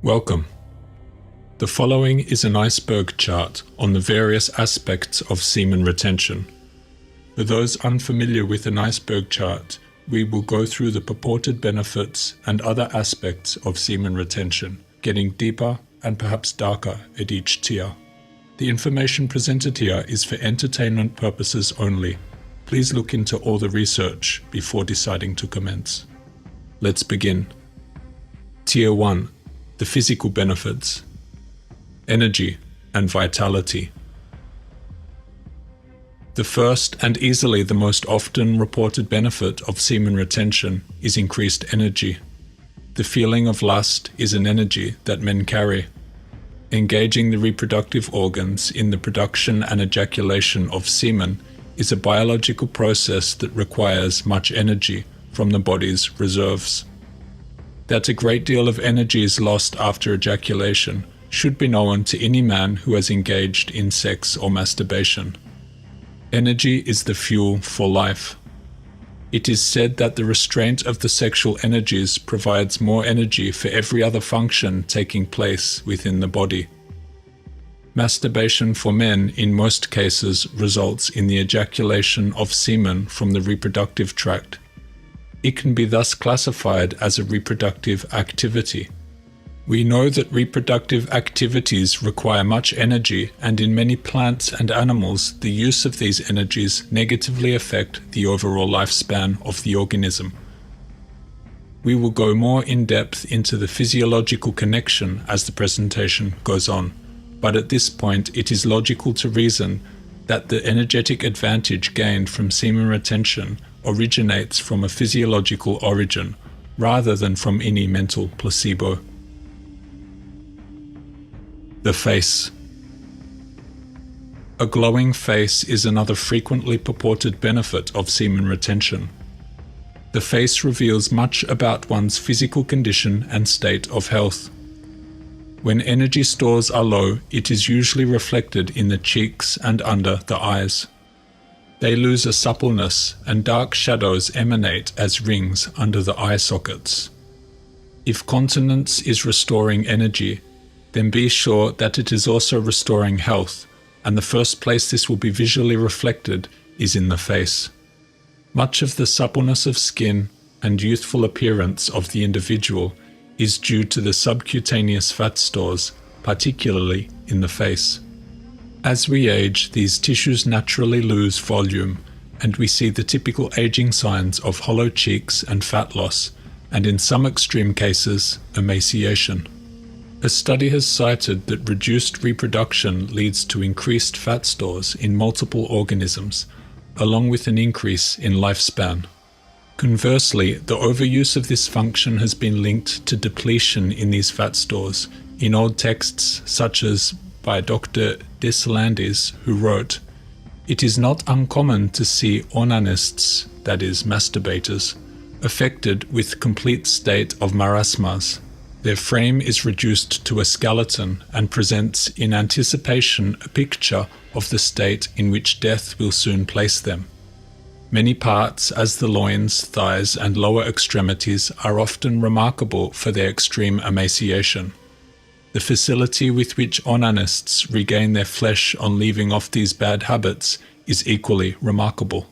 Welcome. The following is an iceberg chart on the various aspects of semen retention. For those unfamiliar with an iceberg chart, we will go through the purported benefits and other aspects of semen retention, getting deeper and perhaps darker at each tier. The information presented here is for entertainment purposes only. Please look into all the research before deciding to commence. Let's begin. Tier 1. The physical benefits. Energy and vitality. The first and easily the most often reported benefit of semen retention is increased energy. The feeling of lust is an energy that men carry. Engaging the reproductive organs in the production and ejaculation of semen is a biological process that requires much energy from the body's reserves. That a great deal of energy is lost after ejaculation should be known to any man who has engaged in sex or masturbation. Energy is the fuel for life. It is said that the restraint of the sexual energies provides more energy for every other function taking place within the body. Masturbation for men in most cases results in the ejaculation of semen from the reproductive tract. It can be thus classified as a reproductive activity. We know that reproductive activities require much energy, and in many plants and animals, the use of these energies negatively affect the overall lifespan of the organism. We will go more in depth into the physiological connection as the presentation goes on, but at this point it is logical to reason that the energetic advantage gained from semen retention originates from a physiological origin rather than from any mental placebo. The face. A glowing face is another frequently purported benefit of semen retention. The face reveals much about one's physical condition and state of health. When energy stores are low, it is usually reflected in the cheeks and under the eyes. They lose a suppleness, and dark shadows emanate as rings under the eye sockets. If continence is restoring energy, then be sure that it is also restoring health, and the first place this will be visually reflected is in the face. Much of the suppleness of skin and youthful appearance of the individual is due to the subcutaneous fat stores, particularly in the face. As we age, these tissues naturally lose volume, and we see the typical aging signs of hollow cheeks and fat loss, and in some extreme cases, emaciation. A study has cited that reduced reproduction leads to increased fat stores in multiple organisms, along with an increase in lifespan. Conversely, the overuse of this function has been linked to depletion in these fat stores in old texts such as by Dr. Deslandes, who wrote, "It is not uncommon to see onanists, that is, masturbators, affected with complete state of marasmas. Their frame is reduced to a skeleton and presents in anticipation a picture of the state in which death will soon place them. Many parts, as the loins, thighs, and lower extremities, are often remarkable for their extreme emaciation. The facility with which onanists regain their flesh on leaving off these bad habits is equally remarkable."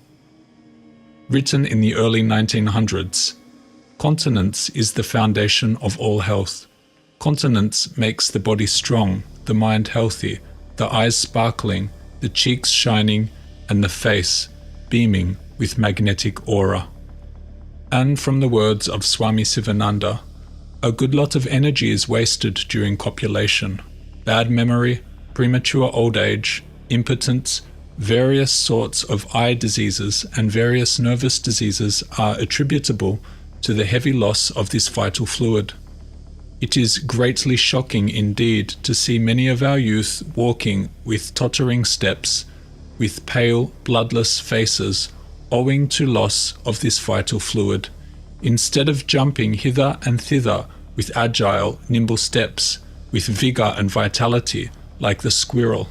Written in the early 1900s, continence is the foundation of all health. Continence makes the body strong, the mind healthy, the eyes sparkling, the cheeks shining, and the face beaming with magnetic aura. And from the words of Swami Sivananda, a good lot of energy is wasted during copulation. Bad memory, premature old age, impotence, various sorts of eye diseases, and various nervous diseases are attributable to the heavy loss of this vital fluid. It is greatly shocking indeed to see many of our youth walking with tottering steps, with pale, bloodless faces, owing to loss of this vital fluid, instead of jumping hither and thither with agile, nimble steps, with vigor and vitality, like the squirrel.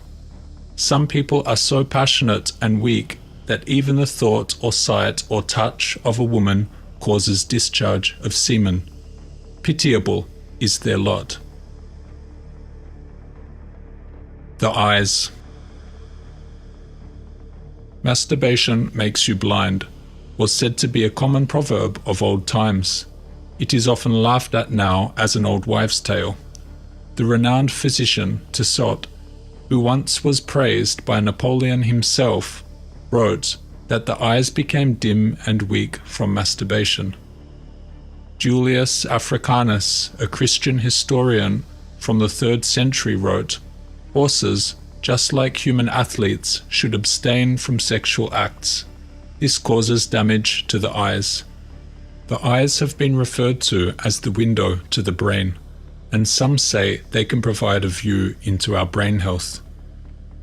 Some people are so passionate and weak that even the thought or sight or touch of a woman causes discharge of semen. Pitiable is their lot. The eyes. Masturbation makes you blind was said to be a common proverb of old times. It is often laughed at now as an old wives' tale. The renowned physician Tissot, who once was praised by Napoleon himself, wrote that the eyes became dim and weak from masturbation. Julius Africanus, a Christian historian from the 3rd century, wrote, "Horses, just like human athletes, should abstain from sexual acts. This causes damage to the eyes." The eyes have been referred to as the window to the brain, and some say they can provide a view into our brain health.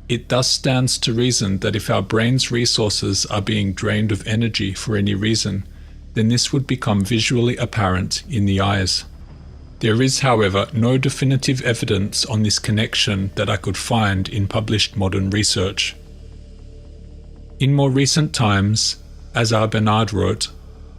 It thus stands to reason that if our brain's resources are being drained of energy for any reason, then this would become visually apparent in the eyes. There is, however, no definitive evidence on this connection that I could find in published modern research. In more recent times, as R. Bernard wrote,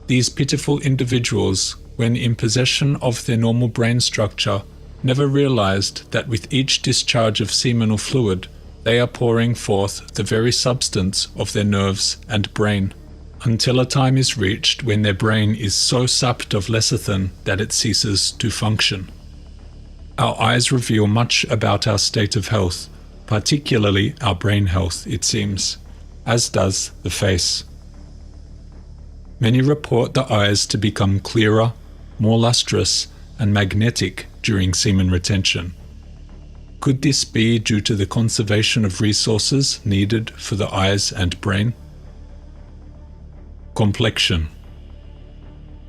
these pitiful individuals, when in possession of their normal brain structure, never realized that with each discharge of semen or fluid, they are pouring forth the very substance of their nerves and brain, until a time is reached when their brain is so sapped of lecithin that it ceases to function. Our eyes reveal much about our state of health, particularly our brain health, it seems, as does the face. Many report the eyes to become clearer, more lustrous, and magnetic during semen retention. Could this be due to the conservation of resources needed for the eyes and brain? Complexion.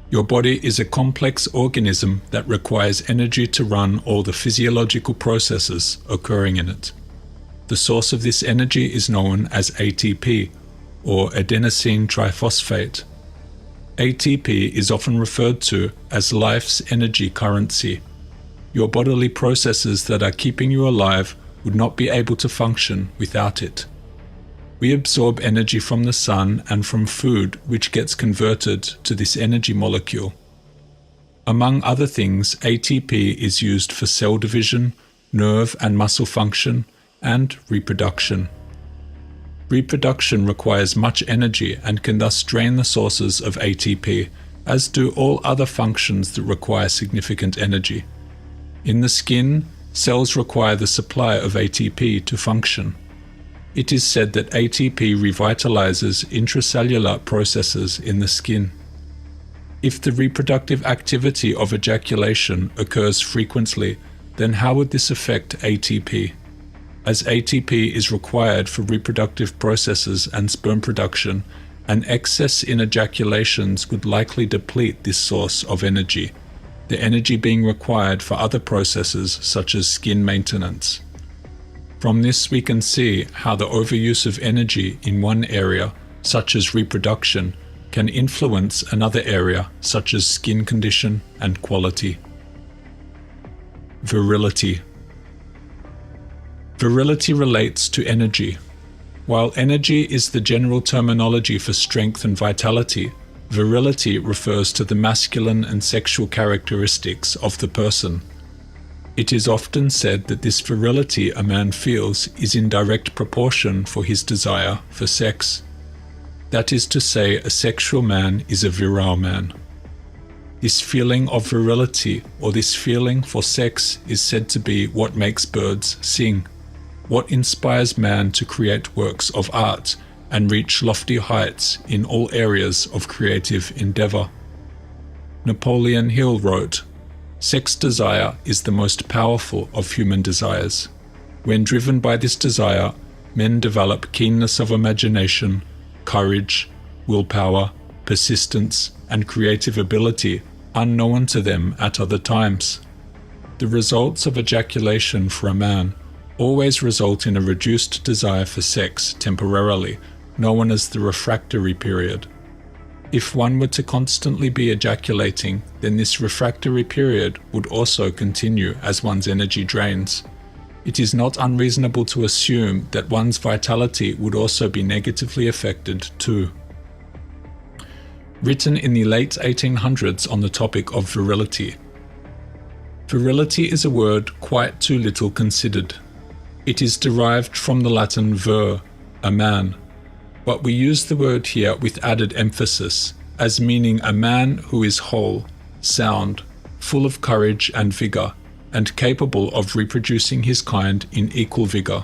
Your body is a complex organism that requires energy to run all the physiological processes occurring in it. The source of this energy is known as ATP, or adenosine triphosphate. ATP is often referred to as life's energy currency. Your bodily processes that are keeping you alive would not be able to function without it. We absorb energy from the sun and from food, which gets converted to this energy molecule. Among other things, ATP is used for cell division, nerve and muscle function, and reproduction. Reproduction requires much energy and can thus drain the sources of ATP, as do all other functions that require significant energy. In the skin, cells require the supply of ATP to function. It is said that ATP revitalizes intracellular processes in the skin. If the reproductive activity of ejaculation occurs frequently, then how would this affect ATP? As ATP is required for reproductive processes and sperm production, an excess in ejaculations would likely deplete this source of energy, the energy being required for other processes such as skin maintenance. From this we can see how the overuse of energy in one area, such as reproduction, can influence another area, such as skin condition and quality. Virility. Virility relates to energy. While energy is the general terminology for strength and vitality, virility refers to the masculine and sexual characteristics of the person. It is often said that this virility a man feels is in direct proportion for his desire for sex. That is to say, a sexual man is a virile man. This feeling of virility, or this feeling for sex, is said to be what makes birds sing, what inspires man to create works of art and reach lofty heights in all areas of creative endeavor. Napoleon Hill wrote, "Sex desire is the most powerful of human desires. When driven by this desire, men develop keenness of imagination, courage, willpower, persistence, and creative ability unknown to them at other times. The results of ejaculation for a man always result in a reduced desire for sex temporarily, known as the refractory period. If one were to constantly be ejaculating, then this refractory period would also continue as one's energy drains. It is not unreasonable to assume that one's vitality would also be negatively affected too." Written in the late 1800s on the topic of virility. Virility is a word quite too little considered. It is derived from the Latin ver, a man, but we use the word here with added emphasis, as meaning a man who is whole, sound, full of courage and vigor, and capable of reproducing his kind in equal vigor.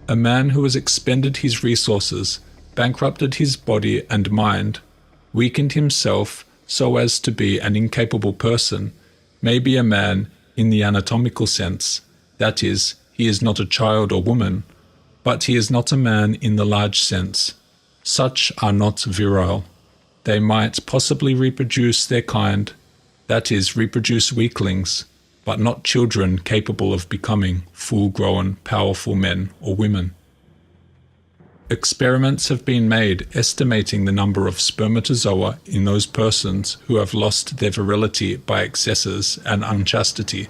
A man who has expended his resources, bankrupted his body and mind, weakened himself so as to be an incapable person, may be a man in the anatomical sense, that is, he is not a child or woman, but he is not a man in the large sense. Such are not virile. They might possibly reproduce their kind, that is, reproduce weaklings, but not children capable of becoming full-grown, powerful men or women. Experiments have been made estimating the number of spermatozoa in those persons who have lost their virility by excesses and unchastity,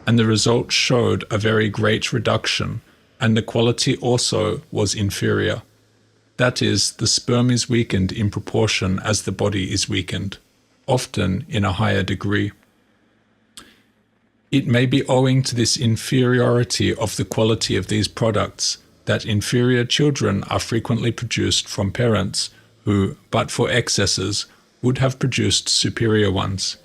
and the results showed a very great reduction, and the quality also was inferior. That is, the sperm is weakened in proportion as the body is weakened, often in a higher degree. It may be owing to this inferiority of the quality of these products that inferior children are frequently produced from parents who, but for excesses, would have produced superior ones.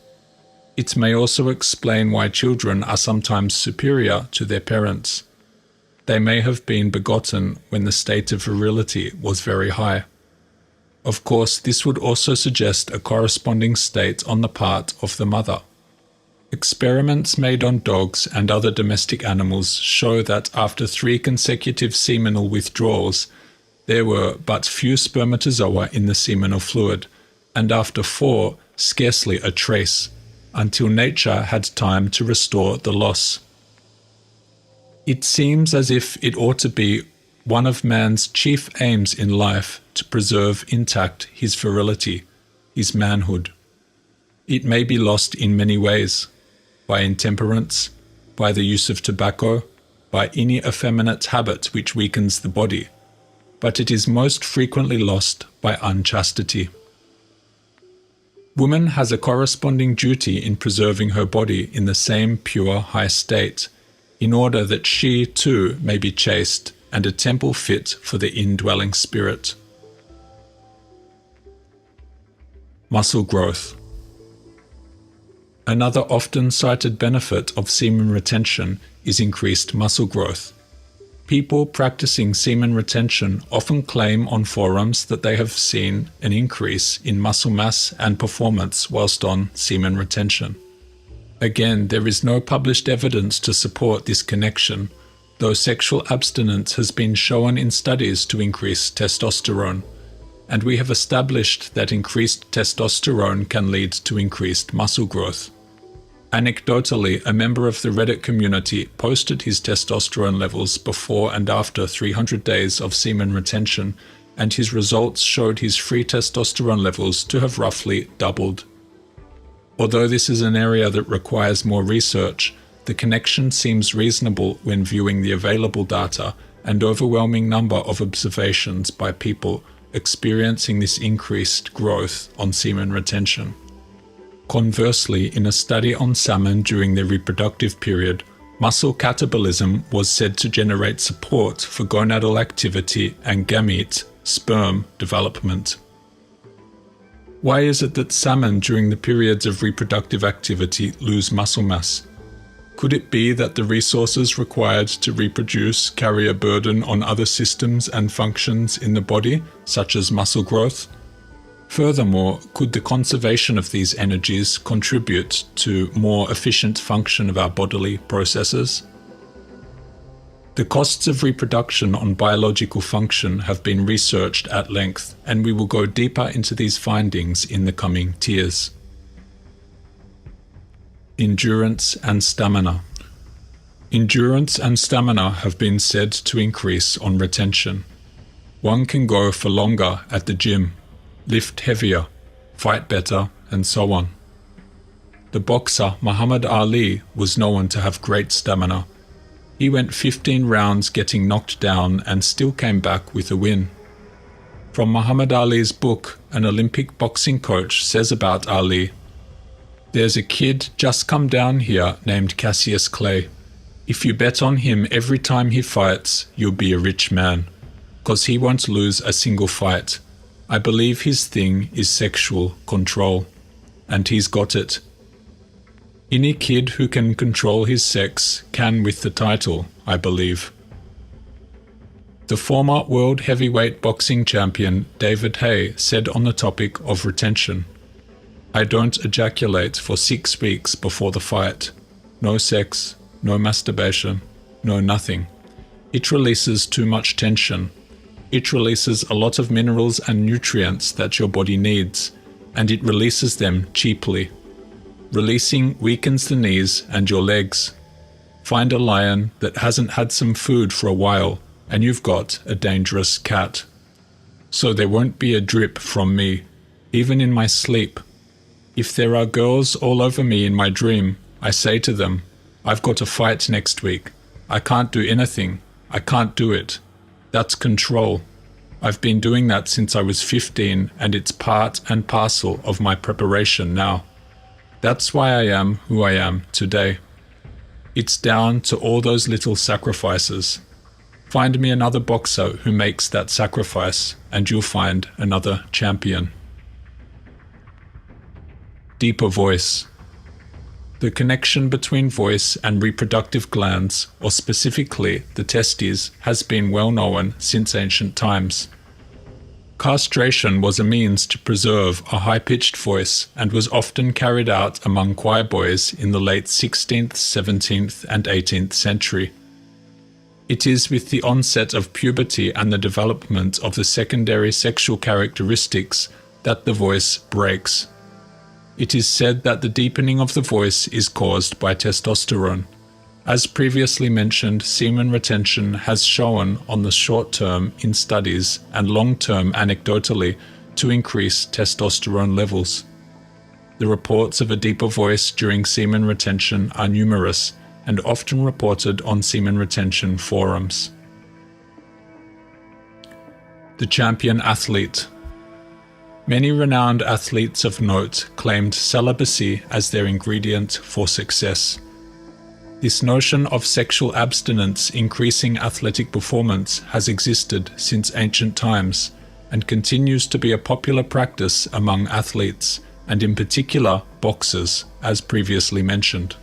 It may also explain why children are sometimes superior to their parents. They may have been begotten when the state of virility was very high. Of course, this would also suggest a corresponding state on the part of the mother. Experiments made on dogs and other domestic animals show that after 3 consecutive seminal withdrawals, there were but few spermatozoa in the seminal fluid, and after 4, scarcely a trace, until nature had time to restore the loss. It seems as if it ought to be one of man's chief aims in life to preserve intact his virility, his manhood. It may be lost in many ways, by intemperance, by the use of tobacco, by any effeminate habit which weakens the body, but it is most frequently lost by unchastity. Woman has a corresponding duty in preserving her body in the same pure high state, in order that she too may be chaste and a temple fit for the indwelling spirit. Muscle growth. Another often cited benefit of semen retention is increased muscle growth. People practicing semen retention often claim on forums that they have seen an increase in muscle mass and performance whilst on semen retention. Again, there is no published evidence to support this connection, though sexual abstinence has been shown in studies to increase testosterone, and we have established that increased testosterone can lead to increased muscle growth. Anecdotally, a member of the Reddit community posted his testosterone levels before and after 300 days of semen retention, and his results showed his free testosterone levels to have roughly doubled. Although this is an area that requires more research, the connection seems reasonable when viewing the available data and overwhelming number of observations by people experiencing this increased growth on semen retention. Conversely, in a study on salmon during their reproductive period, muscle catabolism was said to generate support for gonadal activity and gamete, sperm, development. Why is it that salmon during the periods of reproductive activity lose muscle mass? Could it be that the resources required to reproduce carry a burden on other systems and functions in the body, such as muscle growth? Furthermore, could the conservation of these energies contribute to more efficient function of our bodily processes? The costs of reproduction on biological function have been researched at length, and we will go deeper into these findings in the coming tiers. Endurance and stamina. Endurance and stamina have been said to increase on retention. One can go for longer at the gym, lift heavier, fight better, and so on. The boxer Muhammad Ali was known to have great stamina. He went 15 rounds getting knocked down and still came back with a win. From Muhammad Ali's book, an Olympic boxing coach says about Ali, "There's a kid just come down here named Cassius Clay. If you bet on him every time he fights, you'll be a rich man, 'cause he won't lose a single fight. I believe his thing is sexual control, and he's got it. Any kid who can control his sex can with the title, I believe. The former world heavyweight boxing champion David Haye said on the topic of retention, "I don't ejaculate for 6 weeks before the fight. No sex, no masturbation, no nothing. It releases too much tension. It releases a lot of minerals and nutrients that your body needs, and it releases them cheaply. Releasing weakens the knees and your legs. Find a lion that hasn't had some food for a while, and you've got a dangerous cat. So there won't be a drip from me, even in my sleep. If there are girls all over me in my dream, I say to them, I've got a fight next week. I can't do anything. I can't do it. That's control. I've been doing that since I was 15, and it's part and parcel of my preparation now. That's why I am who I am today. It's down to all those little sacrifices. Find me another boxer who makes that sacrifice, and you'll find another champion." Deeper voice. The connection between voice and reproductive glands, or specifically the testes, has been well known since ancient times. Castration was a means to preserve a high-pitched voice and was often carried out among choir boys in the late 16th, 17th, and 18th century. It is with the onset of puberty and the development of the secondary sexual characteristics that the voice breaks. It is said that the deepening of the voice is caused by testosterone. As previously mentioned, semen retention has shown on the short term in studies and long term anecdotally to increase testosterone levels. The reports of a deeper voice during semen retention are numerous and often reported on semen retention forums. The champion athlete. Many renowned athletes of note claimed celibacy as their ingredient for success. This notion of sexual abstinence increasing athletic performance has existed since ancient times and continues to be a popular practice among athletes, and in particular boxers, as previously mentioned.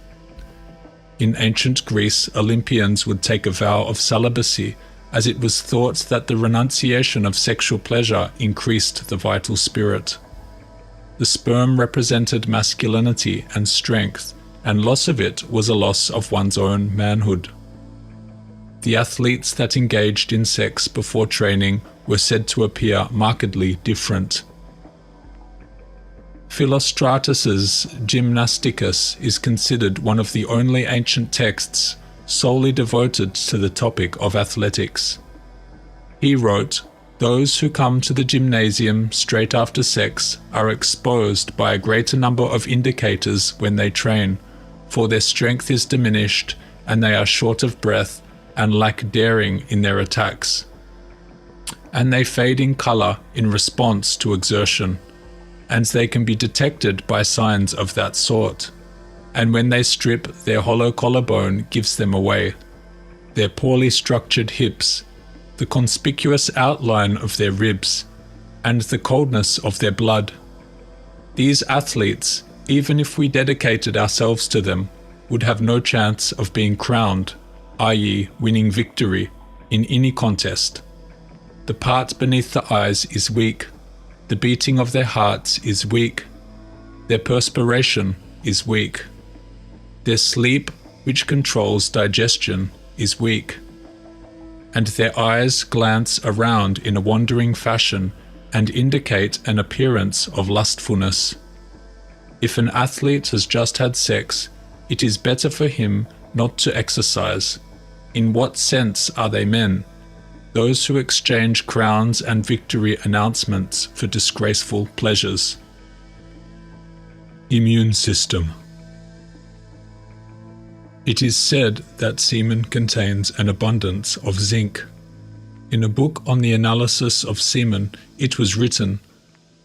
In ancient Greece, Olympians would take a vow of celibacy, as it was thought that the renunciation of sexual pleasure increased the vital spirit. The sperm represented masculinity and strength, and loss of it was a loss of one's own manhood. The athletes that engaged in sex before training were said to appear markedly different. Philostratus's Gymnasticus is considered one of the only ancient texts solely devoted to the topic of athletics. He wrote, "Those who come to the gymnasium straight after sex are exposed by a greater number of indicators when they train, for their strength is diminished, and they are short of breath and lack daring in their attacks. And they fade in color in response to exertion, and they can be detected by signs of that sort. And when they strip, their hollow collarbone gives them away, their poorly structured hips, the conspicuous outline of their ribs, and the coldness of their blood. These athletes, even if we dedicated ourselves to them, would have no chance of being crowned, i.e. winning victory, in any contest. The part beneath the eyes is weak, the beating of their hearts is weak, their perspiration is weak, their sleep, which controls digestion, is weak, and their eyes glance around in a wandering fashion and indicate an appearance of lustfulness. If an athlete has just had sex, it is better for him not to exercise. In what sense are they men? Those who exchange crowns and victory announcements for disgraceful pleasures." Immune system. It is said that semen contains an abundance of zinc. In a book on the analysis of semen, it was written,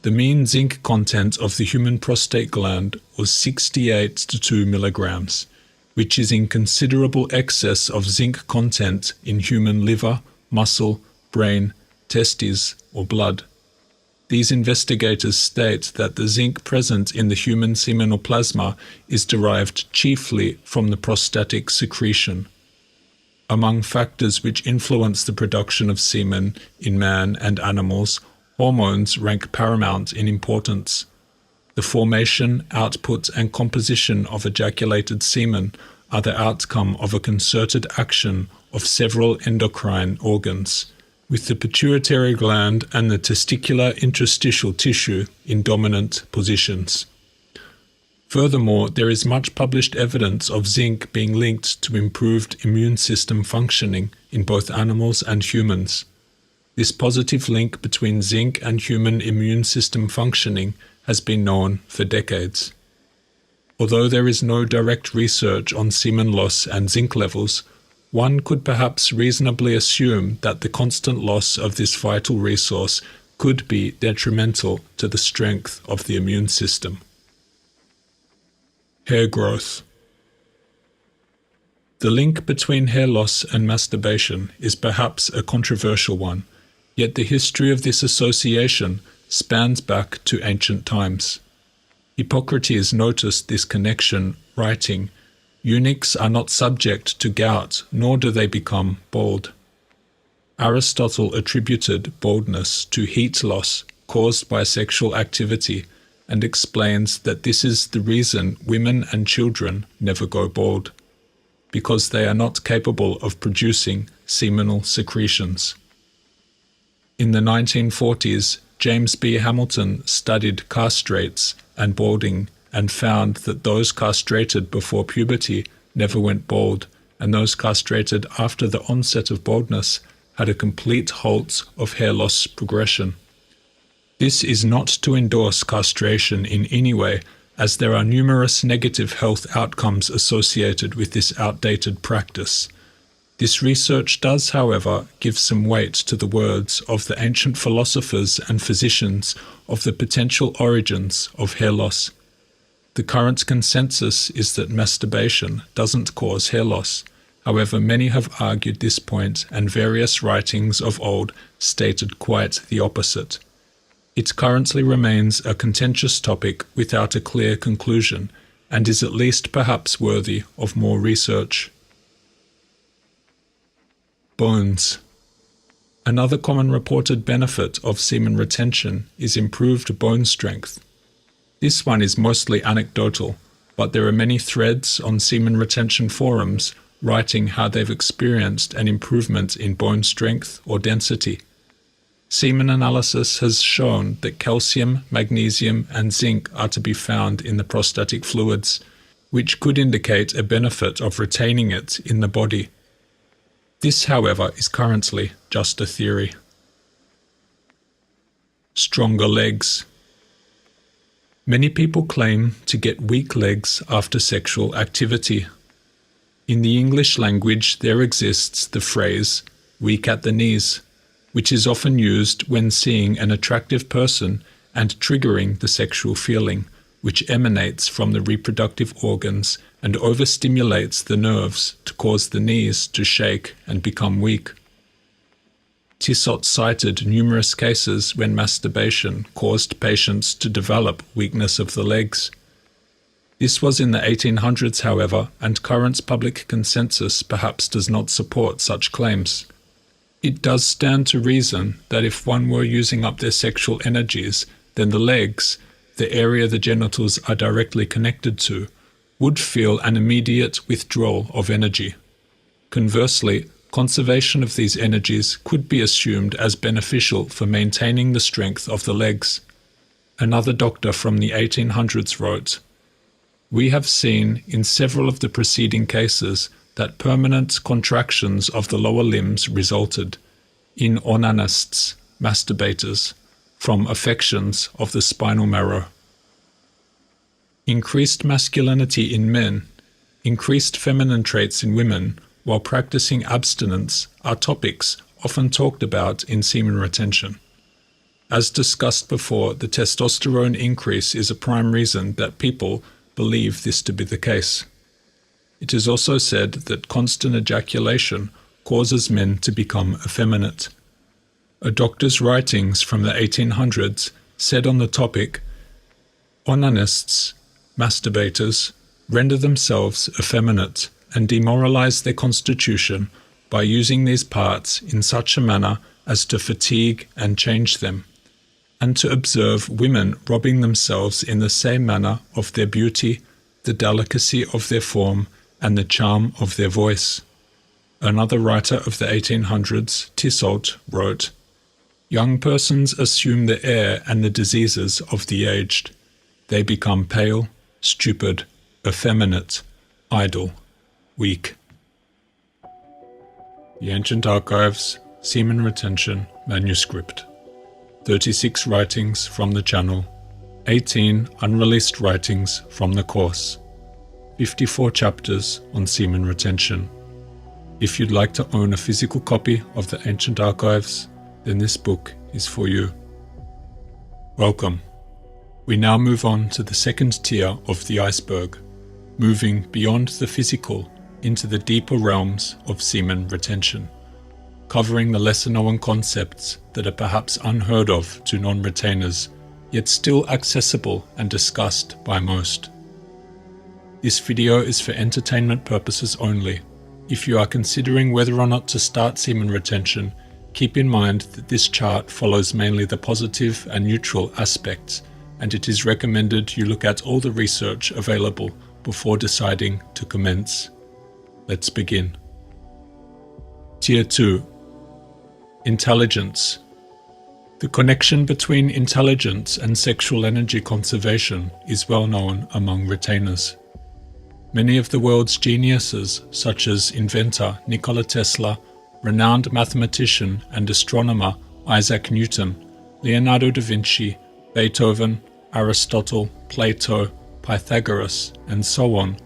"The mean zinc content of the human prostate gland was 68 to 2 milligrams, which is in considerable excess of zinc content in human liver, muscle, brain, testes, or blood. These investigators state that the zinc present in the human seminal plasma is derived chiefly from the prostatic secretion. Among factors which influence the production of semen in man and animals, hormones rank paramount in importance. The formation, output, and composition of ejaculated semen are the outcome of a concerted action of several endocrine organs, with the pituitary gland and the testicular interstitial tissue in dominant positions. Furthermore, there is much published evidence of zinc being linked to improved immune system functioning in both animals and humans. This positive link between zinc and human immune system functioning has been known for decades. Although there is no direct research on semen loss and zinc levels, one could perhaps reasonably assume that the constant loss of this vital resource could be detrimental to the strength of the immune system. Hair growth. The link between hair loss and masturbation is perhaps a controversial one, yet the history of this association spans back to ancient times. Hippocrates noticed this connection, writing, "Eunuchs are not subject to gout, nor do they become bald." Aristotle attributed baldness to heat loss caused by sexual activity and explains that this is the reason women and children never go bald, because they are not capable of producing seminal secretions. In the 1940s, James B. Hamilton studied castrates and balding and found that those castrated before puberty never went bald, and those castrated after the onset of baldness had a complete halt of hair loss progression. This is not to endorse castration in any way, as there are numerous negative health outcomes associated with this outdated practice. This research does, however, give some weight to the words of the ancient philosophers and physicians of the potential origins of hair loss. The current consensus is that masturbation doesn't cause hair loss. However, many have argued this point, and various writings of old stated quite the opposite. It currently remains a contentious topic without a clear conclusion, and is at least perhaps worthy of more research. Bones. Another common reported benefit of semen retention is improved bone strength. This one is mostly anecdotal, but there are many threads on semen retention forums writing how they've experienced an improvement in bone strength or density. Semen analysis has shown that calcium, magnesium, and zinc are to be found in the prostatic fluids, which could indicate a benefit of retaining it in the body. This, however, is currently just a theory. Stronger legs. Many people claim to get weak legs after sexual activity. In the English language, there exists the phrase, "weak at the knees," which is often used when seeing an attractive person and triggering the sexual feeling, which emanates from the reproductive organs and overstimulates the nerves to cause the knees to shake and become weak. Tissot cited numerous cases when masturbation caused patients to develop weakness of the legs. This was in the 1800s, however, and current public consensus perhaps does not support such claims. It does stand to reason that if one were using up their sexual energies, then the legs, the area the genitals are directly connected to, would feel an immediate withdrawal of energy. Conversely, conservation of these energies could be assumed as beneficial for maintaining the strength of the legs. Another doctor from the 1800s wrote, "We have seen in several of the preceding cases that permanent contractions of the lower limbs resulted, in onanists, masturbators, from affections of the spinal marrow." Increased masculinity in men, increased feminine traits in women, while practicing abstinence are topics often talked about in semen retention. As discussed before, the testosterone increase is a prime reason that people believe this to be the case. It is also said that constant ejaculation causes men to become effeminate. A doctor's writings from the 1800s said on the topic, "Onanists, masturbators, render themselves effeminate and demoralize their constitution by using these parts in such a manner as to fatigue and change them, and to observe women robbing themselves in the same manner of their beauty, the delicacy of their form, and the charm of their voice." Another writer of the 1800s, Tissot, wrote, "Young persons assume the air and the diseases of the aged. They become pale, stupid, effeminate, idle, weak." The Ancient Archives, Semen Retention, Manuscript. 36 writings from the channel, 18 unreleased writings from the course, 54 chapters on semen retention. If you'd like to own a physical copy of the Ancient Archives, then this book is for you. Welcome. We now move on to the second tier of the iceberg, moving beyond the physical into the deeper realms of semen retention, covering the lesser-known concepts that are perhaps unheard of to non-retainers, yet still accessible and discussed by most. This video is for entertainment purposes only. If you are considering whether or not to start semen retention, keep in mind that this chart follows mainly the positive and neutral aspects, and it is recommended you look at all the research available before deciding to commence. Let's begin. Tier 2. Intelligence. The connection between intelligence and sexual energy conservation is well known among retainers. Many of the world's geniuses, such as inventor Nikola Tesla, renowned mathematician and astronomer Isaac Newton, Leonardo da Vinci, Beethoven, Aristotle, Plato, Pythagoras, and so on,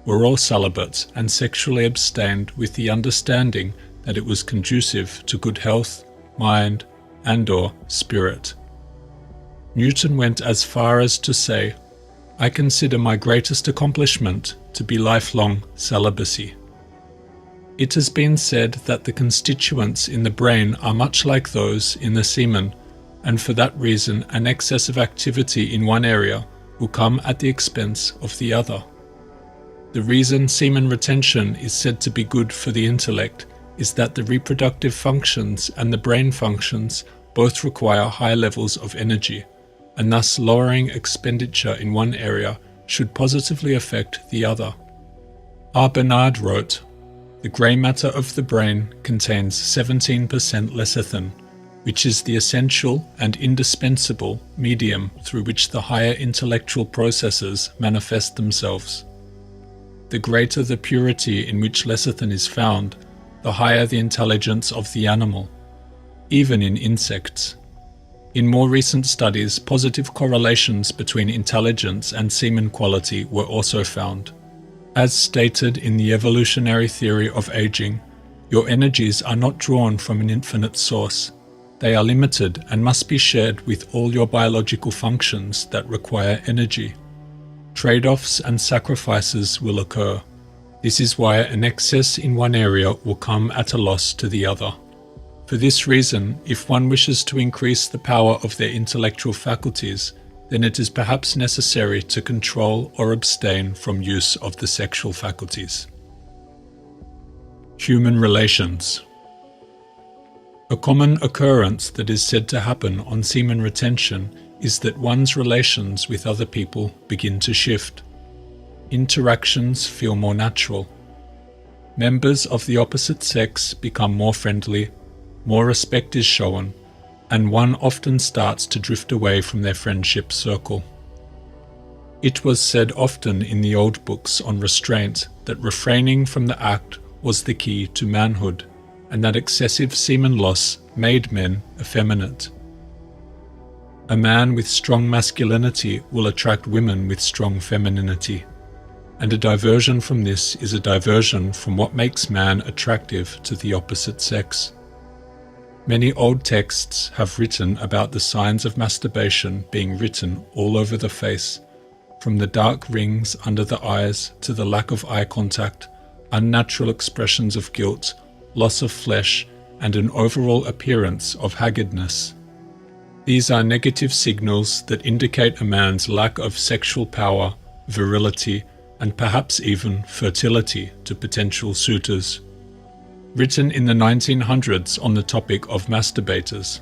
were all celibate and sexually abstained with the understanding that it was conducive to good health, mind, and/or spirit. Newton went as far as to say, "I consider my greatest accomplishment to be lifelong celibacy." It has been said that the constituents in the brain are much like those in the semen, and for that reason an excess of activity in one area will come at the expense of the other. The reason semen retention is said to be good for the intellect is that the reproductive functions and the brain functions both require high levels of energy, and thus lowering expenditure in one area should positively affect the other. R. Bernard wrote, "The grey matter of the brain contains 17% lecithin, which is the essential and indispensable medium through which the higher intellectual processes manifest themselves. The greater the purity in which lecithin is found, the higher the intelligence of the animal, even in insects. In more recent studies, positive correlations between intelligence and semen quality were also found. As stated in the evolutionary theory of aging, your energies are not drawn from an infinite source. They are limited and must be shared with all your biological functions that require energy. Trade-offs and sacrifices will occur. This is why an excess in one area will come at a loss to the other. For this reason, if one wishes to increase the power of their intellectual faculties, then it is perhaps necessary to control or abstain from use of the sexual faculties. Human relations. A common occurrence that is said to happen on semen retention is that one's relations with other people begin to shift. Interactions feel more natural. Members of the opposite sex become more friendly, more respect is shown, and one often starts to drift away from their friendship circle. It was said often in the old books on restraint that refraining from the act was the key to manhood, and that excessive semen loss made men effeminate. A man with strong masculinity will attract women with strong femininity, and a diversion from this is a diversion from what makes man attractive to the opposite sex. Many old texts have written about the signs of masturbation being written all over the face, from the dark rings under the eyes to the lack of eye contact, unnatural expressions of guilt, loss of flesh, and an overall appearance of haggardness. These are negative signals that indicate a man's lack of sexual power, virility, and perhaps even fertility to potential suitors. Written in the 1900s on the topic of masturbators.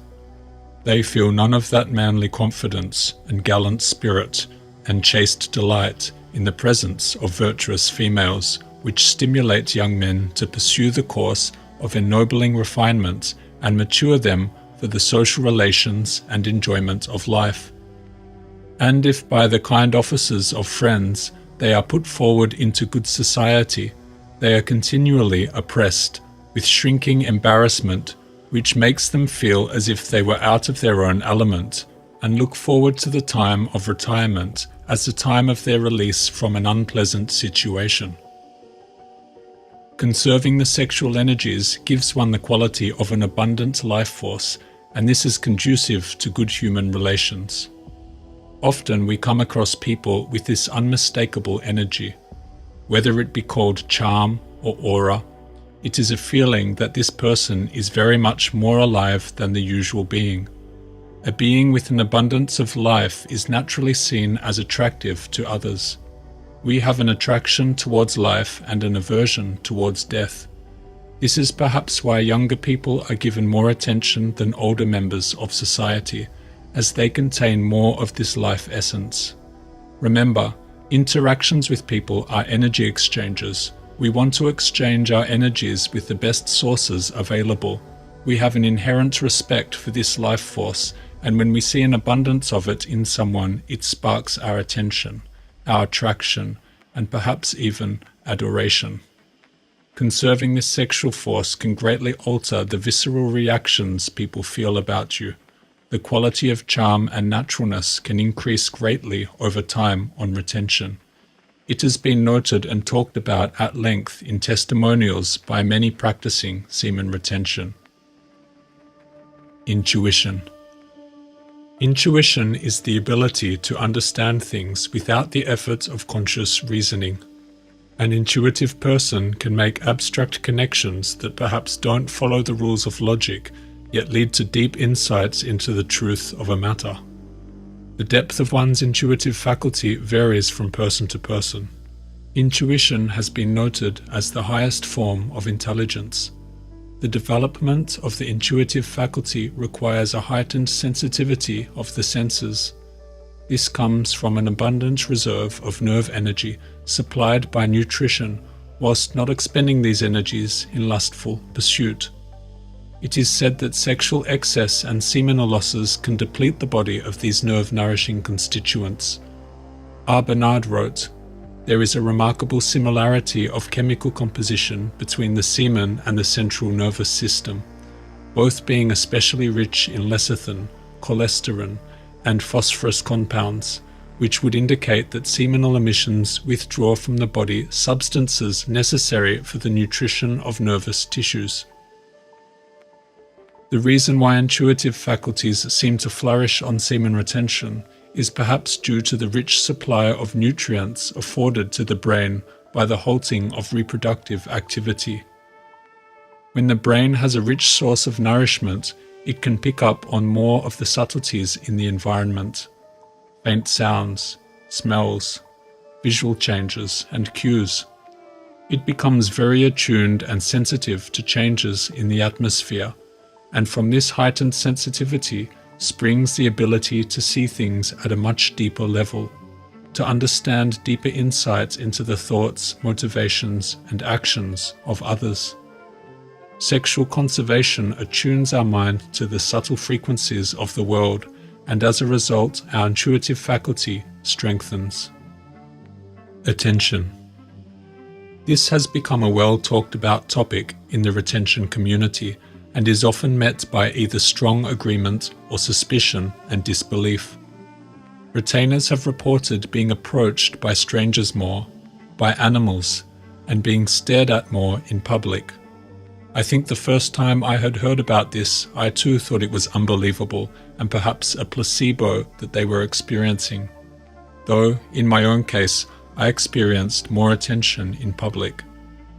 They feel none of that manly confidence and gallant spirit and chaste delight in the presence of virtuous females, which stimulate young men to pursue the course of ennobling refinement and mature them for the social relations and enjoyment of life. And if by the kind offices of friends they are put forward into good society, they are continually oppressed with shrinking embarrassment, which makes them feel as if they were out of their own element, and look forward to the time of retirement as the time of their release from an unpleasant situation. Conserving the sexual energies gives one the quality of an abundant life force, and this is conducive to good human relations. Often we come across people with this unmistakable energy. Whether it be called charm or aura, it is a feeling that this person is very much more alive than the usual being. A being with an abundance of life is naturally seen as attractive to others. We have an attraction towards life and an aversion towards death. This is perhaps why younger people are given more attention than older members of society, as they contain more of this life essence. Remember, interactions with people are energy exchanges. We want to exchange our energies with the best sources available. We have an inherent respect for this life force, and when we see an abundance of it in someone, it sparks our attention, our attraction, and perhaps even adoration. Conserving this sexual force can greatly alter the visceral reactions people feel about you. The quality of charm and naturalness can increase greatly over time on retention. It has been noted and talked about at length in testimonials by many practicing semen retention. Intuition. Intuition is the ability to understand things without the effort of conscious reasoning. An intuitive person can make abstract connections that perhaps don't follow the rules of logic, yet lead to deep insights into the truth of a matter. The depth of one's intuitive faculty varies from person to person. Intuition has been noted as the highest form of intelligence. The development of the intuitive faculty requires a heightened sensitivity of the senses. This comes from an abundant reserve of nerve energy supplied by nutrition, whilst not expending these energies in lustful pursuit. It is said that sexual excess and seminal losses can deplete the body of these nerve-nourishing constituents. R. Bernard wrote, "There is a remarkable similarity of chemical composition between the semen and the central nervous system, both being especially rich in lecithin, cholesterol, and phosphorus compounds, which would indicate that seminal emissions withdraw from the body substances necessary for the nutrition of nervous tissues." The reason why intuitive faculties seem to flourish on semen retention is perhaps due to the rich supply of nutrients afforded to the brain by the halting of reproductive activity. When the brain has a rich source of nourishment, it can pick up on more of the subtleties in the environment. Faint sounds, smells, visual changes, and cues. It becomes very attuned and sensitive to changes in the atmosphere, and from this heightened sensitivity springs the ability to see things at a much deeper level, to understand deeper insights into the thoughts, motivations, and actions of others. Sexual conservation attunes our mind to the subtle frequencies of the world, and as a result, our intuitive faculty strengthens. Attention. This has become a well-talked about topic in the retention community, and is often met by either strong agreement or suspicion and disbelief. Retainers have reported being approached by strangers more, by animals, and being stared at more in public. I think the first time I had heard about this, I too thought it was unbelievable and perhaps a placebo that they were experiencing. though, in my own case, I experienced more attention in public.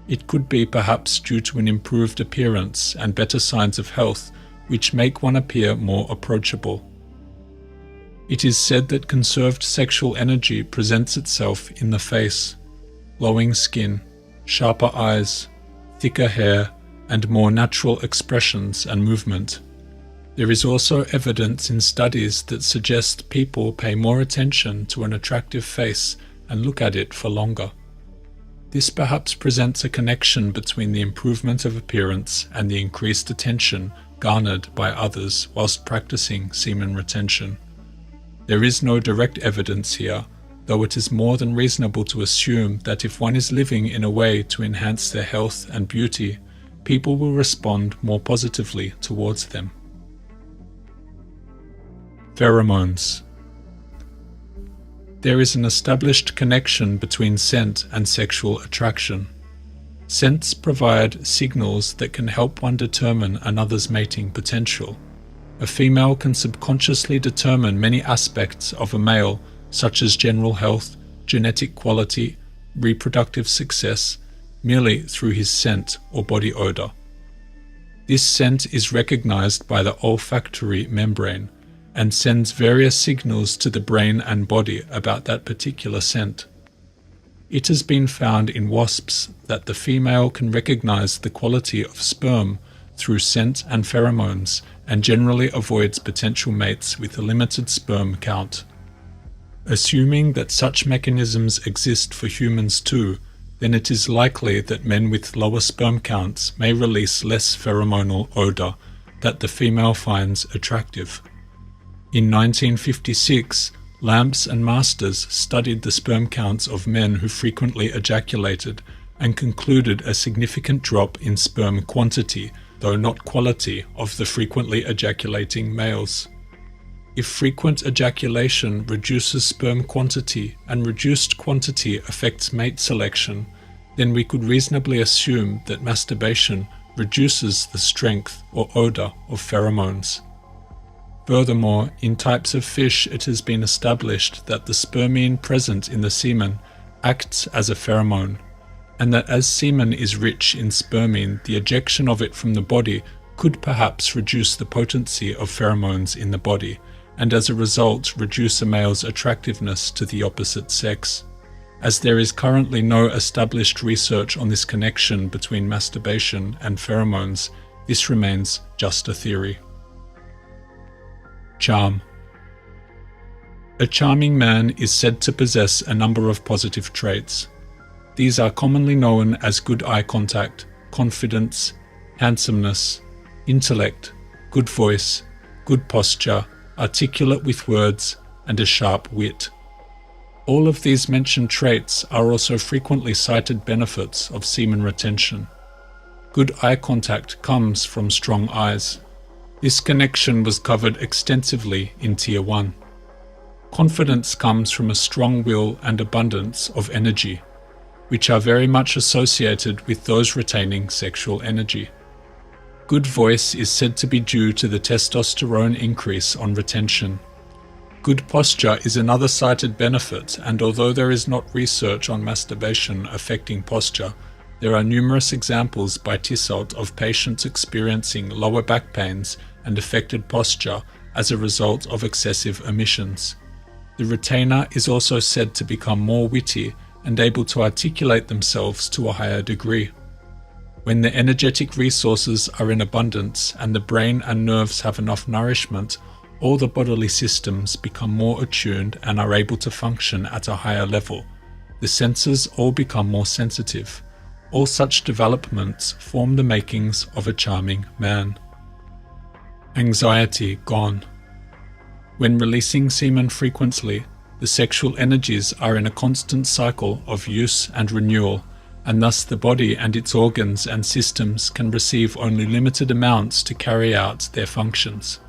It could be perhaps due to an improved appearance and better signs of health, which make one appear more approachable. It is said that conserved sexual energy presents itself in the face: glowing skin, sharper eyes, thicker hair, and more natural expressions and movement. There is also evidence in studies that suggest people pay more attention to an attractive face and look at it for longer. This perhaps presents a connection between the improvement of appearance and the increased attention garnered by others whilst practicing semen retention. There is no direct evidence here, though it is more than reasonable to assume that if one is living in a way to enhance their health and beauty, people will respond more positively towards them. Pheromones. There is an established connection between scent and sexual attraction. Scents provide signals that can help one determine another's mating potential. A female can subconsciously determine many aspects of a male, such as general health, genetic quality, reproductive success, merely through his scent or body odor. This scent is recognized by the olfactory membrane and sends various signals to the brain and body about that particular scent. It has been found in wasps that the female can recognize the quality of sperm through scent and pheromones and generally avoids potential mates with a limited sperm count. Assuming that such mechanisms exist for humans too, then it is likely that men with lower sperm counts may release less pheromonal odor that the female finds attractive. In 1956, Lamps and Masters studied the sperm counts of men who frequently ejaculated and concluded a significant drop in sperm quantity, though not quality, of the frequently ejaculating males. If frequent ejaculation reduces sperm quantity and reduced quantity affects mate selection, then we could reasonably assume that masturbation reduces the strength or odor of pheromones. Furthermore, in types of fish it has been established that the spermine present in the semen acts as a pheromone, and that as semen is rich in spermine, the ejection of it from the body could perhaps reduce the potency of pheromones in the body, and as a result reduce a male's attractiveness to the opposite sex. As there is currently no established research on this connection between masturbation and pheromones, this remains just a theory. Charm. A charming man is said to possess a number of positive traits. These are commonly known as good eye contact, confidence, handsomeness, intellect, good voice, good posture, articulate with words, and a sharp wit. All of these mentioned traits are also frequently cited benefits of semen retention. Good eye contact comes from strong eyes. This connection was covered extensively in Tier 1. Confidence comes from a strong will and abundance of energy, which are very much associated with those retaining sexual energy. Good voice is said to be due to the testosterone increase on retention. Good posture is another cited benefit, and although there is not research on masturbation affecting posture, there are numerous examples by Tissot of patients experiencing lower back pains and affected posture as a result of excessive emissions. The retainer is also said to become more witty and able to articulate themselves to a higher degree. When the energetic resources are in abundance and the brain and nerves have enough nourishment, all the bodily systems become more attuned and are able to function at a higher level. The senses all become more sensitive. All such developments form the makings of a charming man. Anxiety gone. When releasing semen frequently, the sexual energies are in a constant cycle of use and renewal, and thus the body and its organs and systems can receive only limited amounts to carry out their functions.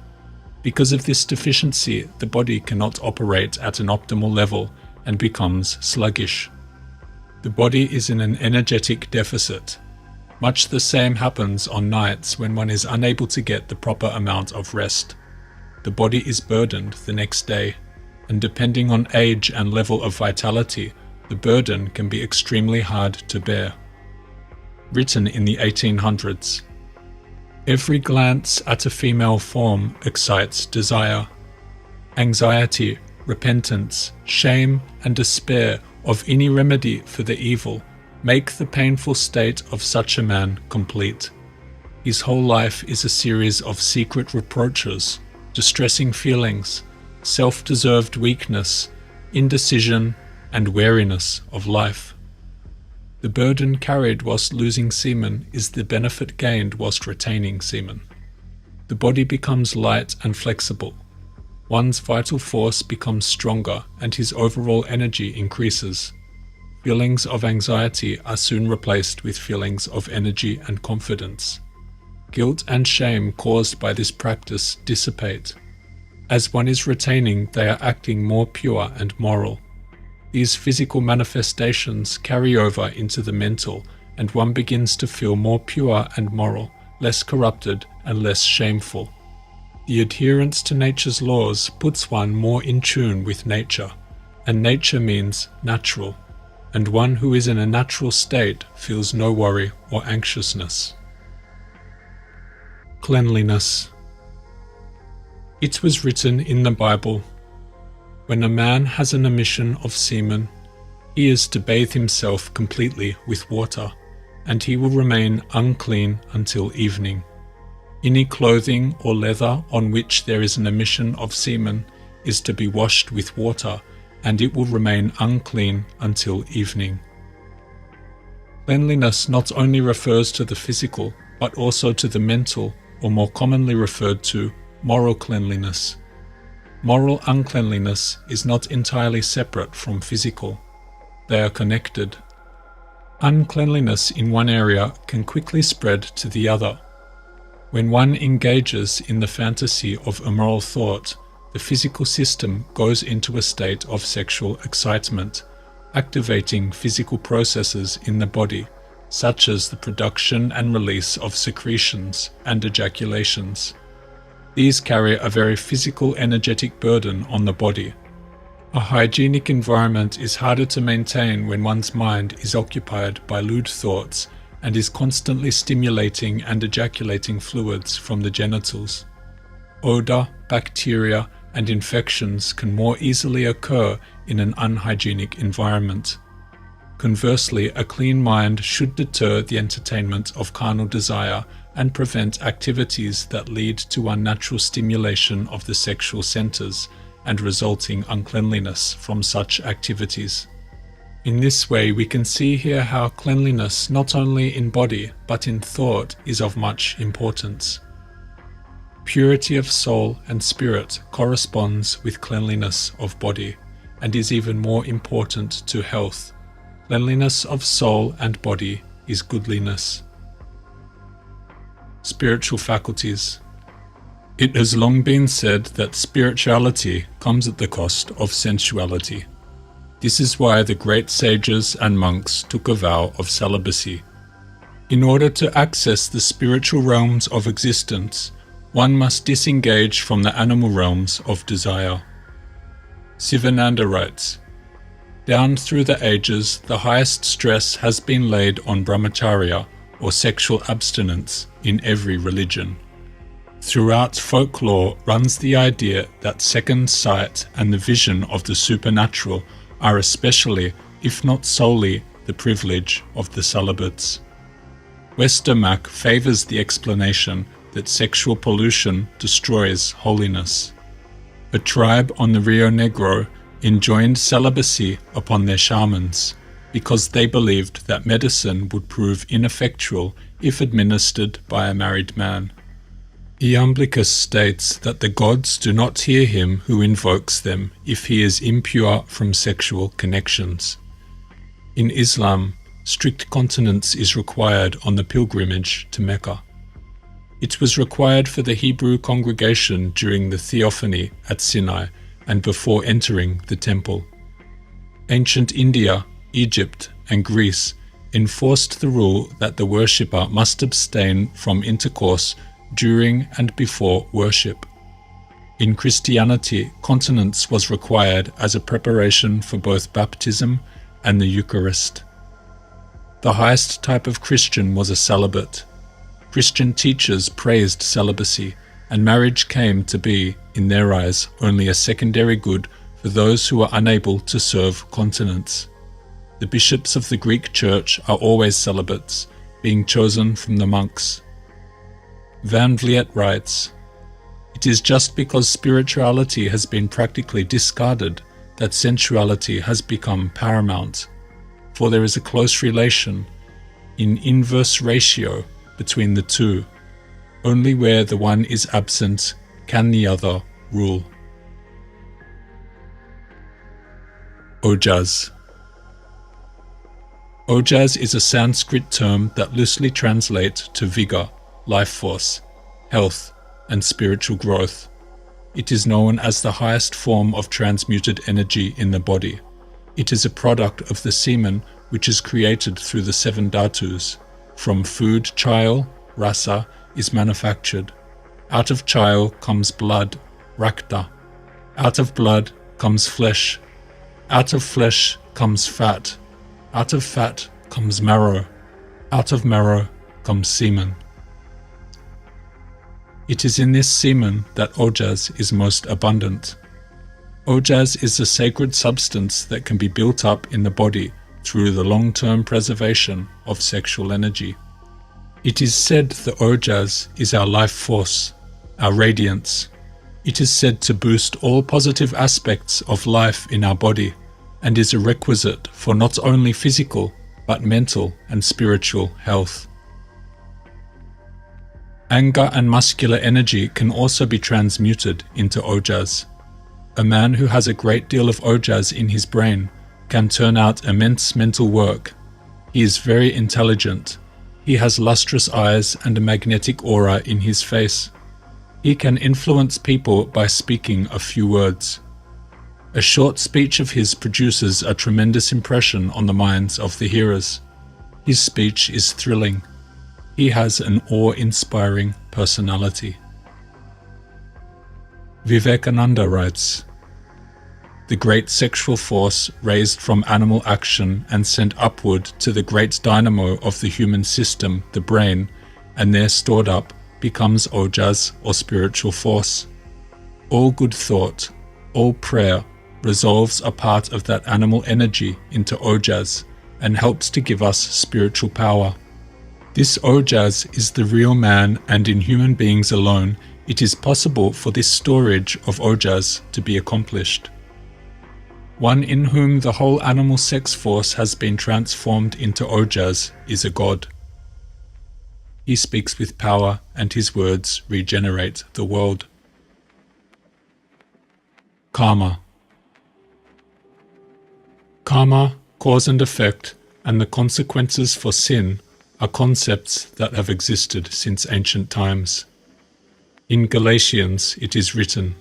Because of this deficiency, the body cannot operate at an optimal level and becomes sluggish. The body is in an energetic deficit. Much the same happens on nights when one is unable to get the proper amount of rest. The body is burdened the next day. and depending on age and level of vitality, the burden can be extremely hard to bear. Written in the 1800s. Every glance at a female form excites desire. Anxiety, repentance, shame, and despair of any remedy for the evil make the painful state of such a man complete. His whole life is a series of secret reproaches, distressing feelings, self-deserved weakness, indecision, and weariness of life. The burden carried whilst losing semen is the benefit gained whilst retaining semen. The body becomes light and flexible. One's vital force becomes stronger and his overall energy increases. Feelings of anxiety are soon replaced with feelings of energy and confidence. Guilt and shame caused by this practice dissipate. As one is retaining, they are acting more pure and moral. These physical manifestations carry over into the mental, and one begins to feel more pure and moral, less corrupted and less shameful. The adherence to nature's laws puts one more in tune with nature, and nature means natural, and one who is in a natural state feels no worry or anxiousness. Cleanliness. It was written in the Bible, "When a man has an emission of semen, he is to bathe himself completely with water, and he will remain unclean until evening. Any clothing or leather on which there is an emission of semen is to be washed with water, and it will remain unclean until evening." Cleanliness not only refers to the physical, but also to the mental, or more commonly referred to, moral cleanliness. Moral uncleanliness is not entirely separate from physical. They are connected. Uncleanliness in one area can quickly spread to the other. When one engages in the fantasy of immoral thought, the physical system goes into a state of sexual excitement, activating physical processes in the body, such as the production and release of secretions and ejaculations. These carry a very physical energetic burden on the body. A hygienic environment is harder to maintain when one's mind is occupied by lewd thoughts and is constantly stimulating and ejaculating fluids from the genitals. Odor, bacteria, and infections can more easily occur in an unhygienic environment. Conversely, a clean mind should deter the entertainment of carnal desire and prevent activities that lead to unnatural stimulation of the sexual centers and resulting uncleanliness from such activities. In this way, we can see here how cleanliness not only in body but in thought is of much importance. Purity of soul and spirit corresponds with cleanliness of body and is even more important to health. Cleanliness of soul and body is goodliness. Spiritual faculties. It has long been said that spirituality comes at the cost of sensuality. This is why the great sages and monks took a vow of celibacy. In order to access the spiritual realms of existence, one must disengage from the animal realms of desire. Sivananda writes, "Down through the ages, the highest stress has been laid on brahmacharya, or sexual abstinence, in every religion. Throughout folklore runs the idea that second sight and the vision of the supernatural are especially, if not solely, the privilege of the celibates. Westermarck favors the explanation that sexual pollution destroys holiness. A tribe on the Rio Negro enjoined celibacy upon their shamans because they believed that medicine would prove ineffectual if administered by a married man. Iamblichus states that the gods do not hear him who invokes them if he is impure from sexual connections. In Islam, strict continence is required on the pilgrimage to Mecca. It was required for the Hebrew congregation during the theophany at Sinai and before entering the temple. Ancient India, Egypt, and Greece enforced the rule that the worshipper must abstain from intercourse during and before worship. In Christianity, continence was required as a preparation for both baptism and the Eucharist. The highest type of Christian was a celibate. Christian teachers praised celibacy, and marriage came to be, in their eyes, only a secondary good for those who were unable to serve continence. The bishops of the Greek Church are always celibates, being chosen from the monks. Van Vliet writes, "It is just because spirituality has been practically discarded that sensuality has become paramount, for there is a close relation, in inverse ratio, between the two. Only where the one is absent can the other rule." Ojas. Ojas is a Sanskrit term that loosely translates to vigor, life force, health, and spiritual growth. It is known as the highest form of transmuted energy in the body. It is a product of the semen which is created through the 7 dhatus. From food, chyle, rasa, is manufactured. Out of chyle comes blood, rakta. Out of blood comes flesh. Out of flesh comes fat. Out of fat comes marrow. Out of marrow comes semen. It is in this semen that ojas is most abundant. Ojas is a sacred substance that can be built up in the body through the long-term preservation of sexual energy. It is said the ojas is our life force, our radiance. It is said to boost all positive aspects of life in our body and is a requisite for not only physical but mental and spiritual health. Anger and muscular energy can also be transmuted into ojas. A man who has a great deal of ojas in his brain can turn out immense mental work. He is very intelligent. He has lustrous eyes and a magnetic aura in his face. He can influence people by speaking a few words. A short speech of his produces a tremendous impression on the minds of the hearers. His speech is thrilling. He has an awe-inspiring personality. Vivekananda writes, "The great sexual force raised from animal action and sent upward to the great dynamo of the human system, the brain, and there stored up, becomes ojas or spiritual force. All good thought, all prayer, resolves a part of that animal energy into ojas and helps to give us spiritual power. This ojas is the real man, and in human beings alone it is possible for this storage of ojas to be accomplished. One in whom the whole animal sex force has been transformed into ojas is a god. He speaks with power, and his words regenerate the world." Karma. Karma, cause and effect, and the consequences for sin are concepts that have existed since ancient times. In Galatians it is written,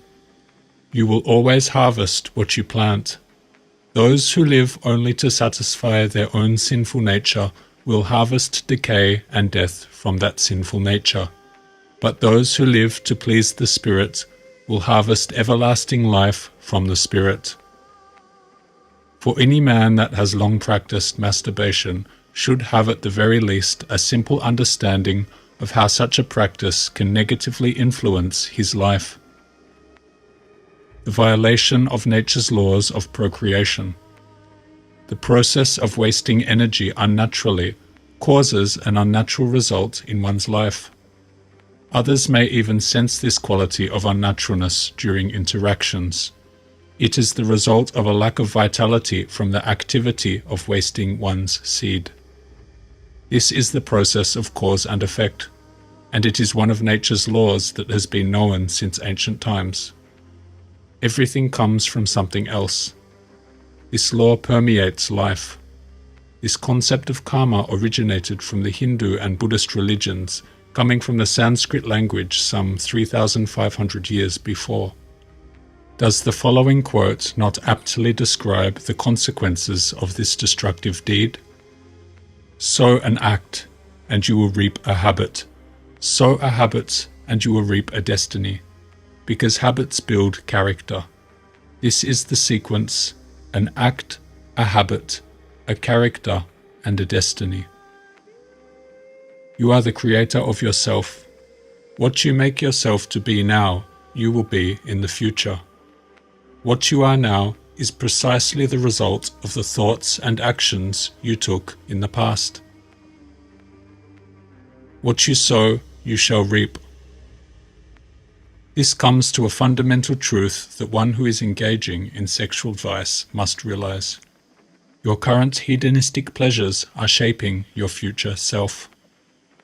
"You will always harvest what you plant." Those who live only to satisfy their own sinful nature will harvest decay and death from that sinful nature. But those who live to please the Spirit will harvest everlasting life from the Spirit. For any man that has long practiced masturbation should have at the very least a simple understanding of how such a practice can negatively influence his life. The violation of nature's laws of procreation. The process of wasting energy unnaturally causes an unnatural result in one's life. Others may even sense this quality of unnaturalness during interactions. It is the result of a lack of vitality from the activity of wasting one's seed. This is the process of cause and effect, and it is one of nature's laws that has been known since ancient times. Everything comes from something else. This law permeates life. This concept of karma originated from the Hindu and Buddhist religions, coming from the Sanskrit language some 3,500 years before. Does the following quote not aptly describe the consequences of this destructive deed? "Sow an act, and you will reap a habit. Sow a habit, and you will reap a destiny. because habits build character. This is the sequence: an act, a habit, a character, and a destiny. You are the creator of yourself. What you make yourself to be now, you will be in the future. What you are now is precisely the result of the thoughts and actions you took in the past. What you sow, you shall reap. This comes to a fundamental truth that one who is engaging in sexual vice must realize. Your current hedonistic pleasures are shaping your future self.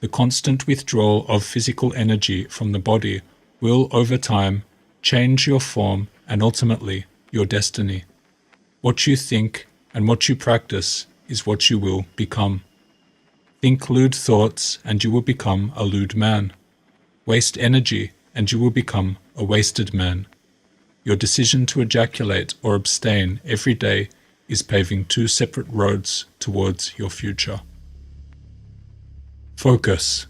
The constant withdrawal of physical energy from the body will, over time, change your form and ultimately your destiny. What you think and what you practice is what you will become. Think lewd thoughts and you will become a lewd man. Waste energy and you will become a wasted man. Your decision to ejaculate or abstain every day is paving two separate roads towards your future. Focus.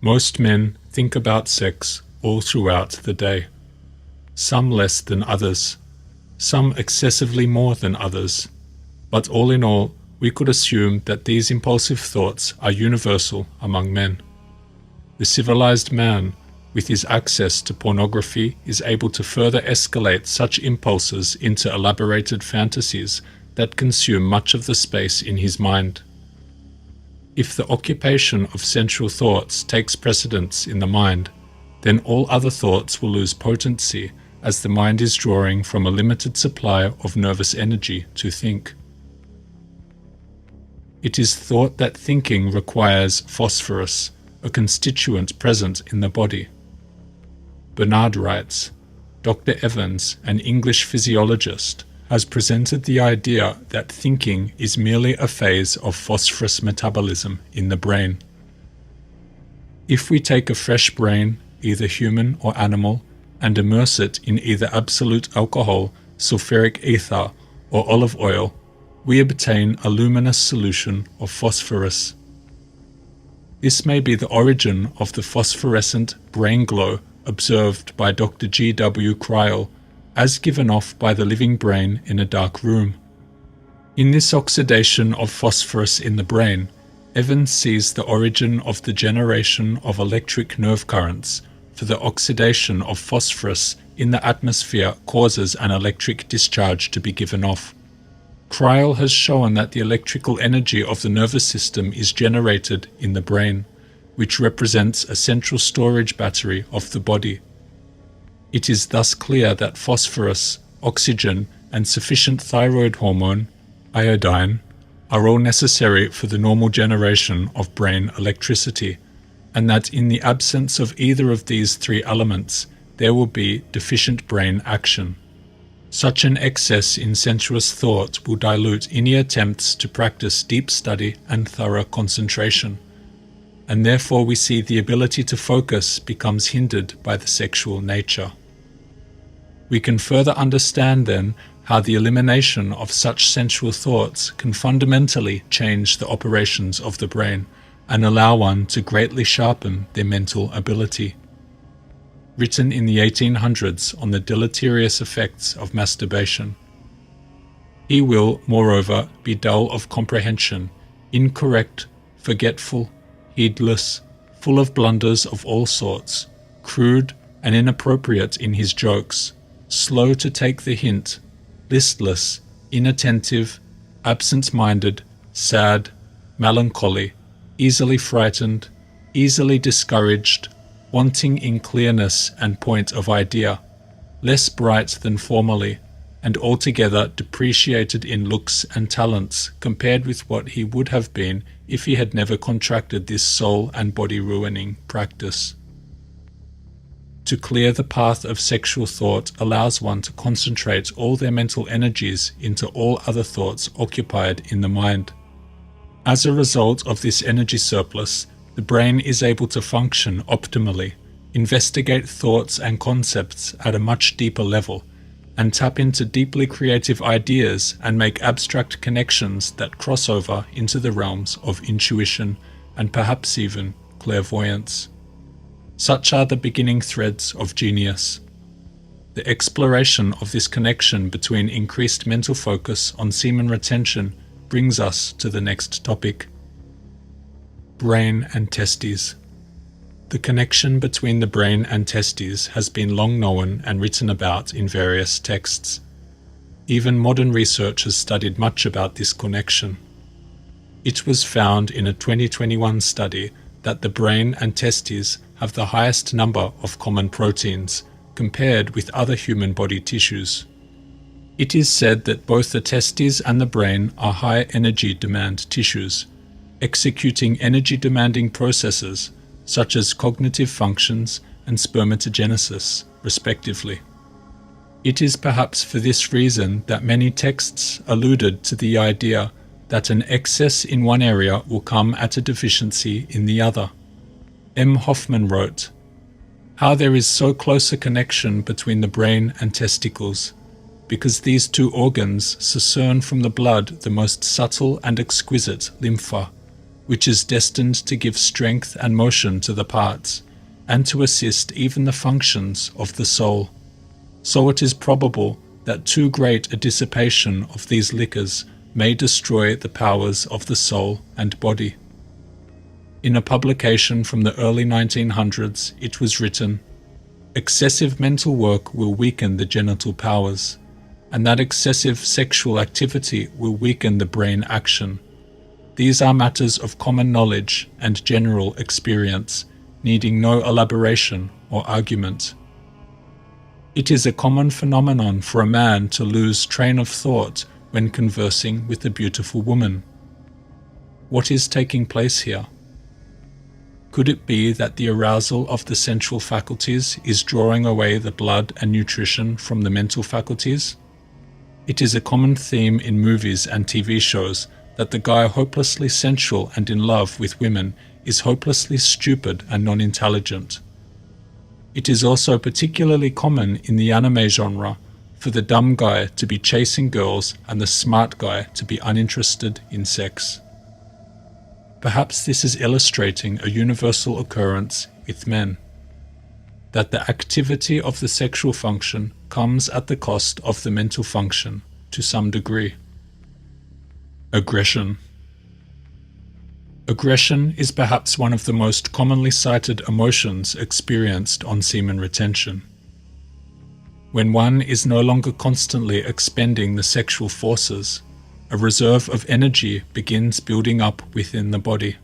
Most men think about sex all throughout the day. Some less than others, some excessively more than others, but all in all, we could assume that these impulsive thoughts are universal among men. The civilized man, with his access to pornography, is able to further escalate such impulses into elaborated fantasies that consume much of the space in his mind. If the occupation of sensual thoughts takes precedence in the mind, then all other thoughts will lose potency, as the mind is drawing from a limited supply of nervous energy to think. It is thought that thinking requires phosphorus, a constituent present in the body. Bernard writes, Dr. Evans, an English physiologist, has presented the idea that thinking is merely a phase of phosphorus metabolism in the brain. If we take a fresh brain, either human or animal, and immerse it in either absolute alcohol, sulfuric ether, or olive oil, we obtain a luminous solution of phosphorus. This may be the origin of the phosphorescent brain glow observed by Dr. G.W. Crile, as given off by the living brain in a dark room. In this oxidation of phosphorus in the brain, Evans sees the origin of the generation of electric nerve currents, for the oxidation of phosphorus in the atmosphere causes an electric discharge to be given off. Crile has shown that the electrical energy of the nervous system is generated in the brain, which represents a central storage battery of the body. It is thus clear that phosphorus, oxygen, and sufficient thyroid hormone, iodine, are all necessary for the normal generation of brain electricity, and that in the absence of either of these three elements, there will be deficient brain action. Such an excess in sensuous thought will dilute any attempts to practice deep study and thorough concentration, and therefore we see the ability to focus becomes hindered by the sexual nature. We can further understand then how the elimination of such sensual thoughts can fundamentally change the operations of the brain and allow one to greatly sharpen their mental ability. Written in the 1800s on the deleterious effects of masturbation. He will, moreover, be dull of comprehension, incorrect, forgetful, heedless, full of blunders of all sorts, crude and inappropriate in his jokes, slow to take the hint, listless, inattentive, absent-minded, sad, melancholy, easily frightened, easily discouraged, wanting in clearness and point of idea, less bright than formerly, and altogether depreciated in looks and talents compared with what he would have been if he had never contracted this soul and body ruining practice. To clear the path of sexual thought allows one to concentrate all their mental energies into all other thoughts occupied in the mind. As a result of this energy surplus, the brain is able to function optimally, investigate thoughts and concepts at a much deeper level, and tap into deeply creative ideas and make abstract connections that cross over into the realms of intuition and perhaps even clairvoyance. Such are the beginning threads of genius. The exploration of this connection between increased mental focus on semen retention brings us to the next topic: brain and testes. The connection between the brain and testes has been long known and written about in various texts. Even modern research has studied much about this connection. It was found in a 2021 study that the brain and testes have the highest number of common proteins compared with other human body tissues. It is said that both the testes and the brain are high energy demand tissues, executing energy demanding processes such as cognitive functions and spermatogenesis, respectively. It is perhaps for this reason that many texts alluded to the idea that an excess in one area will come at a deficiency in the other. M. Hoffman wrote, "How there is so close a connection between the brain and testicles, because these two organs discern from the blood the most subtle and exquisite lympha, which is destined to give strength and motion to the parts, and to assist even the functions of the soul. So it is probable that too great a dissipation of these liquors may destroy the powers of the soul and body." In a publication from the early 1900s, it was written, "Excessive mental work will weaken the genital powers, and that excessive sexual activity will weaken the brain action. These are matters of common knowledge and general experience, needing no elaboration or argument. It is a common phenomenon for a man to lose train of thought when conversing with a beautiful woman. What is taking place here? Could it be that the arousal of the sensual faculties is drawing away the blood and nutrition from the mental faculties? It is a common theme in movies and TV shows that the guy hopelessly sensual and in love with women is hopelessly stupid and non-intelligent. It is also particularly common in the anime genre for the dumb guy to be chasing girls and the smart guy to be uninterested in sex. Perhaps this is illustrating a universal occurrence with men, that the activity of the sexual function comes at the cost of the mental function to some degree. Aggression. Aggression is perhaps one of the most commonly cited emotions experienced on semen retention. When one is no longer constantly expending the sexual forces, a reserve of energy begins building up within the body.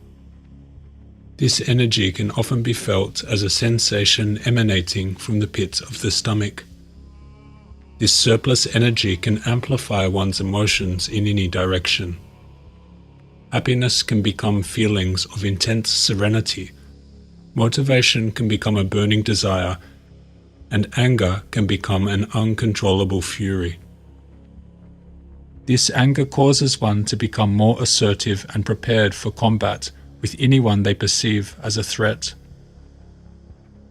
This energy can often be felt as a sensation emanating from the pit of the stomach. This surplus energy can amplify one's emotions in any direction. Happiness can become feelings of intense serenity, motivation can become a burning desire, and anger can become an uncontrollable fury. This anger causes one to become more assertive and prepared for combat with anyone they perceive as a threat.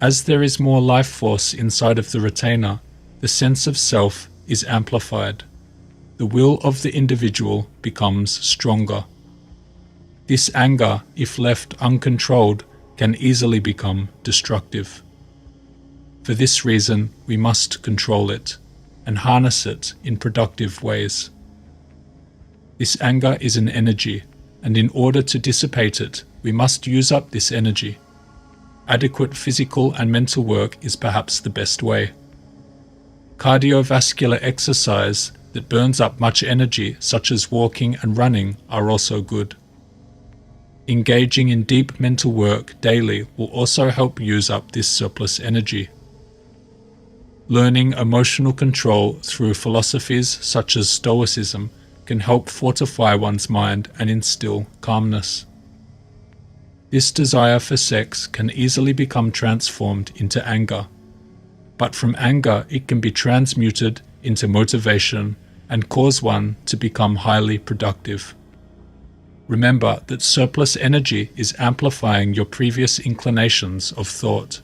As there is more life force inside of the retainer, the sense of self is amplified. The will of the individual becomes stronger. This anger, if left uncontrolled, can easily become destructive. For this reason, we must control it and harness it in productive ways. This anger is an energy, and in order to dissipate it, we must use up this energy. Adequate physical and mental work is perhaps the best way. Cardiovascular exercise that burns up much energy, such as walking and running, are also good. Engaging in deep mental work daily will also help use up this surplus energy. Learning emotional control through philosophies such as Stoicism can help fortify one's mind and instill calmness. This desire for sex can easily become transformed into anger, but from anger it can be transmuted into motivation and cause one to become highly productive. Remember that surplus energy is amplifying your previous inclinations of thought.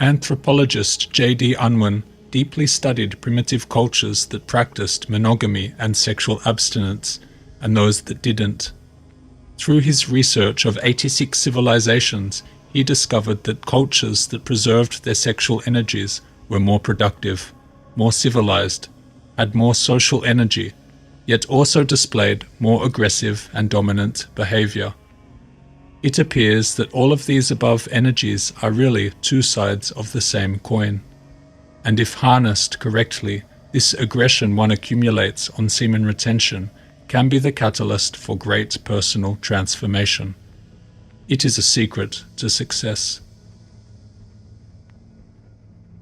Anthropologist J.D. Unwin deeply studied primitive cultures that practiced monogamy and sexual abstinence, and those that didn't. Through his research of 86 civilizations, he discovered that cultures that preserved their sexual energies were more productive, more civilized, had more social energy, yet also displayed more aggressive and dominant behavior. It appears that all of these above energies are really two sides of the same coin. And if harnessed correctly, this aggression one accumulates on semen retention can be the catalyst for great personal transformation. It is a secret to success.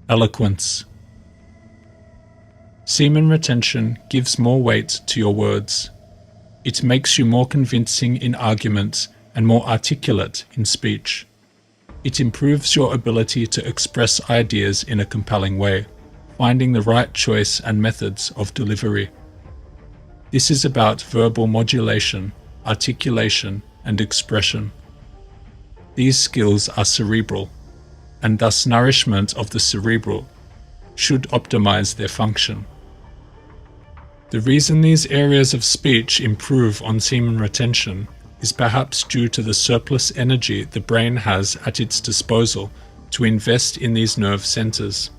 Eloquence. Semen retention gives more weight to your words. It makes you more convincing in arguments and more articulate in speech. It improves your ability to express ideas in a compelling way, finding the right choice and methods of delivery. This is about verbal modulation, articulation, and expression. These skills are cerebral, and thus nourishment of the cerebral should optimize their function. The reason these areas of speech improve on semen retention is perhaps due to the surplus energy the brain has at its disposal to invest in these nerve centers.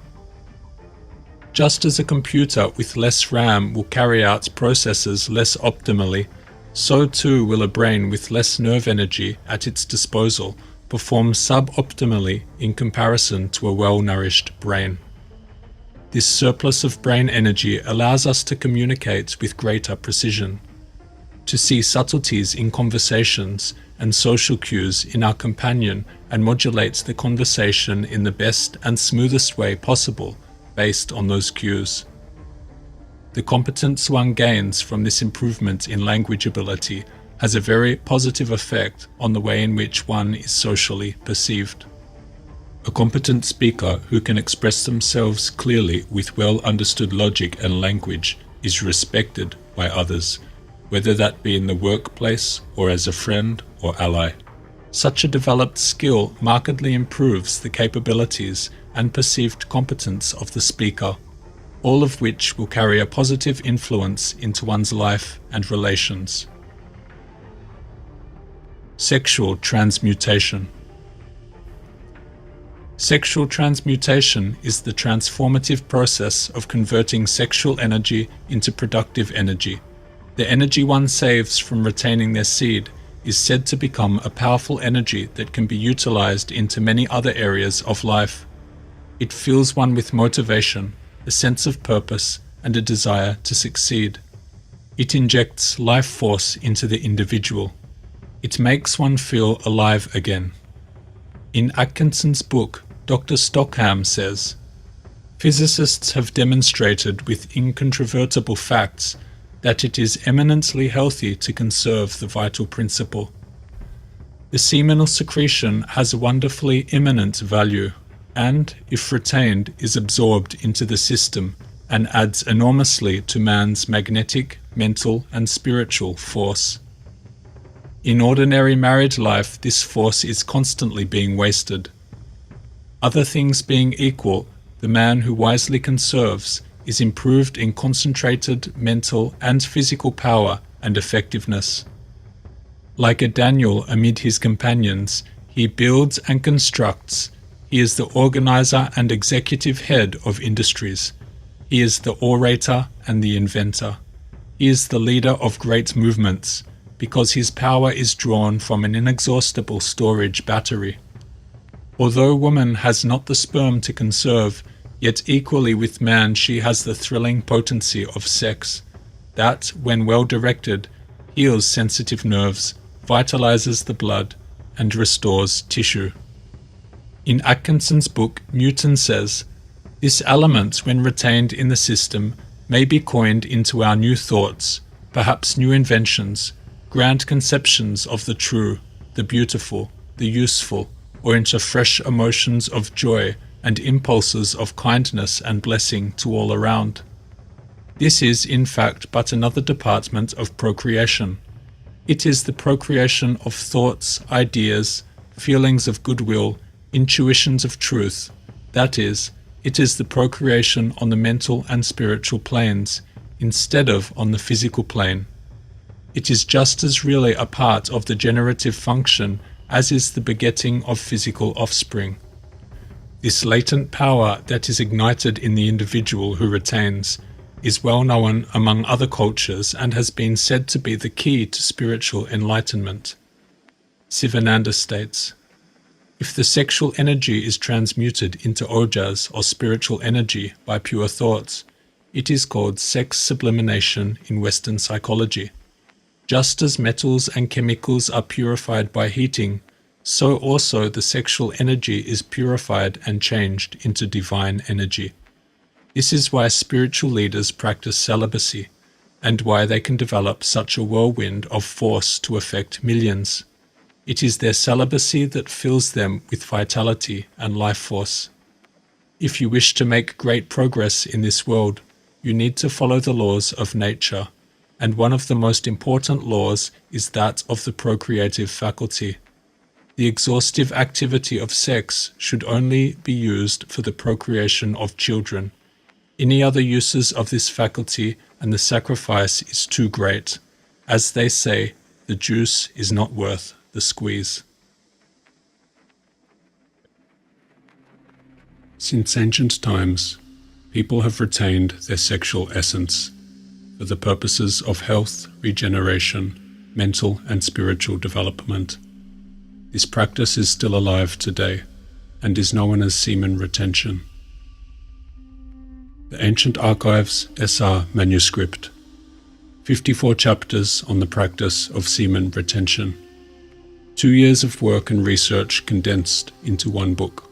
Just as a computer with less RAM will carry out processes less optimally, so too will a brain with less nerve energy at its disposal perform suboptimally in comparison to a well-nourished brain. This surplus of brain energy allows us to communicate with greater precision, to see subtleties in conversations and social cues in our companion and modulate the conversation in the best and smoothest way possible based on those cues. The competence one gains from this improvement in language ability has a very positive effect on the way in which one is socially perceived. A competent speaker who can express themselves clearly with well-understood logic and language is respected by others, whether that be in the workplace or as a friend or ally. Such a developed skill markedly improves the capabilities and perceived competence of the speaker, all of which will carry a positive influence into one's life and relations. Sexual transmutation. Sexual transmutation is the transformative process of converting sexual energy into productive energy. The energy one saves from retaining their seed is said to become a powerful energy that can be utilized into many other areas of life. It fills one with motivation, a sense of purpose, and a desire to succeed. It injects life force into the individual. It makes one feel alive again. In Atkinson's book, Dr. Stockham says, "Physicists have demonstrated with incontrovertible facts that it is eminently healthy to conserve the vital principle. The seminal secretion has a wonderfully immanent value, and, if retained, is absorbed into the system and adds enormously to man's magnetic, mental, and spiritual force. In ordinary married life, this force is constantly being wasted. Other things being equal, the man who wisely conserves is improved in concentrated mental and physical power and effectiveness. Like a Daniel amid his companions, he builds and constructs. He is the organizer and executive head of industries. He is the orator and the inventor. He is the leader of great movements, because his power is drawn from an inexhaustible storage battery. Although woman has not the sperm to conserve, yet equally with man she has the thrilling potency of sex, that, when well directed, heals sensitive nerves, vitalizes the blood, and restores tissue." In Atkinson's book, Newton says, "This element, when retained in the system, may be coined into our new thoughts, perhaps new inventions, grand conceptions of the true, the beautiful, the useful, or into fresh emotions of joy and impulses of kindness and blessing to all around. This is, in fact, but another department of procreation. It is the procreation of thoughts, ideas, feelings of goodwill, intuitions of truth. That is, it is the procreation on the mental and spiritual planes, instead of on the physical plane. It is just as really a part of the generative function as is the begetting of physical offspring. This latent power that is ignited in the individual who retains is well known among other cultures and has been said to be the key to spiritual enlightenment. Sivananda states, "If the sexual energy is transmuted into ojas or spiritual energy by pure thoughts, it is called sex sublimation in Western psychology. Just as metals and chemicals are purified by heating, so also the sexual energy is purified and changed into divine energy. This is why spiritual leaders practice celibacy, and why they can develop such a whirlwind of force to affect millions. It is their celibacy that fills them with vitality and life force. If you wish to make great progress in this world, you need to follow the laws of nature, and one of the most important laws is that of the procreative faculty. The exhaustive activity of sex should only be used for the procreation of children. Any other uses of this faculty and the sacrifice is too great. As they say, the juice is not worth the squeeze." Since ancient times, people have retained their sexual essence for the purposes of health, regeneration, mental and spiritual development. This practice is still alive today and is known as semen retention. The Ancient Archives SR manuscript, 54 chapters on the practice of semen retention. 2 years of work and research condensed into one book.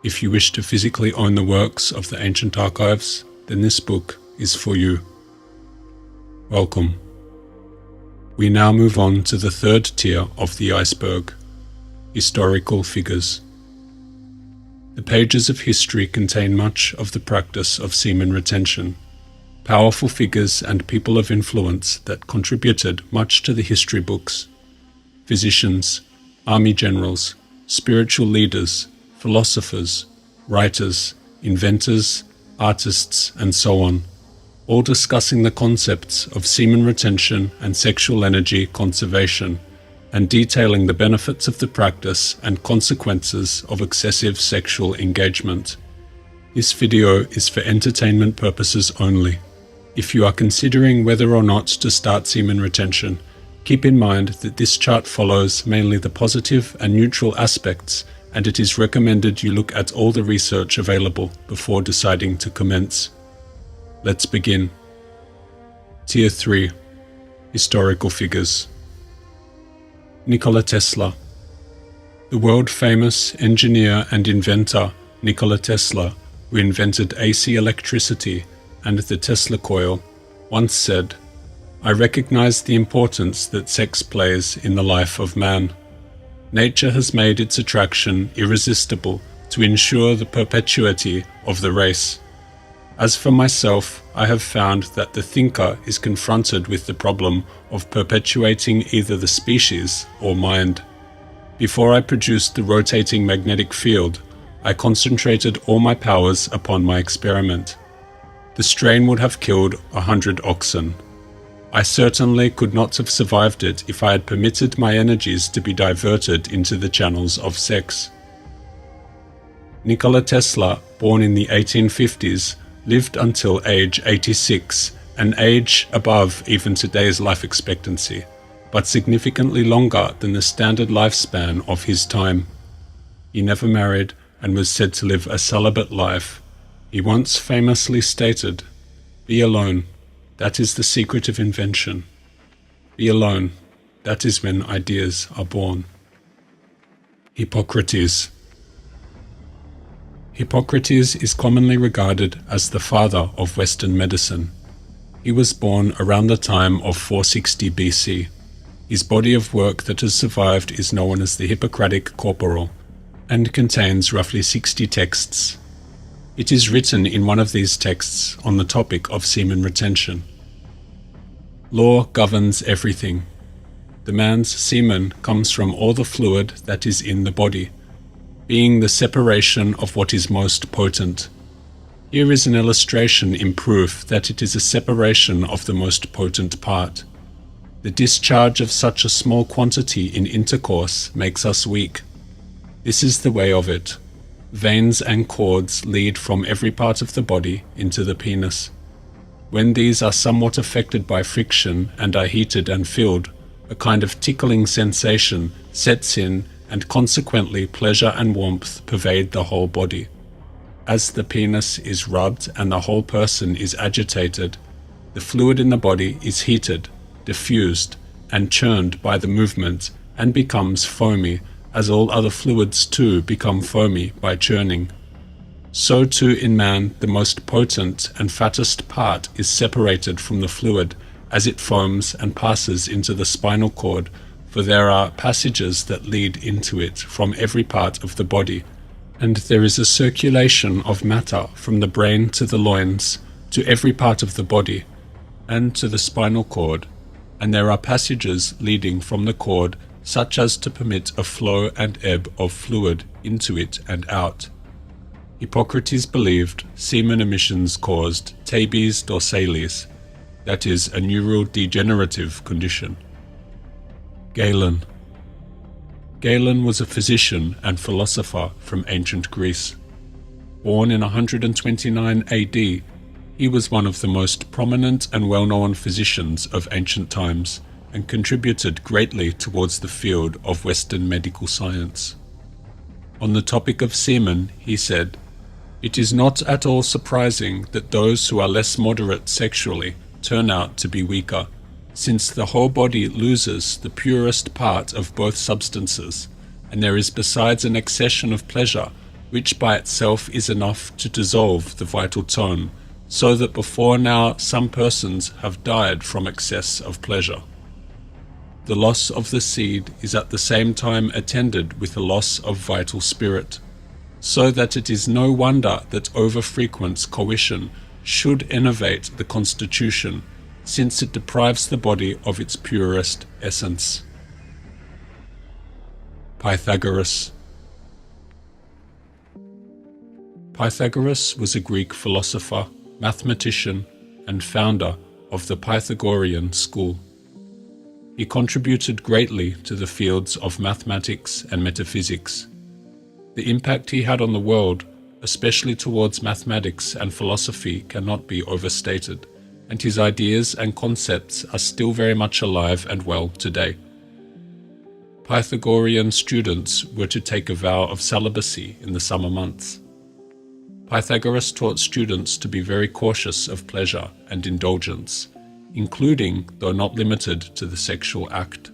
If you wish to physically own the works of the Ancient Archives, then this book is for you. Welcome. We now move on to the third tier of the iceberg, historical figures. The pages of history contain much of the practice of semen retention, powerful figures and people of influence that contributed much to the history books. Physicians, army generals, spiritual leaders, philosophers, writers, inventors, artists, and so on, all discussing the concepts of semen retention and sexual energy conservation, and detailing the benefits of the practice and consequences of excessive sexual engagement. This video is for entertainment purposes only. If you are considering whether or not to start semen retention, keep in mind that this chart follows mainly the positive and neutral aspects, and it is recommended you look at all the research available before deciding to commence. Let's begin. Tier 3. Historical figures. Nikola Tesla. The world-famous engineer and inventor Nikola Tesla, who invented AC electricity and the Tesla coil, once said, "I recognize the importance that sex plays in the life of man. Nature has made its attraction irresistible to ensure the perpetuity of the race. As for myself, I have found that the thinker is confronted with the problem of perpetuating either the species or mind. Before I produced the rotating magnetic field, I concentrated all my powers upon my experiment. The strain would have killed 100 oxen. I certainly could not have survived it if I had permitted my energies to be diverted into the channels of sex." Nikola Tesla, born in the 1850s, lived until age 86, an age above even today's life expectancy, but significantly longer than the standard lifespan of his time. He never married and was said to live a celibate life. He once famously stated, "Be alone. That is the secret of invention. Be alone. That is when ideas are born." Hippocrates. Hippocrates is commonly regarded as the father of Western medicine. He was born around the time of 460 BC. His body of work that has survived is known as the Hippocratic Corporal and contains roughly 60 texts. It is written in one of these texts on the topic of semen retention. Law governs everything. The man's semen comes from all the fluid that is in the body, being the separation of what is most potent. Here is an illustration in proof that it is a separation of the most potent part. The discharge of such a small quantity in intercourse makes us weak. This is the way of it. Veins and cords lead from every part of the body into the penis. When these are somewhat affected by friction and are heated and filled, a kind of tickling sensation sets in, and consequently pleasure and warmth pervade the whole body. As the penis is rubbed and the whole person is agitated, the fluid in the body is heated, diffused, and churned by the movement, and becomes foamy, as all other fluids too become foamy by churning. So too in man the most potent and fattest part is separated from the fluid as it foams and passes into the spinal cord, for there are passages that lead into it from every part of the body, and there is a circulation of matter from the brain to the loins, to every part of the body, and to the spinal cord, and there are passages leading from the cord such as to permit a flow and ebb of fluid into it and out. Hippocrates believed semen emissions caused tabes dorsalis, that is, a neural degenerative condition. Galen. Galen was a physician and philosopher from ancient Greece. Born in 129 AD, he was one of the most prominent and well-known physicians of ancient times, and contributed greatly towards the field of Western medical science. On the topic of semen, he said, "It is not at all surprising that those who are less moderate sexually turn out to be weaker, since the whole body loses the purest part of both substances, and there is besides an accession of pleasure, which by itself is enough to dissolve the vital tone, so that before now some persons have died from excess of pleasure. The loss of the seed is at the same time attended with a loss of vital spirit, so that it is no wonder that over-frequent coition should enervate the constitution, since it deprives the body of its purest essence." Pythagoras. Pythagoras was a Greek philosopher, mathematician, and founder of the Pythagorean school. He contributed greatly to the fields of mathematics and metaphysics. The impact he had on the world, especially towards mathematics and philosophy, cannot be overstated, and his ideas and concepts are still very much alive and well today. Pythagorean students were to take a vow of celibacy in the summer months. Pythagoras taught students to be very cautious of pleasure and indulgence, including, though not limited to, the sexual act.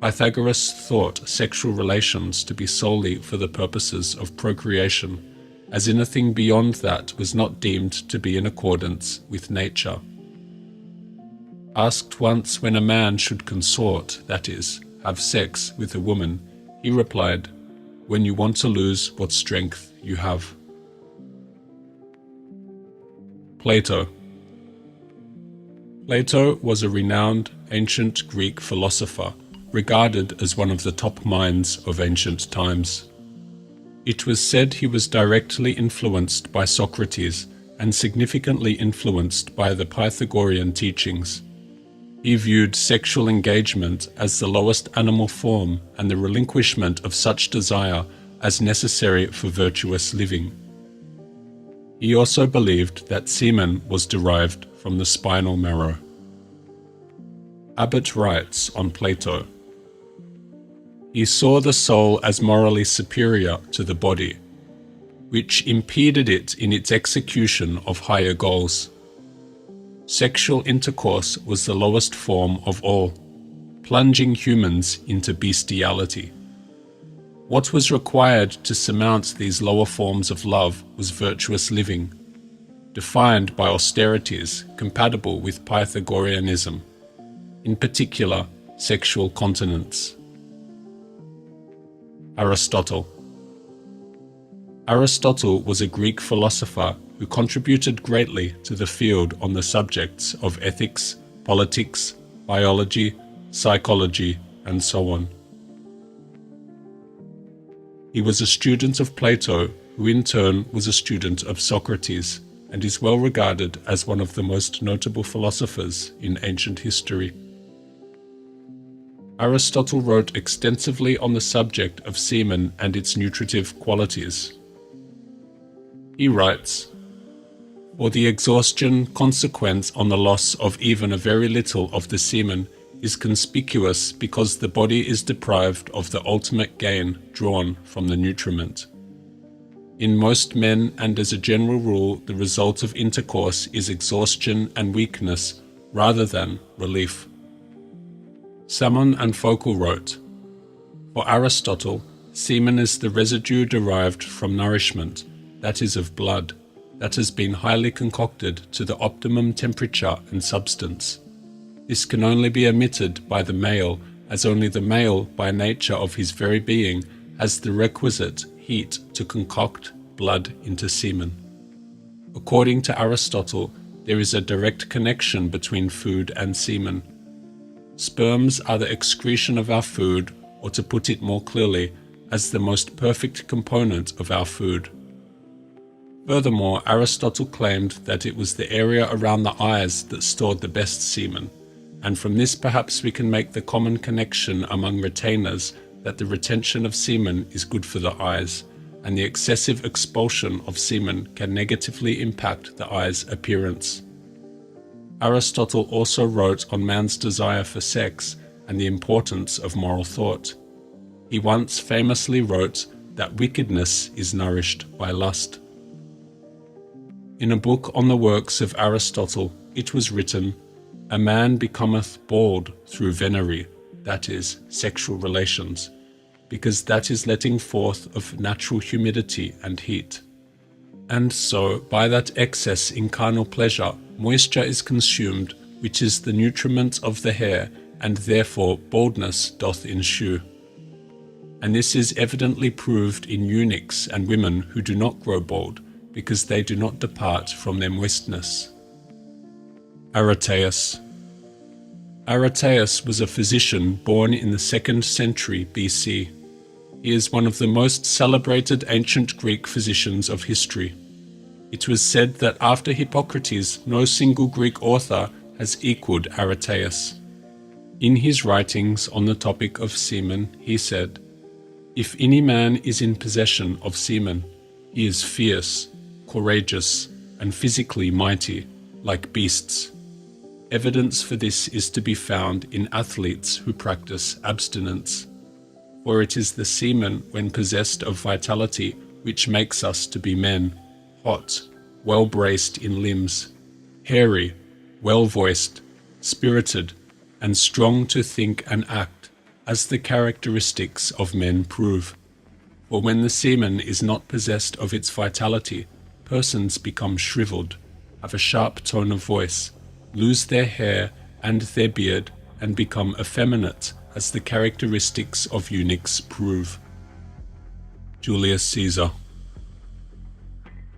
Pythagoras thought sexual relations to be solely for the purposes of procreation, as anything beyond that was not deemed to be in accordance with nature. Asked once when a man should consort, that is, have sex with a woman, he replied, "When you want to lose what strength you have." Plato. Plato was a renowned ancient Greek philosopher, regarded as one of the top minds of ancient times. It was said he was directly influenced by Socrates and significantly influenced by the Pythagorean teachings. He viewed sexual engagement as the lowest animal form and the relinquishment of such desire as necessary for virtuous living. He also believed that semen was derived from the spinal marrow. Abbott writes on Plato, "He saw the soul as morally superior to the body, which impeded it in its execution of higher goals. Sexual intercourse was the lowest form of all, plunging humans into bestiality. What was required to surmount these lower forms of love was virtuous living, defined by austerities compatible with Pythagoreanism, in particular sexual continence." Aristotle. Aristotle was a Greek philosopher who contributed greatly to the field on the subjects of ethics, politics, biology, psychology, and so on. He was a student of Plato, who in turn was a student of Socrates, and is well regarded as one of the most notable philosophers in ancient history. Aristotle wrote extensively on the subject of semen and its nutritive qualities. He writes, "For the exhaustion consequent on the loss of even a very little of the semen is conspicuous because the body is deprived of the ultimate gain drawn from the nutriment. In most men and as a general rule, the result of intercourse is exhaustion and weakness rather than relief." Salmon and Focal wrote, "For Aristotle, semen is the residue derived from nourishment, that is of blood, that has been highly concocted to the optimum temperature and substance. This can only be emitted by the male, as only the male, by nature of his very being, has the requisite heat to concoct blood into semen. According to Aristotle, there is a direct connection between food and semen. Sperms are the excretion of our food, or to put it more clearly, as the most perfect component of our food. Furthermore, Aristotle claimed that it was the area around the eyes that stored the best semen, and from this perhaps we can make the common connection among retainers that the retention of semen is good for the eyes, and the excessive expulsion of semen can negatively impact the eye's appearance. Aristotle also wrote on man's desire for sex and the importance of moral thought. He once famously wrote that wickedness is nourished by lust. In a book on the works of Aristotle, it was written, "A man becometh bald through venery, that is, sexual relations, because that is letting forth of natural humidity and heat. And so, by that excess in carnal pleasure, moisture is consumed, which is the nutriment of the hair, and therefore baldness doth ensue. And this is evidently proved in eunuchs and women who do not grow bald, because they do not depart from their moistness." Aretaeus. Aretaeus was a physician born in the 2nd century BC. He is one of the most celebrated ancient Greek physicians of history. It was said that after Hippocrates, no single Greek author has equaled Aretaeus. In his writings on the topic of semen, he said, "If any man is in possession of semen, he is fierce, courageous, and physically mighty, like beasts. Evidence for this is to be found in athletes who practice abstinence. For it is the semen, when possessed of vitality, which makes us to be men, hot, well-braced in limbs, hairy, well-voiced, spirited, and strong to think and act, as the characteristics of men prove. For when the semen is not possessed of its vitality, persons become shriveled, have a sharp tone of voice, lose their hair and their beard, and become effeminate, as the characteristics of eunuchs prove." Julius Caesar.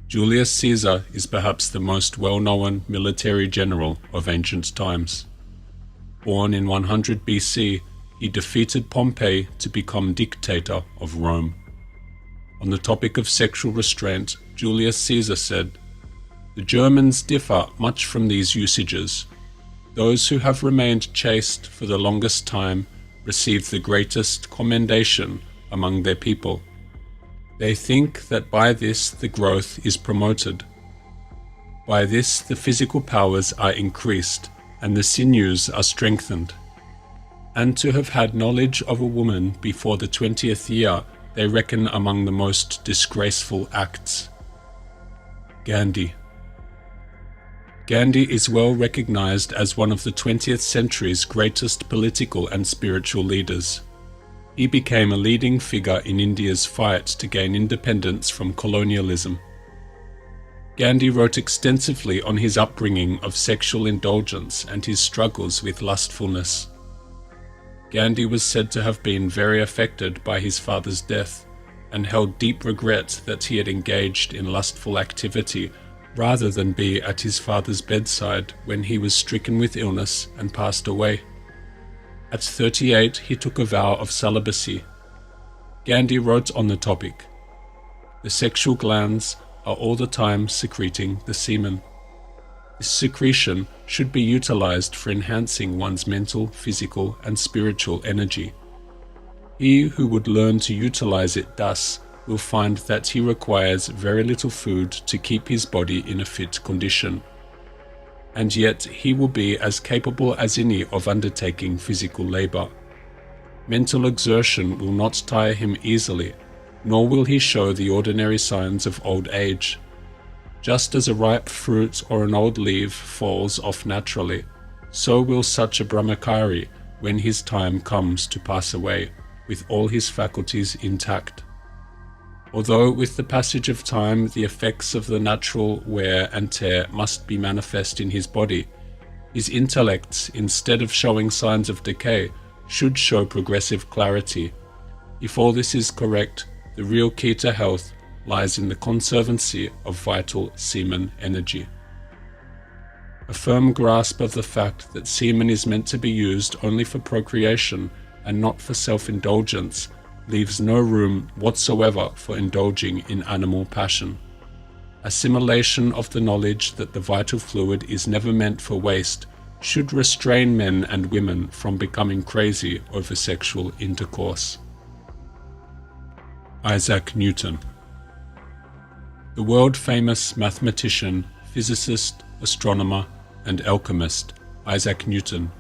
Julius Caesar is perhaps the most well-known military general of ancient times. Born in 100 BC, he defeated Pompey to become dictator of Rome. On the topic of sexual restraint, Julius Caesar said, "The Germans differ much from these usages. Those who have remained chaste for the longest time receive the greatest commendation among their people. They think that by this the growth is promoted. By this the physical powers are increased, and the sinews are strengthened. And to have had knowledge of a woman before the 20th year they reckon among the most disgraceful acts." Gandhi. Gandhi is well recognized as one of the 20th century's greatest political and spiritual leaders. He became a leading figure in India's fight to gain independence from colonialism. Gandhi wrote extensively on his upbringing of sexual indulgence and his struggles with lustfulness. Gandhi was said to have been very affected by his father's death, and held deep regret that he had engaged in lustful activity rather than be at his father's bedside when he was stricken with illness and passed away. At 38, he took a vow of celibacy. Gandhi wrote on the topic, "The sexual glands are all the time secreting the semen. This secretion should be utilized for enhancing one's mental, physical, and spiritual energy. He who would learn to utilize it thus will find that he requires very little food to keep his body in a fit condition, and yet he will be as capable as any of undertaking physical labor. Mental exertion will not tire him easily, nor will he show the ordinary signs of old age. Just as a ripe fruit or an old leaf falls off naturally, so will such a brahmachari, when his time comes to pass away, with all his faculties intact. Although with the passage of time the effects of the natural wear and tear must be manifest in his body, his intellects, instead of showing signs of decay, should show progressive clarity. If all this is correct, the real key to health lies in the conservancy of vital semen energy. A firm grasp of the fact that semen is meant to be used only for procreation and not for self-indulgence leaves no room whatsoever for indulging in animal passion. Assimilation of the knowledge that the vital fluid is never meant for waste should restrain men and women from becoming crazy over sexual intercourse. Isaac Newton. The world-famous mathematician, physicist, astronomer, and alchemist Isaac Newton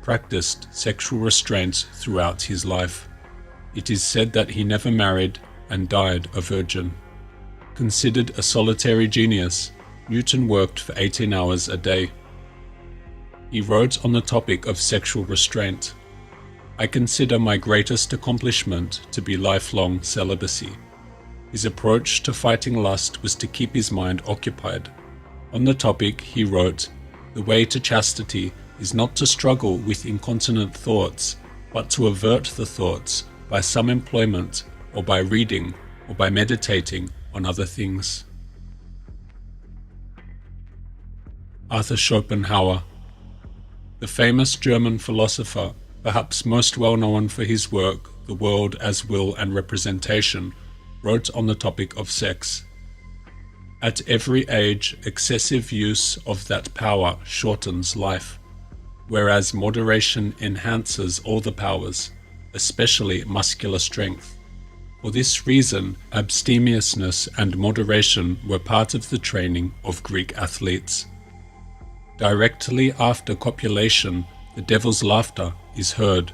practiced sexual restraint throughout his life. It is said that he never married and died a virgin. Considered a solitary genius, Newton worked for 18 hours a day. He wrote on the topic of sexual restraint, "I consider my greatest accomplishment to be lifelong celibacy." His approach to fighting lust was to keep his mind occupied. On the topic, he wrote, "The way to chastity is not to struggle with incontinent thoughts, but to avert the thoughts by some employment, or by reading, or by meditating on other things." Arthur Schopenhauer. The famous German philosopher, perhaps most well known for his work, The World as Will and Representation, wrote on the topic of sex, "At every age, excessive use of that power shortens life, whereas moderation enhances all the powers, especially muscular strength. For this reason, abstemiousness and moderation were part of the training of Greek athletes. Directly after copulation, the devil's laughter is heard.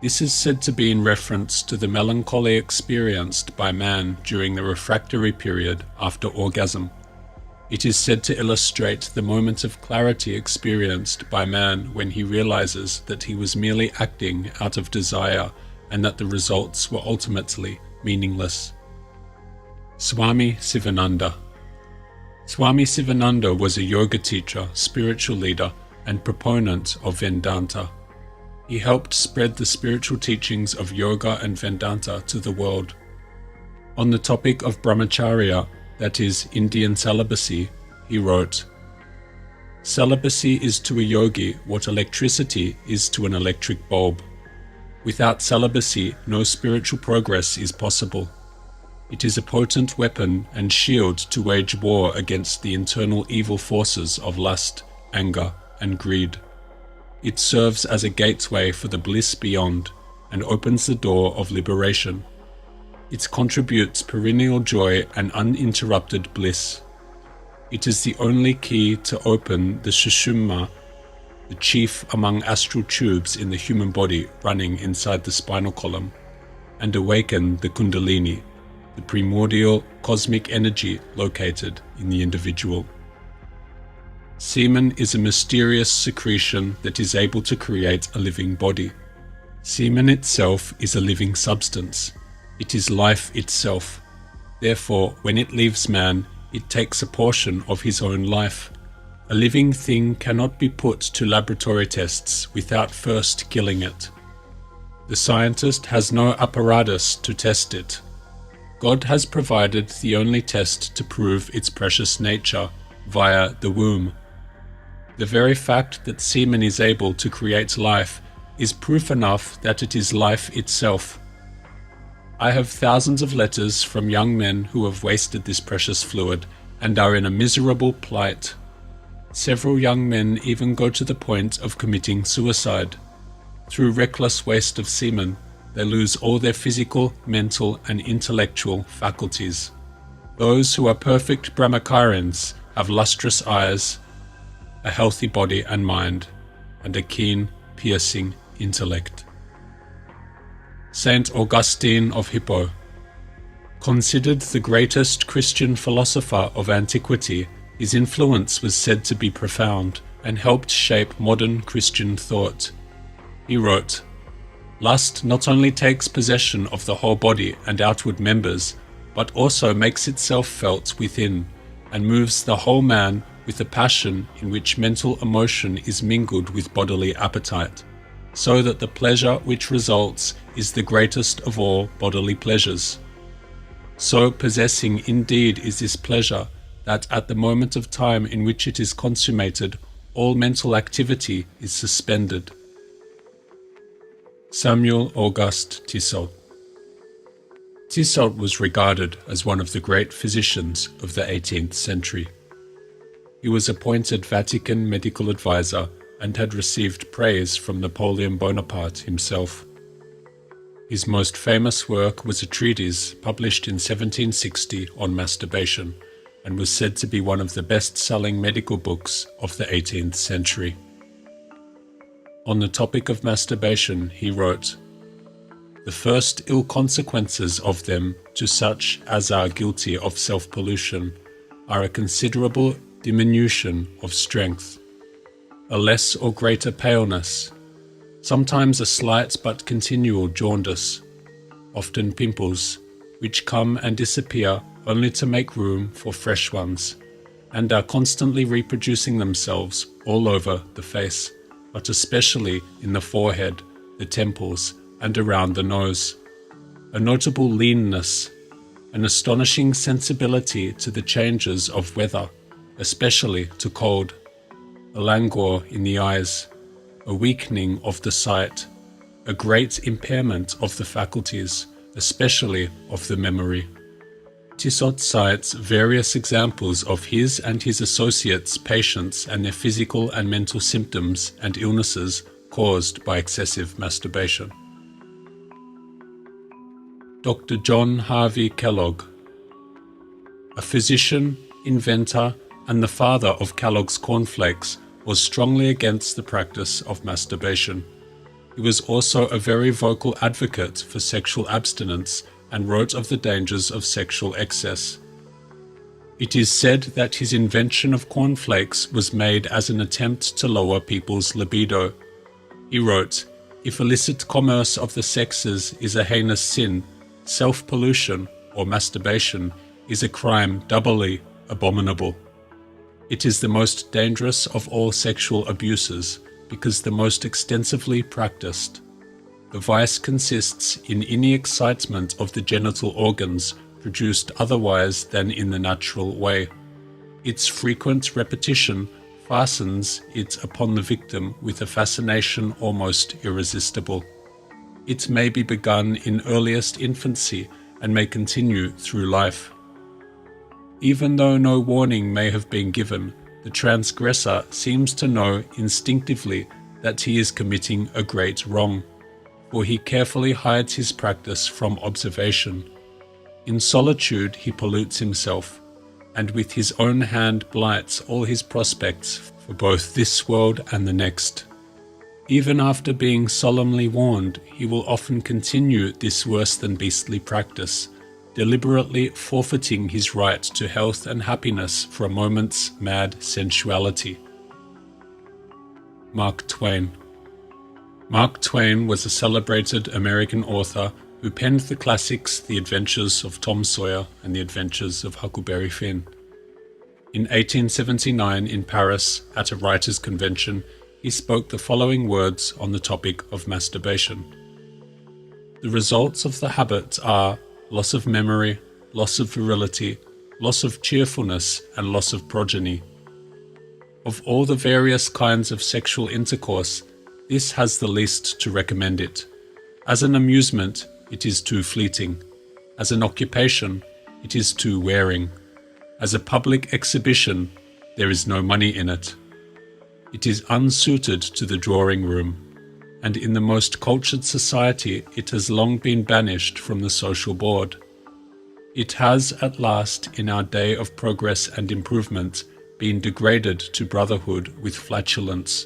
This is said to be in reference to the melancholy experienced by man during the refractory period after orgasm. It is said to illustrate the moment of clarity experienced by man when he realizes that he was merely acting out of desire and that the results were ultimately meaningless. Swami Sivananda. Swami Sivananda was a yoga teacher, spiritual leader, and proponent of Vedanta. He helped spread the spiritual teachings of yoga and Vedanta to the world. On the topic of brahmacharya, that is, Indian celibacy, he wrote, "Celibacy is to a yogi what electricity is to an electric bulb. Without celibacy, no spiritual progress is possible. It is a potent weapon and shield to wage war against the internal evil forces of lust, anger, and greed. It serves as a gateway for the bliss beyond and opens the door of liberation. It contributes perennial joy and uninterrupted bliss. It is the only key to open the Sushumna, the chief among astral tubes in the human body running inside the spinal column, and awaken the Kundalini, the primordial cosmic energy located in the individual. Semen is a mysterious secretion that is able to create a living body. Semen itself is a living substance. It is life itself. Therefore, when it leaves man, it takes a portion of his own life. A living thing cannot be put to laboratory tests without first killing it. The scientist has no apparatus to test it. God has provided the only test to prove its precious nature via the womb. The very fact that semen is able to create life is proof enough that it is life itself. I have thousands of letters from young men who have wasted this precious fluid and are in a miserable plight. Several young men even go to the point of committing suicide. Through reckless waste of semen, they lose all their physical, mental, and intellectual faculties. Those who are perfect Brahmacharyans have lustrous eyes, a healthy body and mind, and a keen, piercing intellect. Saint Augustine of Hippo, considered the greatest Christian philosopher of antiquity, his influence was said to be profound and helped shape modern Christian thought. He wrote, "Lust not only takes possession of the whole body and outward members, but also makes itself felt within, and moves the whole man with a passion in which mental emotion is mingled with bodily appetite, so that the pleasure which results is the greatest of all bodily pleasures. So possessing indeed is this pleasure, that at the moment of time in which it is consummated, all mental activity is suspended." Samuel-Auguste Tissot. Tissot was regarded as one of the great physicians of the 18th century. He was appointed Vatican medical advisor and had received praise from Napoleon Bonaparte himself. His most famous work was a treatise published in 1760 on masturbation, and was said to be one of the best-selling medical books of the 18th century. On the topic of masturbation, he wrote, "The first ill consequences of them to such as are guilty of self-pollution are a considerable diminution of strength, a less or greater paleness, sometimes a slight but continual jaundice, often pimples, which come and disappear only to make room for fresh ones, and are constantly reproducing themselves all over the face, but especially in the forehead, the temples, and around the nose, a notable leanness, an astonishing sensibility to the changes of weather, especially to cold, a languor in the eyes, a weakening of the sight, a great impairment of the faculties, especially of the memory." Tissot cites various examples of his and his associates' patients and their physical and mental symptoms and illnesses caused by excessive masturbation. Dr. John Harvey Kellogg, a physician, inventor, and the father of Kellogg's cornflakes, was strongly against the practice of masturbation. He was also a very vocal advocate for sexual abstinence and wrote of the dangers of sexual excess. It is said that his invention of cornflakes was made as an attempt to lower people's libido. He wrote, "If illicit commerce of the sexes is a heinous sin, self-pollution, or masturbation, is a crime doubly abominable. It is the most dangerous of all sexual abuses, because the most extensively practiced. The vice consists in any excitement of the genital organs produced otherwise than in the natural way. Its frequent repetition fastens it upon the victim with a fascination almost irresistible. It may be begun in earliest infancy and may continue through life. Even though no warning may have been given, the transgressor seems to know instinctively that he is committing a great wrong, for he carefully hides his practice from observation. In solitude he pollutes himself, and with his own hand blights all his prospects for both this world and the next. Even after being solemnly warned, he will often continue this worse than beastly practice, deliberately forfeiting his right to health and happiness for a moment's mad sensuality." Mark Twain. Mark Twain was a celebrated American author who penned the classics The Adventures of Tom Sawyer and The Adventures of Huckleberry Finn. In 1879 in Paris, at a writers' convention, he spoke the following words on the topic of masturbation. "The results of the habit are loss of memory, loss of virility, loss of cheerfulness, and loss of progeny. Of all the various kinds of sexual intercourse, this has the least to recommend it. As an amusement, it is too fleeting. As an occupation, it is too wearing. As a public exhibition, there is no money in it. It is unsuited to the drawing room, and in the most cultured society it has long been banished from the social board. It has at last, in our day of progress and improvement, been degraded to brotherhood with flatulence.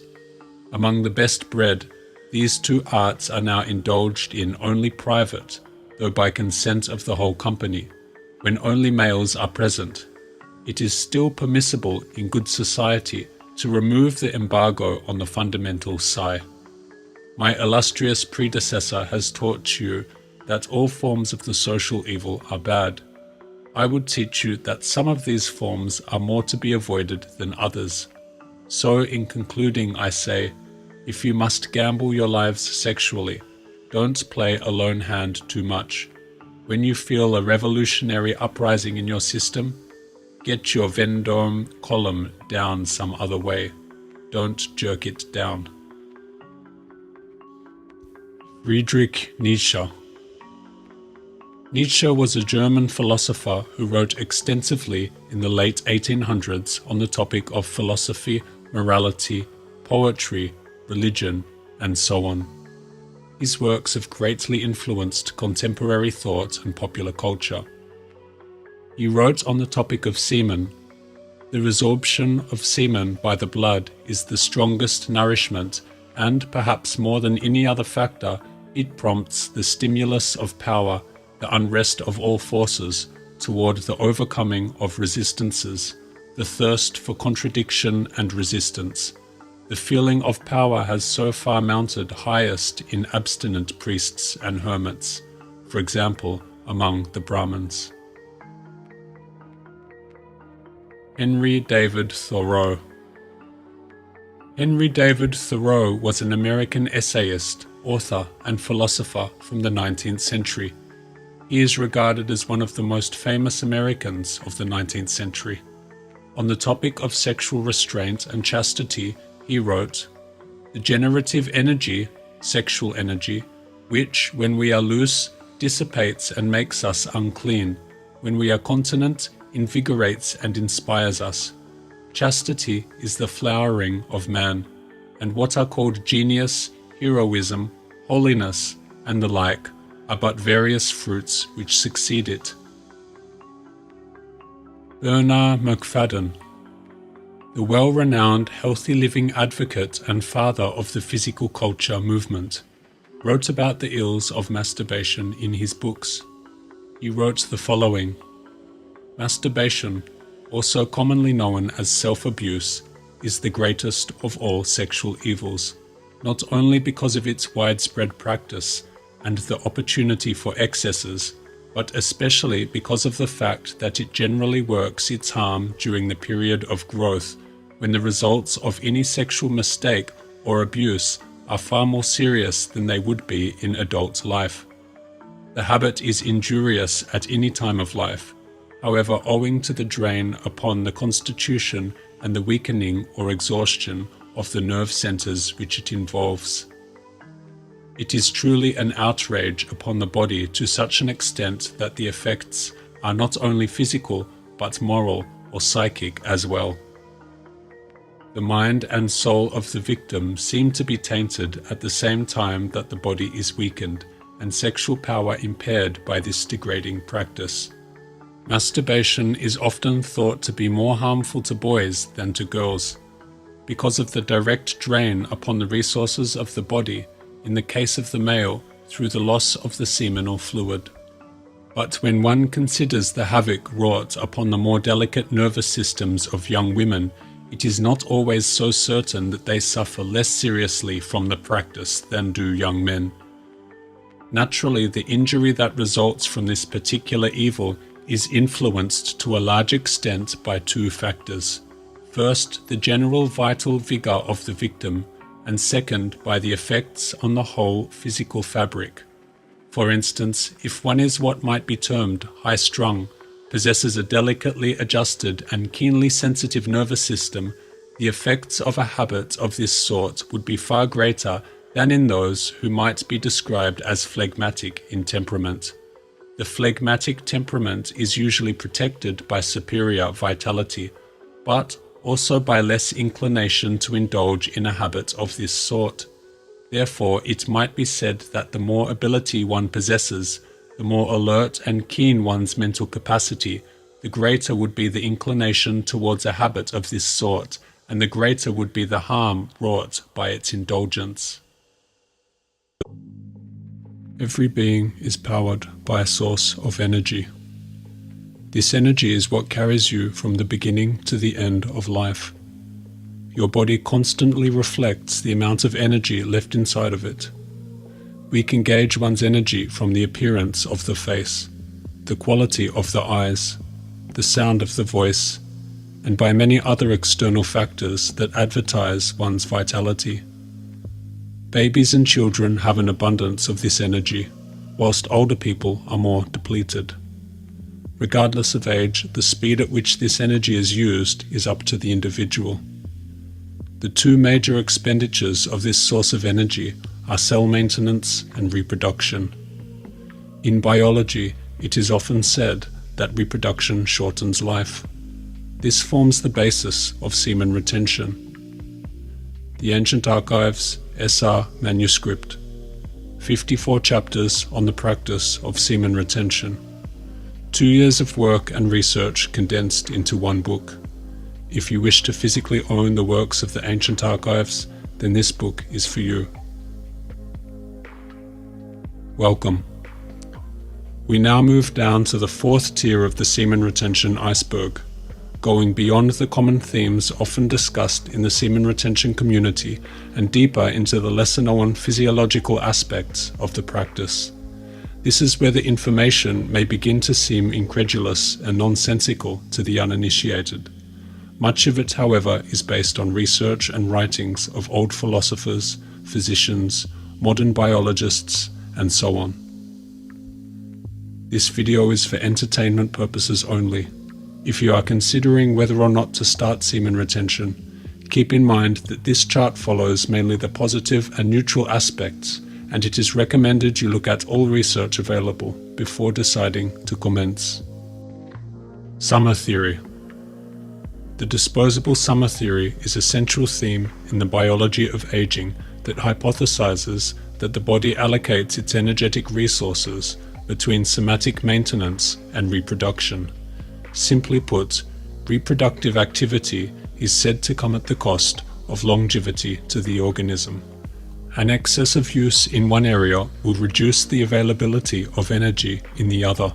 Among the best bred, these two arts are now indulged in only private, though by consent of the whole company, when only males are present. It is still permissible in good society to remove the embargo on the fundamental psi. My illustrious predecessor has taught you that all forms of the social evil are bad. I would teach you that some of these forms are more to be avoided than others. So in concluding I say, if you must gamble your lives sexually, don't play a lone hand too much. When you feel a revolutionary uprising in your system, get your Vendome column down some other way. Don't jerk it down. Friedrich Nietzsche. Nietzsche was a German philosopher who wrote extensively in the late 1800s on the topic of philosophy, morality, poetry, religion, and so on. His works have greatly influenced contemporary thought and popular culture. He wrote on the topic of semen, "The resorption of semen by the blood is the strongest nourishment, and perhaps more than any other factor, it prompts the stimulus of power, the unrest of all forces, toward the overcoming of resistances, the thirst for contradiction and resistance. The feeling of power has so far mounted highest in abstinent priests and hermits, for example, among the Brahmins." Henry David Thoreau. Henry David Thoreau was an American essayist, author, and philosopher from the 19th century. He is regarded as one of the most famous Americans of the 19th century. On the topic of sexual restraint and chastity, he wrote, "The generative energy, sexual energy, which, when we are loose, dissipates and makes us unclean, when we are continent, invigorates and inspires us. Chastity is the flowering of man, and what are called genius, heroism, holiness, and the like are but various fruits which succeed it." Bernarr Macfadden. The well-renowned healthy living advocate and father of the physical culture movement, wrote about the ills of masturbation in his books. He wrote the following: "Masturbation, also commonly known as self-abuse, is the greatest of all sexual evils, not only because of its widespread practice and the opportunity for excesses, but especially because of the fact that it generally works its harm during the period of growth, when the results of any sexual mistake or abuse are far more serious than they would be in adult life. The habit is injurious at any time of life, however, owing to the drain upon the constitution and the weakening or exhaustion of the nerve centers which it involves. It is truly an outrage upon the body to such an extent that the effects are not only physical but moral or psychic as well. The mind and soul of the victim seem to be tainted at the same time that the body is weakened and sexual power impaired by this degrading practice. Masturbation is often thought to be more harmful to boys than to girls, because of the direct drain upon the resources of the body, in the case of the male, through the loss of the seminal fluid. But when one considers the havoc wrought upon the more delicate nervous systems of young women, it is not always so certain that they suffer less seriously from the practice than do young men. Naturally, the injury that results from this particular evil is influenced to a large extent by two factors. First, the general vital vigor of the victim, and second, by the effects on the whole physical fabric. For instance, if one is what might be termed high-strung, possesses a delicately adjusted and keenly sensitive nervous system, the effects of a habit of this sort would be far greater than in those who might be described as phlegmatic in temperament. The phlegmatic temperament is usually protected by superior vitality, but also by less inclination to indulge in a habit of this sort. Therefore, it might be said that the more ability one possesses, the more alert and keen one's mental capacity, the greater would be the inclination towards a habit of this sort, and the greater would be the harm wrought by its indulgence. Every being is powered by a source of energy. This energy is what carries you from the beginning to the end of life. Your body constantly reflects the amount of energy left inside of it. We can gauge one's energy from the appearance of the face, the quality of the eyes, the sound of the voice, and by many other external factors that advertise one's vitality. Babies and children have an abundance of this energy, whilst older people are more depleted. Regardless of age, the speed at which this energy is used is up to the individual. The two major expenditures of this source of energy are cell maintenance and reproduction. In biology, it is often said that reproduction shortens life. This forms the basis of semen retention. The Ancient Archives, SR manuscript, 54 chapters on the practice of semen retention. 2 years of work and research condensed into one book. If you wish to physically own the works of the Ancient Archives, then this book is for you. Welcome. We now move down to the fourth tier of the semen retention iceberg, going beyond the common themes often discussed in the semen retention community and deeper into the lesser-known physiological aspects of the practice. This is where the information may begin to seem incredulous and nonsensical to the uninitiated. Much of it, however, is based on research and writings of old philosophers, physicians, modern biologists, and so on. This video is for entertainment purposes only. If you are considering whether or not to start semen retention, keep in mind that this chart follows mainly the positive and neutral aspects, and it is recommended you look at all research available before deciding to commence. Soma Theory. The disposable Soma Theory is a central theme in the biology of aging that hypothesizes that the body allocates its energetic resources between somatic maintenance and reproduction. Simply put, reproductive activity is said to come at the cost of longevity to the organism. An excess of use in one area will reduce the availability of energy in the other.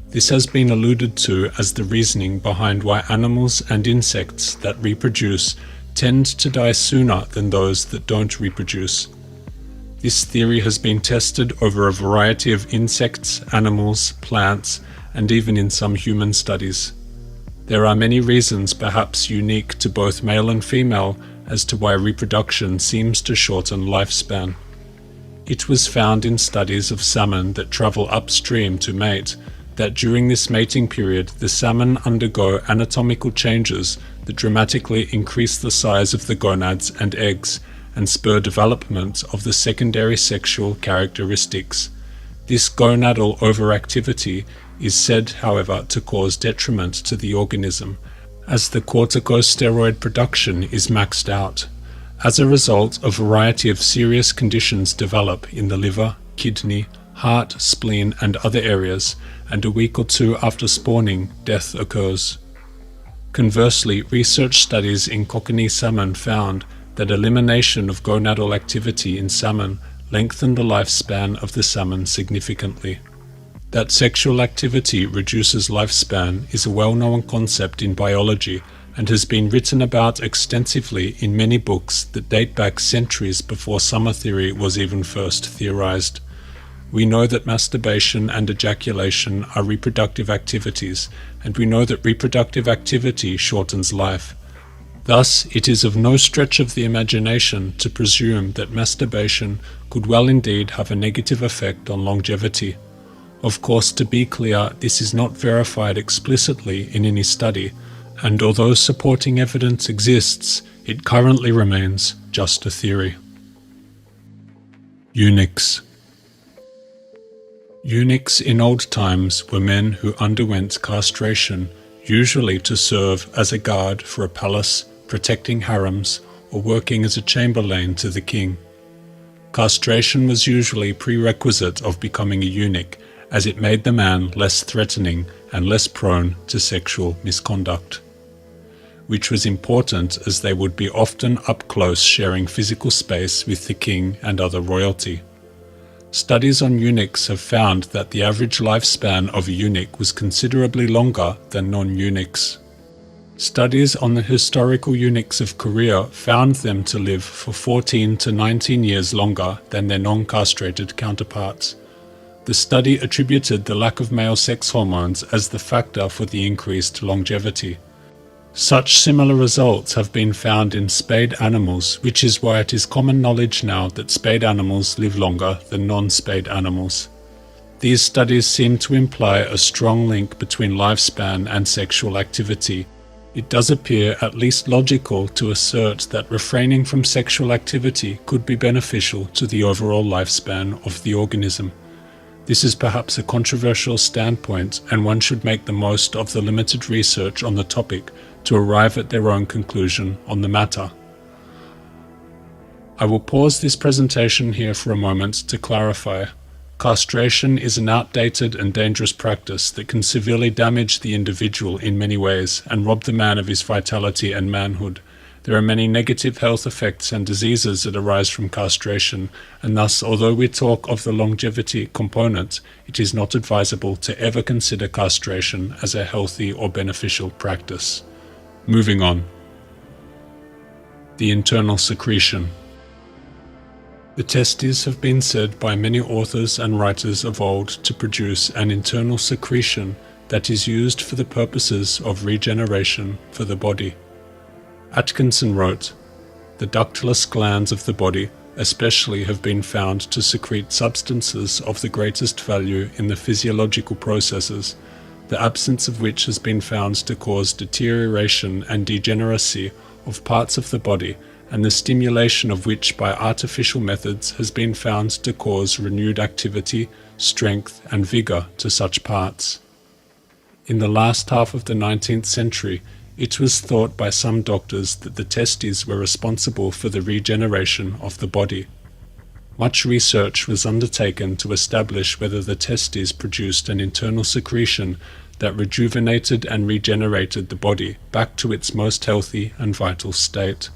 This has been alluded to as the reasoning behind why animals and insects that reproduce tend to die sooner than those that don't reproduce. This theory has been tested over a variety of insects, animals, plants, and even in some human studies. There are many reasons, perhaps unique to both male and female, as to why reproduction seems to shorten lifespan. It was found in studies of salmon that travel upstream to mate that during this mating period the salmon undergo anatomical changes that dramatically increase the size of the gonads and eggs and spur development of the secondary sexual characteristics. This gonadal overactivity is said, however, to cause detriment to the organism, as the corticosteroid production is maxed out. As a result, a variety of serious conditions develop in the liver, kidney, heart, spleen, and other areas, and a week or two after spawning, death occurs. Conversely, research studies in Kokanee salmon found that elimination of gonadal activity in salmon lengthened the lifespan of the salmon significantly. That sexual activity reduces lifespan is a well-known concept in biology and has been written about extensively in many books that date back centuries before Soma Theory was even first theorized. We know that masturbation and ejaculation are reproductive activities, and we know that reproductive activity shortens life. Thus, it is of no stretch of the imagination to presume that masturbation could well indeed have a negative effect on longevity. Of course, to be clear, this is not verified explicitly in any study, and although supporting evidence exists, it currently remains just a theory. Eunuchs. Eunuchs in old times were men who underwent castration usually to serve as a guard for a palace, protecting harems, or working as a chamberlain to the king. Castration was usually a prerequisite of becoming a eunuch, as it made the man less threatening and less prone to sexual misconduct, which was important as they would be often up close sharing physical space with the king and other royalty. Studies on eunuchs have found that the average lifespan of a eunuch was considerably longer than non-eunuchs. Studies on the historical eunuchs of Korea found them to live for 14 to 19 years longer than their non-castrated counterparts. The study attributed the lack of male sex hormones as the factor for the increased longevity. Such similar results have been found in spayed animals, which is why it is common knowledge now that spayed animals live longer than non-spayed animals. These studies seem to imply a strong link between lifespan and sexual activity. It does appear at least logical to assert that refraining from sexual activity could be beneficial to the overall lifespan of the organism. This is perhaps a controversial standpoint, and one should make the most of the limited research on the topic to arrive at their own conclusion on the matter. I will pause this presentation here for a moment to clarify. Castration is an outdated and dangerous practice that can severely damage the individual in many ways and rob the man of his vitality and manhood. There are many negative health effects and diseases that arise from castration, and thus, although we talk of the longevity component, it is not advisable to ever consider castration as a healthy or beneficial practice. Moving on. The internal secretion. The testes have been said by many authors and writers of old to produce an internal secretion that is used for the purposes of regeneration for the body. Atkinson wrote, "The ductless glands of the body especially have been found to secrete substances of the greatest value in the physiological processes, the absence of which has been found to cause deterioration and degeneracy of parts of the body, and the stimulation of which by artificial methods has been found to cause renewed activity, strength, and vigor to such parts." In the last half of the 19th century, it was thought by some doctors that the testes were responsible for the regeneration of the body. Much research was undertaken to establish whether the testes produced an internal secretion that rejuvenated and regenerated the body back to its most healthy and vital state.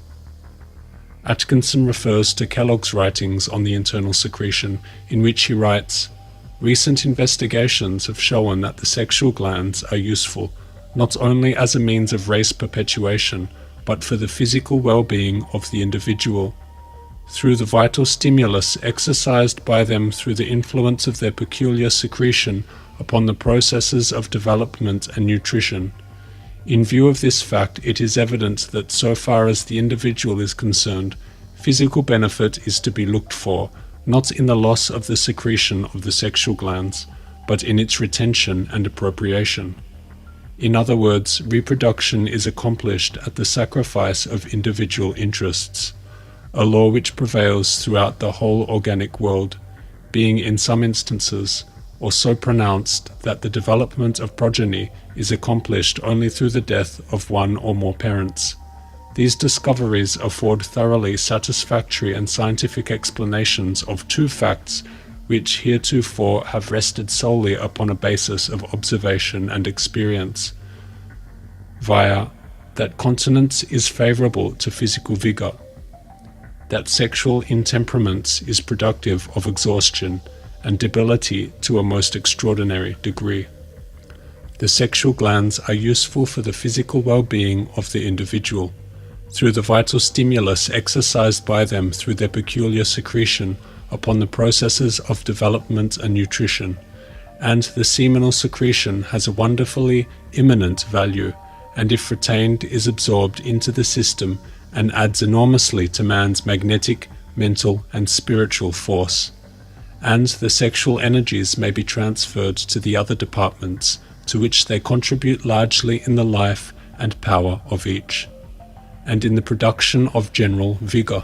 Atkinson refers to Kellogg's writings on the internal secretion, in which he writes, "Recent investigations have shown that the sexual glands are useful not only as a means of race perpetuation, but for the physical well-being of the individual. Through the vital stimulus exercised by them through the influence of their peculiar secretion upon the processes of development and nutrition. In view of this fact, it is evident that so far as the individual is concerned, physical benefit is to be looked for, not in the loss of the secretion of the sexual glands, but in its retention and appropriation. In other words, reproduction is accomplished at the sacrifice of individual interests, a law which prevails throughout the whole organic world, being in some instances or so pronounced that the development of progeny is accomplished only through the death of one or more parents. These discoveries afford thoroughly satisfactory and scientific explanations of two facts which heretofore have rested solely upon a basis of observation and experience, via that continence is favorable to physical vigor, that sexual intemperance is productive of exhaustion and debility to a most extraordinary degree. The sexual glands are useful for the physical well-being of the individual, through the vital stimulus exercised by them through their peculiar secretion upon the processes of development and nutrition, and the seminal secretion has a wonderfully immanent value, and if retained is absorbed into the system and adds enormously to man's magnetic, mental, and spiritual force. And the sexual energies may be transferred to the other departments, to which they contribute largely in the life and power of each, and in the production of general vigor.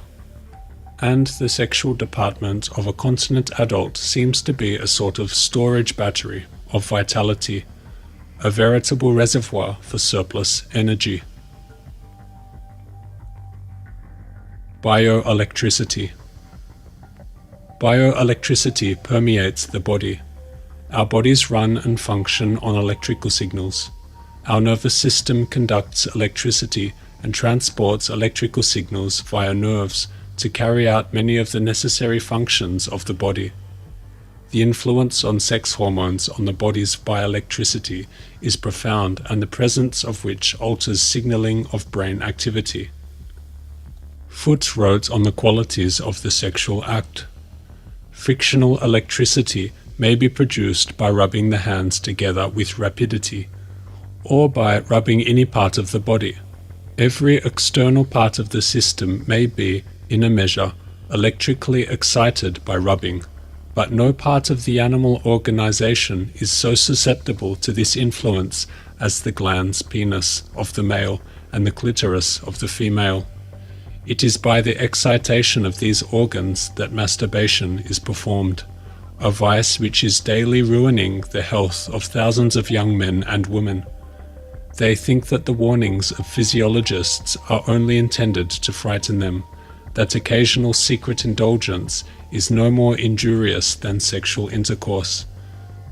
And the sexual department of a continent adult seems to be a sort of storage battery of vitality, a veritable reservoir for surplus energy. Bioelectricity. Bioelectricity permeates the body. Our bodies run and function on electrical signals. Our nervous system conducts electricity and transports electrical signals via nerves to carry out many of the necessary functions of the body. The influence on sex hormones on the body's bioelectricity is profound, and the presence of which alters signaling of brain activity. Foote wrote on the qualities of the sexual act. Frictional electricity may be produced by rubbing the hands together with rapidity, or by rubbing any part of the body. Every external part of the system may be, in a measure, electrically excited by rubbing, but no part of the animal organization is so susceptible to this influence as the glans penis of the male and the clitoris of the female. It is by the excitation of these organs that masturbation is performed, a vice which is daily ruining the health of thousands of young men and women. They think that the warnings of physiologists are only intended to frighten them, that occasional secret indulgence is no more injurious than sexual intercourse.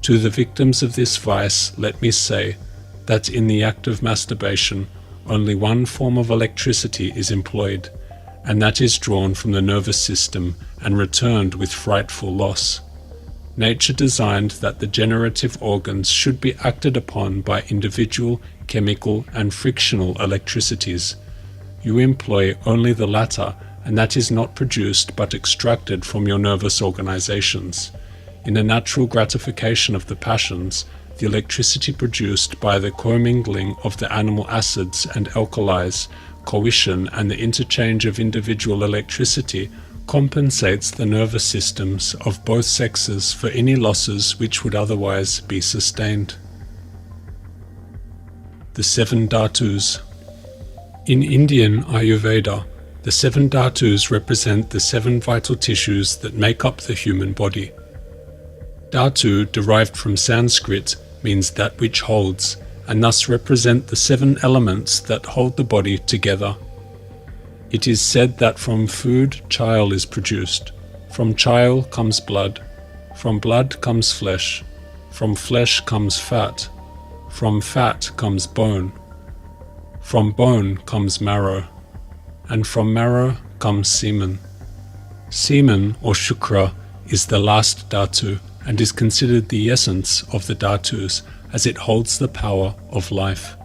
To the victims of this vice, let me say that in the act of masturbation, only one form of electricity is employed, and that is drawn from the nervous system and returned with frightful loss. Nature designed that the generative organs should be acted upon by individual, chemical, and frictional electricities. You employ only the latter, and that is not produced but extracted from your nervous organizations. In the natural gratification of the passions, the electricity produced by the commingling of the animal acids and alkalis, coition, and the interchange of individual electricity compensates the nervous systems of both sexes for any losses which would otherwise be sustained. The 7 Dhatus. In Indian Ayurveda, the 7 Dhatus represent the 7 vital tissues that make up the human body. Dhatu, derived from Sanskrit, means that which holds, and thus represent the 7 elements that hold the body together. It is said that from food chyle is produced, from chyle comes blood, from blood comes flesh, from flesh comes fat, from fat comes bone, from bone comes marrow, and from marrow comes semen. Semen, or shukra, is the last dhatu and is considered the essence of the dhatus, as it holds the power of life.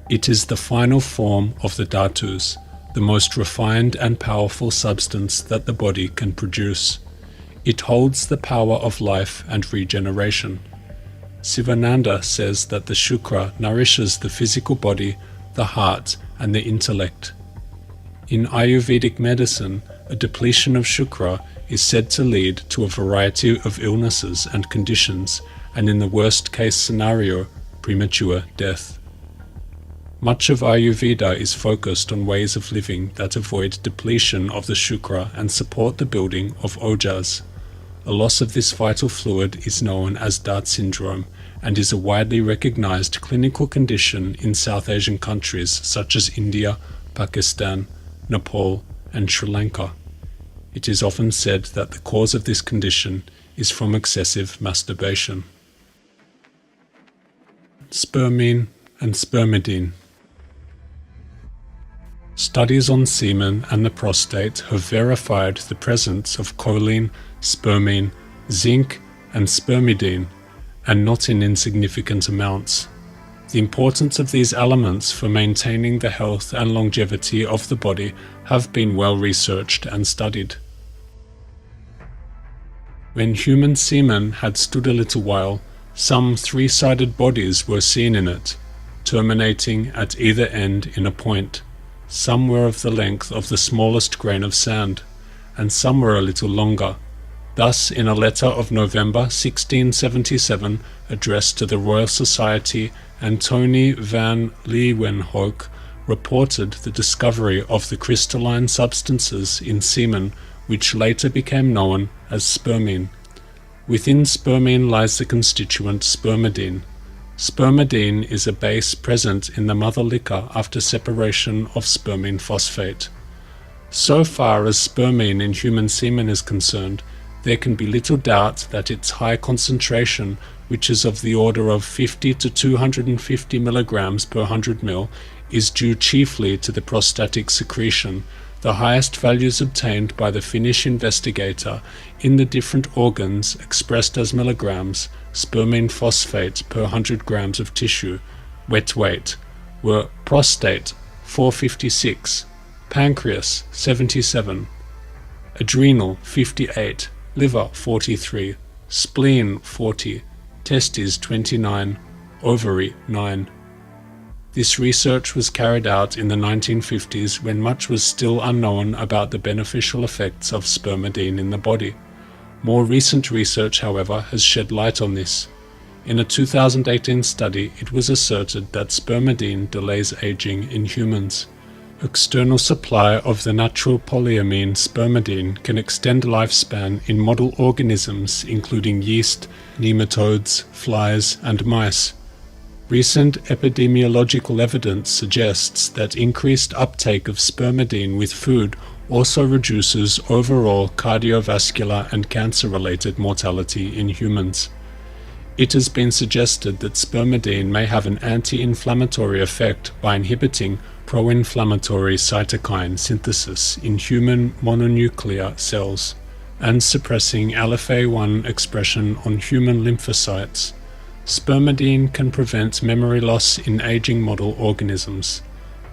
It is the final form of the dhatus, the most refined and powerful substance that the body can produce. It holds the power of life and regeneration. Sivananda says that the shukra nourishes the physical body, the heart, and the intellect. In Ayurvedic medicine, a depletion of shukra is said to lead to a variety of illnesses and conditions, and in the worst-case scenario, premature death. Much of Ayurveda is focused on ways of living that avoid depletion of the shukra and support the building of ojas. A loss of this vital fluid is known as Dhat syndrome and is a widely recognized clinical condition in South Asian countries such as India, Pakistan, Nepal, and Sri Lanka. It is often said that the cause of this condition is from excessive masturbation. Spermine and spermidine. Studies on semen and the prostate have verified the presence of choline, spermine, zinc, and spermidine, and not in insignificant amounts. The importance of these elements for maintaining the health and longevity of the body have been well researched and studied. When human semen had stood a little while, some 3-sided bodies were seen in it, terminating at either end in a point. Some were of the length of the smallest grain of sand, and some were a little longer. Thus, in a letter of November 1677 addressed to the Royal Society, Antony van Leeuwenhoek reported the discovery of the crystalline substances in semen which later became known as spermine. Within spermine lies the constituent spermidine. Spermidine is a base present in the mother liquor after separation of spermine phosphate. So far as spermine in human semen is concerned, there can be little doubt that its high concentration, which is of the order of 50 to 250 milligrams per 100 ml, is due chiefly to the prostatic secretion, the highest values obtained by the Finnish investigator in the different organs expressed as milligrams, spermine phosphate per 100 grams of tissue, wet weight, were prostate 456, pancreas 77, adrenal 58, liver 43, spleen 40, testes 29, ovary 9. This research was carried out in the 1950s when much was still unknown about the beneficial effects of spermidine in the body. More recent research, however, has shed light on this. In a 2018 study, it was asserted that spermidine delays aging in humans. External supply of the natural polyamine spermidine can extend lifespan in model organisms including yeast, nematodes, flies, and mice. Recent epidemiological evidence suggests that increased uptake of spermidine with food also reduces overall cardiovascular and cancer-related mortality in humans. It has been suggested that spermidine may have an anti-inflammatory effect by inhibiting pro-inflammatory cytokine synthesis in human mononuclear cells and suppressing alpha-1 expression on human lymphocytes. Spermidine can prevent memory loss in aging model organisms.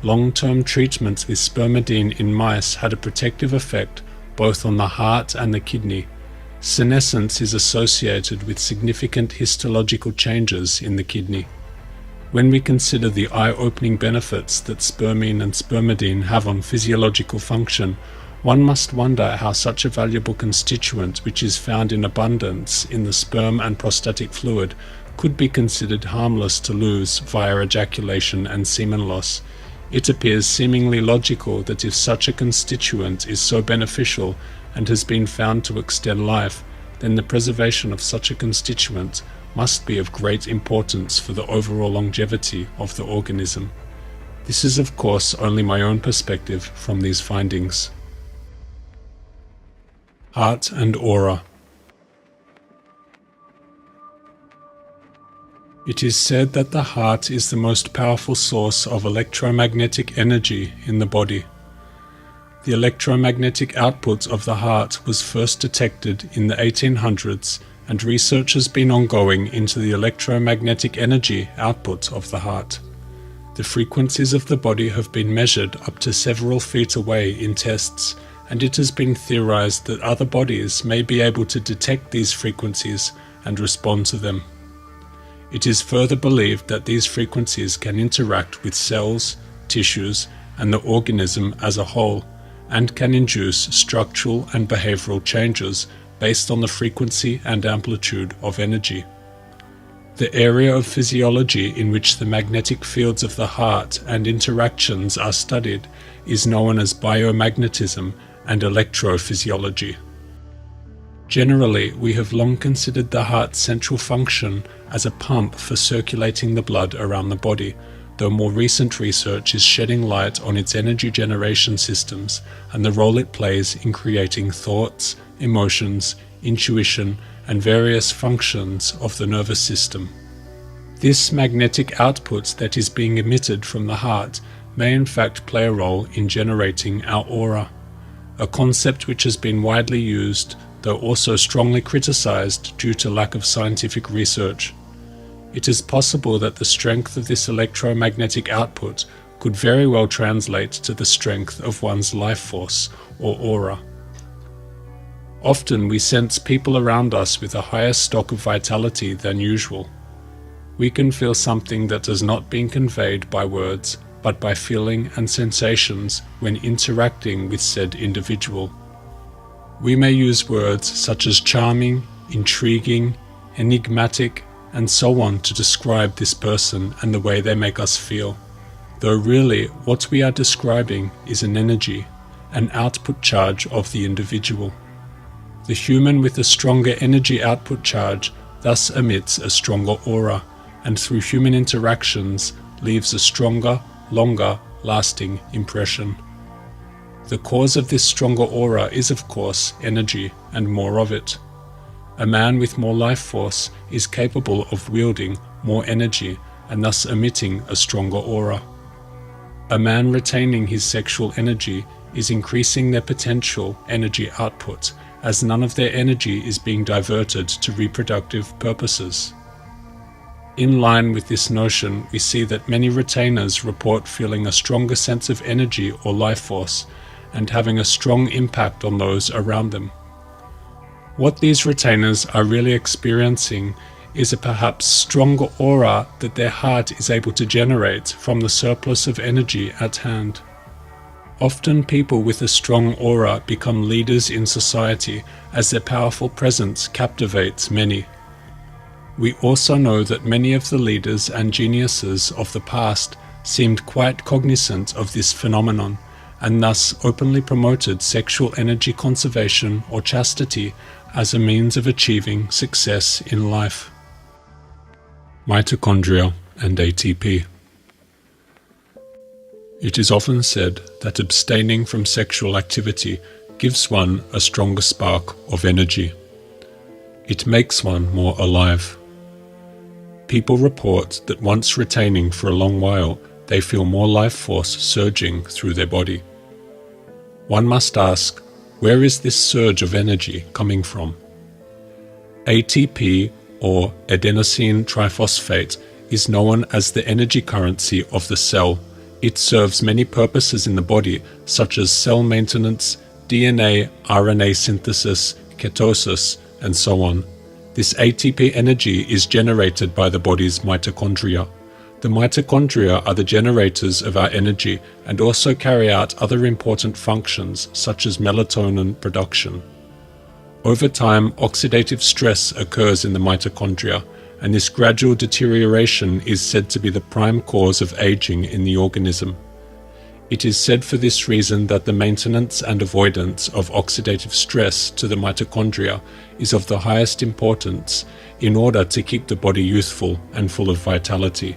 Long-term treatments with spermidine in mice had a protective effect both on the heart and the kidney. Senescence is associated with significant histological changes in the kidney. When we consider the eye-opening benefits that spermine and spermidine have on physiological function, one must wonder how such a valuable constituent, which is found in abundance in the sperm and prostatic fluid, could be considered harmless to lose via ejaculation and semen loss. It appears seemingly logical that if such a constituent is so beneficial and has been found to extend life, then the preservation of such a constituent must be of great importance for the overall longevity of the organism. This is of course only my own perspective from these findings. Heart and aura. It is said that the heart is the most powerful source of electromagnetic energy in the body. The electromagnetic output of the heart was first detected in the 1800s, and research has been ongoing into the electromagnetic energy output of the heart. The frequencies of the body have been measured up to several feet away in tests, and it has been theorized that other bodies may be able to detect these frequencies and respond to them. It is further believed that these frequencies can interact with cells, tissues, and the organism as a whole, and can induce structural and behavioral changes based on the frequency and amplitude of energy. The area of physiology in which the magnetic fields of the heart and interactions are studied is known as biomagnetism and electrophysiology. Generally, we have long considered the heart's central function as a pump for circulating the blood around the body, though more recent research is shedding light on its energy generation systems and the role it plays in creating thoughts, emotions, intuition, and various functions of the nervous system. This magnetic output that is being emitted from the heart may in fact play a role in generating our aura, a concept which has been widely used, though also strongly criticized due to lack of scientific research. It is possible that the strength of this electromagnetic output could very well translate to the strength of one's life force or aura. Often we sense people around us with a higher stock of vitality than usual. We can feel something that has not been conveyed by words, but by feeling and sensations when interacting with said individual. We may use words such as charming, intriguing, enigmatic, and so on to describe this person and the way they make us feel, though really what we are describing is an energy, an output charge of the individual. The human with a stronger energy output charge thus emits a stronger aura, and through human interactions leaves a stronger, longer lasting impression. The cause of this stronger aura is, of course, energy and more of it. A man with more life force is capable of wielding more energy and thus emitting a stronger aura. A man retaining his sexual energy is increasing their potential energy output, as none of their energy is being diverted to reproductive purposes. In line with this notion, we see that many retainers report feeling a stronger sense of energy or life force and having a strong impact on those around them. What these retainers are really experiencing is a perhaps stronger aura that their heart is able to generate from the surplus of energy at hand. Often people with a strong aura become leaders in society as their powerful presence captivates many. We also know that many of the leaders and geniuses of the past seemed quite cognizant of this phenomenon and thus openly promoted sexual energy conservation or chastity as a means of achieving success in life. Mitochondria and ATP. It is often said that abstaining from sexual activity gives one a stronger spark of energy. It makes one more alive. People report that once retaining for a long while, they feel more life force surging through their body. One must ask, where is this surge of energy coming from? ATP, or adenosine triphosphate, is known as the energy currency of the cell. It serves many purposes in the body, such as cell maintenance, DNA, RNA synthesis, ketosis, and so on. This ATP energy is generated by the body's mitochondria. The mitochondria are the generators of our energy and also carry out other important functions, such as melatonin production. Over time, oxidative stress occurs in the mitochondria, and this gradual deterioration is said to be the prime cause of aging in the organism. It is said for this reason that the maintenance and avoidance of oxidative stress to the mitochondria is of the highest importance in order to keep the body youthful and full of vitality.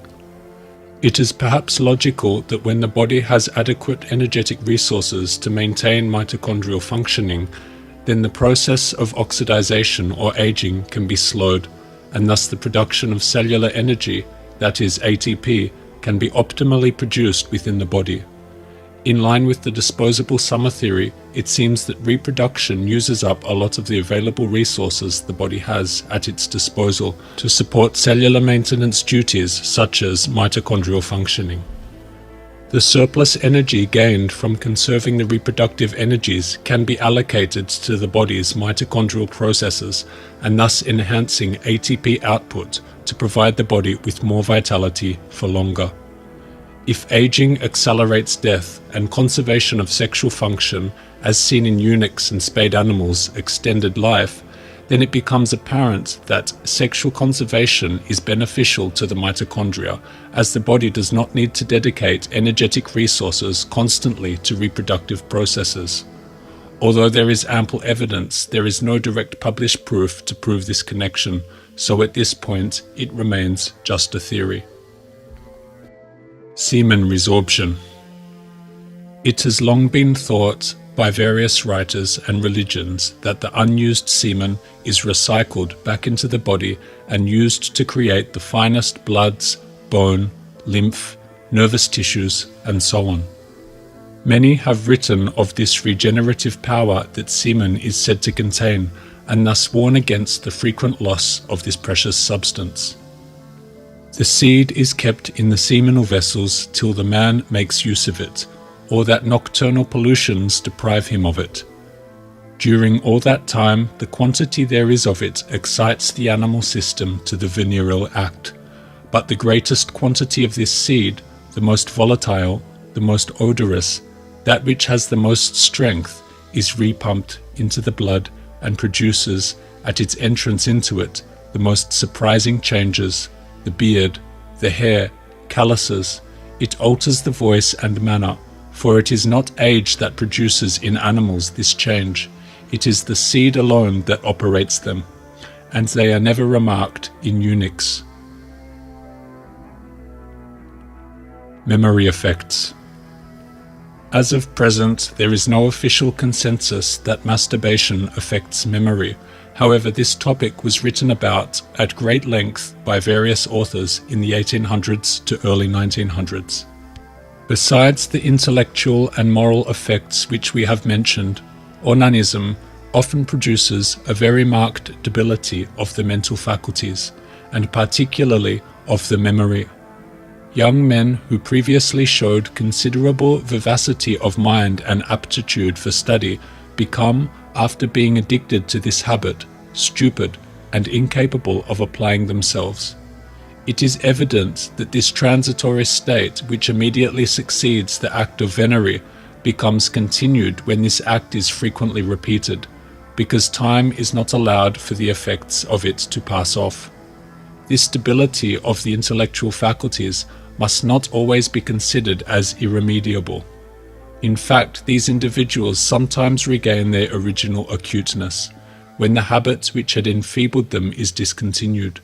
It is perhaps logical that when the body has adequate energetic resources to maintain mitochondrial functioning, then the process of oxidization or aging can be slowed, and thus the production of cellular energy, that is ATP, can be optimally produced within the body. In line with the disposable Soma Theory, it seems that reproduction uses up a lot of the available resources the body has at its disposal to support cellular maintenance duties such as mitochondrial functioning. The surplus energy gained from conserving the reproductive energies can be allocated to the body's mitochondrial processes and thus enhancing ATP output to provide the body with more vitality for longer. If aging accelerates death and conservation of sexual function, as seen in eunuchs and spayed animals, extended life, then it becomes apparent that sexual conservation is beneficial to the mitochondria, as the body does not need to dedicate energetic resources constantly to reproductive processes. Although there is ample evidence, there is no direct published proof to prove this connection, so at this point it remains just a theory. Semen resorption. It has long been thought by various writers and religions that the unused semen is recycled back into the body and used to create the finest bloods, bone, lymph, nervous tissues, and so on. Many have written of this regenerative power that semen is said to contain, and thus warn against the frequent loss of this precious substance. The seed is kept in the seminal vessels till the man makes use of it, or that nocturnal pollutions deprive him of it. During all that time, the quantity there is of it excites the animal system to the venereal act, but the greatest quantity of this seed, the most volatile, the most odorous, that which has the most strength, is repumped into the blood and produces, at its entrance into it, the most surprising changes: the beard, the hair, calluses. It alters the voice and manner, for it is not age that produces in animals this change. It is the seed alone that operates them, and they are never remarked in eunuchs. Memory effects. As of present, there is no official consensus that masturbation affects memory. However, this topic was written about at great length by various authors in the 1800s to early 1900s. Besides the intellectual and moral effects which we have mentioned, onanism often produces a very marked debility of the mental faculties, and particularly of the memory. Young men who previously showed considerable vivacity of mind and aptitude for study become, after being addicted to this habit, stupid and incapable of applying themselves. It is evident that this transitory state, which immediately succeeds the act of venery, becomes continued when this act is frequently repeated, because time is not allowed for the effects of it to pass off. This debility of the intellectual faculties must not always be considered as irremediable. In fact, these individuals sometimes regain their original acuteness, when the habit which had enfeebled them is discontinued,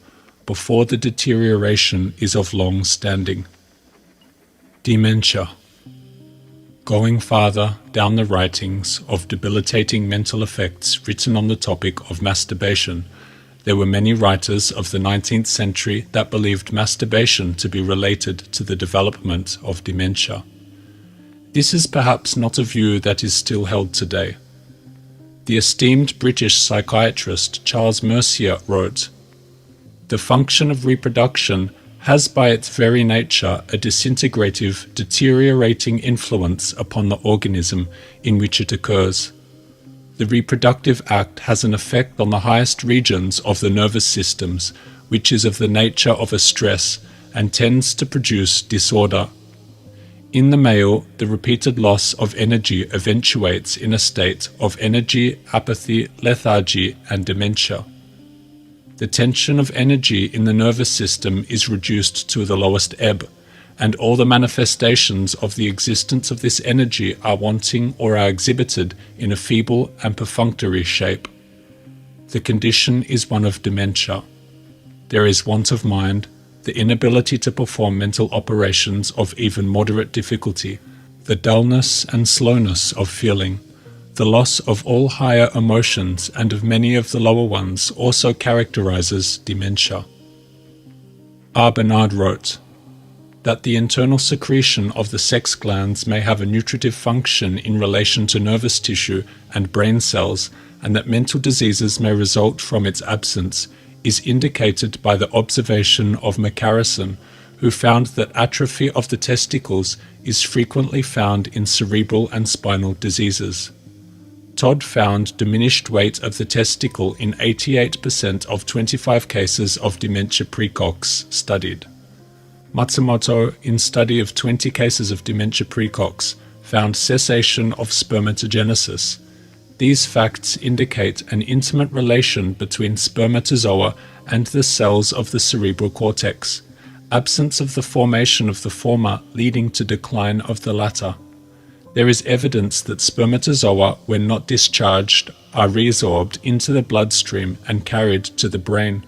before the deterioration is of long standing. Dementia. Going farther down the writings of debilitating mental effects written on the topic of masturbation, there were many writers of the 19th century that believed masturbation to be related to the development of dementia. This is perhaps not a view that is still held today. The esteemed British psychiatrist Charles Mercier wrote, "The function of reproduction has by its very nature a disintegrative, deteriorating influence upon the organism in which it occurs. The reproductive act has an effect on the highest regions of the nervous systems, which is of the nature of a stress, and tends to produce disorder. In the male, the repeated loss of energy eventuates in a state of energy, apathy, lethargy, and dementia. The tension of energy in the nervous system is reduced to the lowest ebb, and all the manifestations of the existence of this energy are wanting or are exhibited in a feeble and perfunctory shape. The condition is one of dementia. There is want of mind, the inability to perform mental operations of even moderate difficulty, the dullness and slowness of feeling, the loss of all higher emotions and of many of the lower ones also characterizes dementia." R. Bernard wrote, "That the internal secretion of the sex glands may have a nutritive function in relation to nervous tissue and brain cells, and that mental diseases may result from its absence, is indicated by the observation of Macphaden, who found that atrophy of the testicles is frequently found in cerebral and spinal diseases. Todd found diminished weight of the testicle in 88% of 25 cases of dementia precox studied. Matsumoto, in study of 20 cases of dementia precox, found cessation of spermatogenesis. These facts indicate an intimate relation between spermatozoa and the cells of the cerebral cortex, absence of the formation of the former leading to decline of the latter. There is evidence that spermatozoa, when not discharged, are resorbed into the bloodstream and carried to the brain.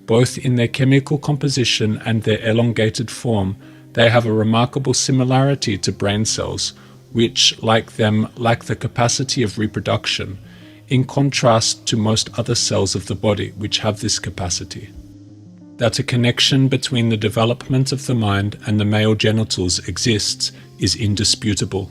Both in their chemical composition and their elongated form, they have a remarkable similarity to brain cells, which, like them, lack the capacity of reproduction, in contrast to most other cells of the body which have this capacity. That a connection between the development of the mind and the male genitals exists is indisputable.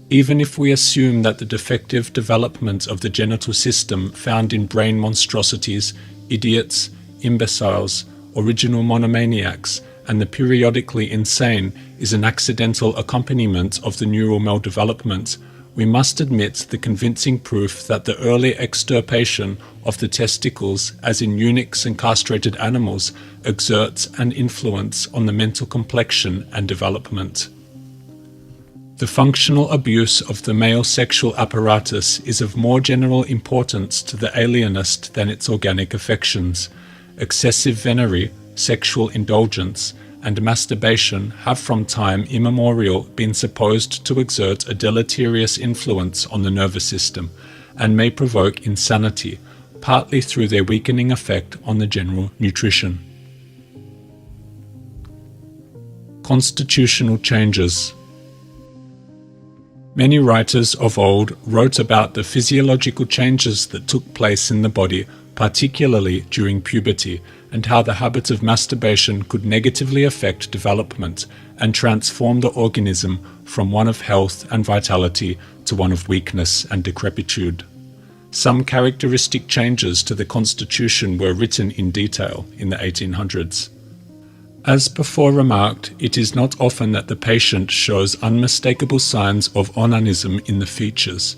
Even if we assume that the defective development of the genital system found in brain monstrosities, idiots, imbeciles, original monomaniacs, and the periodically insane is an accidental accompaniment of the neural maldevelopment, we must admit the convincing proof that the early extirpation of the testicles, as in eunuchs and castrated animals, exerts an influence on the mental complexion and development. The functional abuse of the male sexual apparatus is of more general importance to the alienist than its organic affections. Excessive venery, sexual indulgence, and masturbation have from time immemorial been supposed to exert a deleterious influence on the nervous system, and may provoke insanity, partly through their weakening effect on the general nutrition. Constitutional changes. Many writers of old wrote about the physiological changes that took place in the body, particularly during puberty, and how the habit of masturbation could negatively affect development and transform the organism from one of health and vitality to one of weakness and decrepitude. Some characteristic changes to the constitution were written in detail in the 1800s. As before remarked, it is not often that the patient shows unmistakable signs of onanism in the features.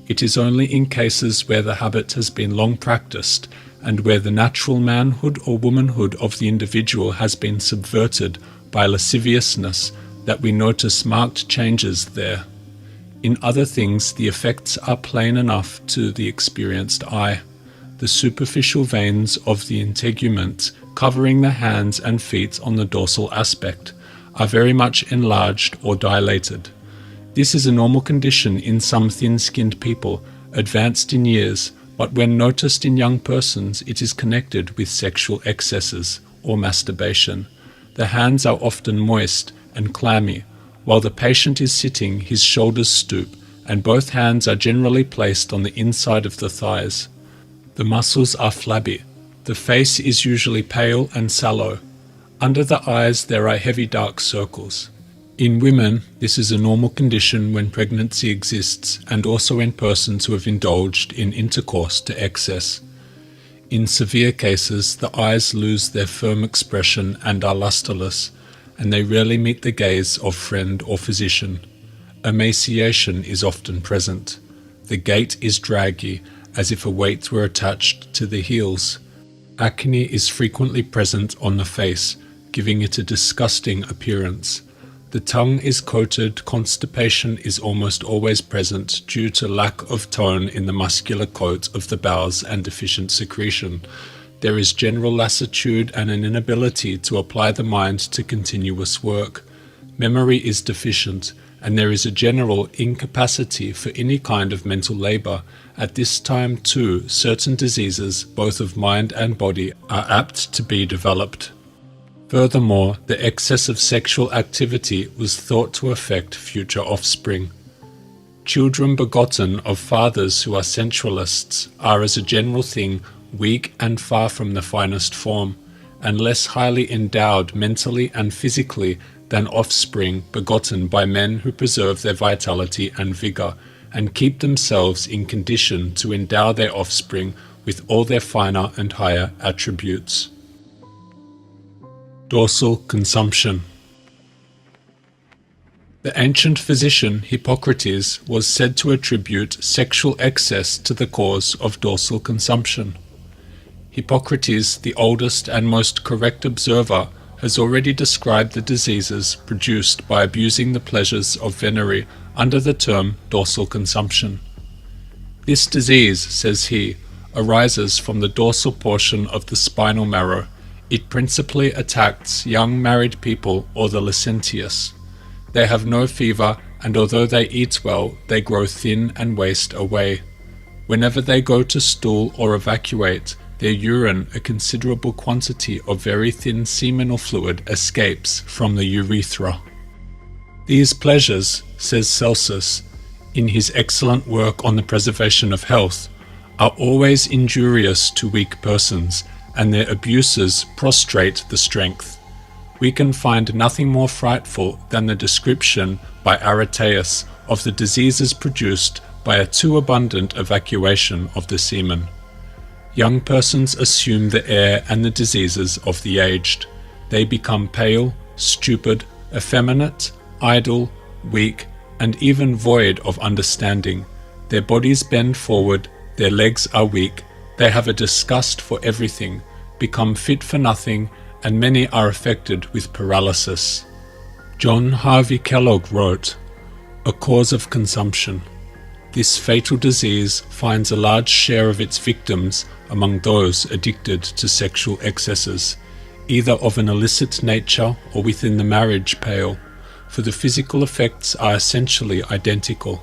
It is only in cases where the habit has been long practiced and where the natural manhood or womanhood of the individual has been subverted by lasciviousness that we notice marked changes there. In other things, the effects are plain enough to the experienced eye. The superficial veins of the integument covering the hands and feet on the dorsal aspect are very much enlarged or dilated. This is a normal condition in some thin-skinned people, advanced in years, but when noticed in young persons, it is connected with sexual excesses or masturbation. The hands are often moist and clammy. While the patient is sitting, his shoulders stoop, and both hands are generally placed on the inside of the thighs. The muscles are flabby. The face is usually pale and sallow. Under the eyes there are heavy dark circles. In women, this is a normal condition when pregnancy exists, and also in persons who have indulged in intercourse to excess. In severe cases, the eyes lose their firm expression and are lusterless, and they rarely meet the gaze of friend or physician. Emaciation is often present. The gait is draggy, as if a weight were attached to the heels. Acne is frequently present on the face, giving it a disgusting appearance. The tongue is coated. Constipation is almost always present due to lack of tone in the muscular coat of the bowels and deficient secretion. There is general lassitude and an inability to apply the mind to continuous work. Memory is deficient, and there is a general incapacity for any kind of mental labor. At this time, too, certain diseases, both of mind and body, are apt to be developed. Furthermore, the excess of sexual activity was thought to affect future offspring. Children begotten of fathers who are sensualists are, as a general thing, weak and far from the finest form, and less highly endowed mentally and physically than offspring begotten by men who preserve their vitality and vigor, and keep themselves in condition to endow their offspring with all their finer and higher attributes. Dorsal consumption. The ancient physician Hippocrates was said to attribute sexual excess to the cause of dorsal consumption. Hippocrates, the oldest and most correct observer, has already described the diseases produced by abusing the pleasures of venery under the term dorsal consumption. This disease, says he, arises from the dorsal portion of the spinal marrow. It principally attacks young married people or the licentious. They have no fever, and although they eat well, they grow thin and waste away. Whenever they go to stool or evacuate, their urine, a considerable quantity of very thin seminal fluid escapes from the urethra. These pleasures, says Celsus, in his excellent work on the preservation of health, are always injurious to weak persons, and their abuses prostrate the strength. We can find nothing more frightful than the description by Aretaeus of the diseases produced by a too abundant evacuation of the semen. Young persons assume the air and the diseases of the aged. They become pale, stupid, effeminate, idle, weak, and even void of understanding. Their bodies bend forward, their legs are weak, they have a disgust for everything, become fit for nothing, and many are affected with paralysis. John Harvey Kellogg wrote, "A cause of consumption. This fatal disease finds a large share of its victims among those addicted to sexual excesses, either of an illicit nature or within the marriage pale, for the physical effects are essentially identical.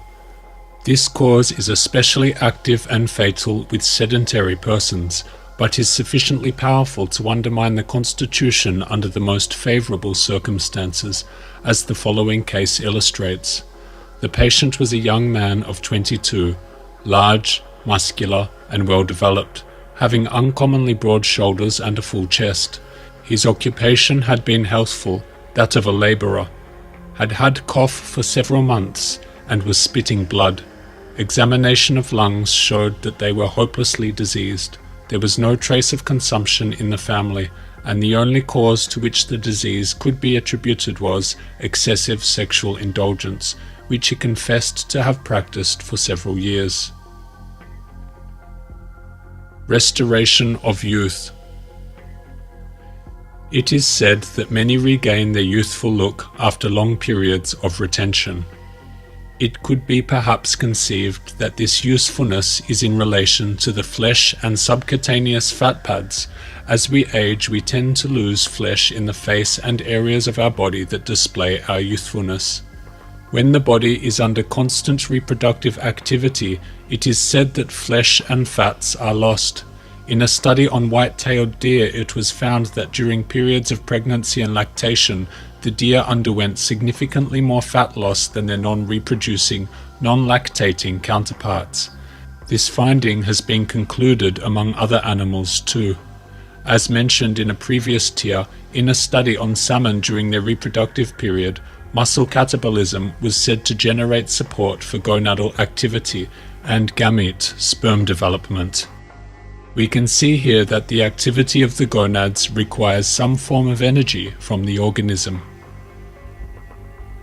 This cause is especially active and fatal with sedentary persons, but is sufficiently powerful to undermine the constitution under the most favorable circumstances, as the following case illustrates. The patient was a young man of 22, large, muscular, and well-developed, having uncommonly broad shoulders and a full chest. His occupation had been healthful, that of a labourer, had had cough for several months, and was spitting blood. Examination of lungs showed that they were hopelessly diseased. There was no trace of consumption in the family, and the only cause to which the disease could be attributed was excessive sexual indulgence, which he confessed to have practiced for several years. Restoration of youth. It is said that many regain their youthful look after long periods of retention. It could be perhaps conceived that this usefulness is in relation to the flesh and subcutaneous fat pads. As we age, we tend to lose flesh in the face and areas of our body that display our youthfulness. When the body is under constant reproductive activity, it is said that flesh and fats are lost. In a study on white-tailed deer, it was found that during periods of pregnancy and lactation, the deer underwent significantly more fat loss than their non-reproducing, non-lactating counterparts. This finding has been concluded among other animals too. As mentioned in a previous tier, in a study on salmon during their reproductive period, muscle catabolism was said to generate support for gonadal activity and gamete sperm development. We can see here that the activity of the gonads requires some form of energy from the organism.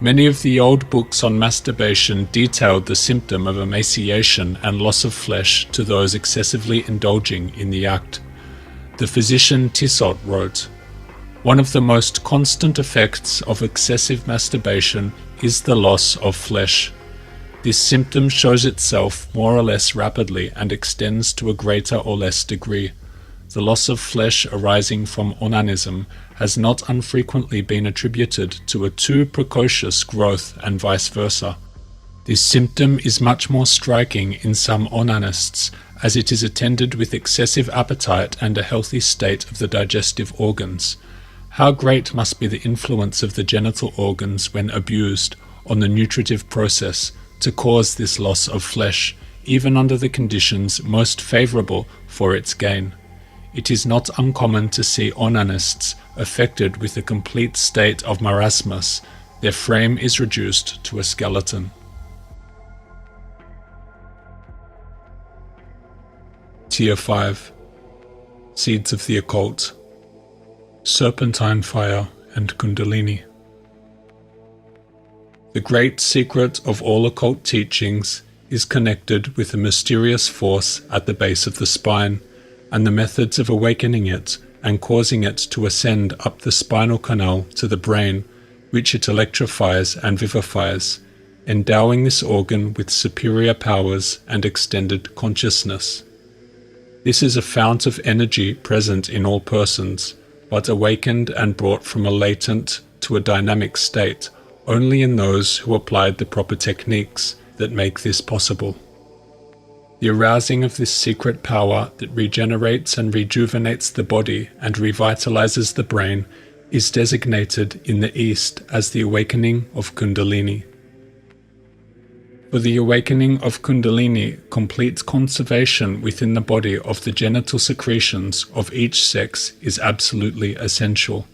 Many of the old books on masturbation detailed the symptom of emaciation and loss of flesh to those excessively indulging in the act. The physician Tissot wrote, "One of the most constant effects of excessive masturbation is the loss of flesh. This symptom shows itself more or less rapidly and extends to a greater or less degree. The loss of flesh arising from onanism has not unfrequently been attributed to a too precocious growth and vice versa. This symptom is much more striking in some onanists, as it is attended with excessive appetite and a healthy state of the digestive organs. How great must be the influence of the genital organs when abused on the nutritive process to cause this loss of flesh, even under the conditions most favorable for its gain. It is not uncommon to see onanists affected with a complete state of marasmus. Their frame is reduced to a skeleton." Tier 5. Seeds of the Occult. Serpentine Fire and Kundalini. The great secret of all occult teachings is connected with a mysterious force at the base of the spine, and the methods of awakening it and causing it to ascend up the spinal canal to the brain, which it electrifies and vivifies, endowing this organ with superior powers and extended consciousness. This is a fount of energy present in all persons, but awakened and brought from a latent to a dynamic state only in those who applied the proper techniques that make this possible. The arousing of this secret power that regenerates and rejuvenates the body and revitalizes the brain is designated in the East as the awakening of Kundalini. For the awakening of Kundalini, complete conservation within the body of the genital secretions of each sex is absolutely essential.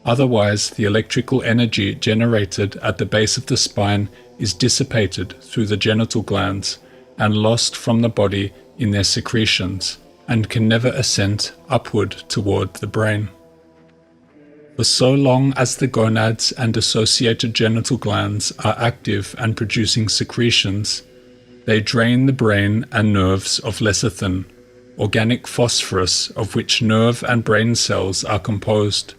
Otherwise, the electrical energy generated at the base of the spine is dissipated through the genital glands and lost from the body in their secretions, and can never ascend upward toward the brain. For so long as the gonads and associated genital glands are active and producing secretions, they drain the brain and nerves of lecithin, organic phosphorus of which nerve and brain cells are composed,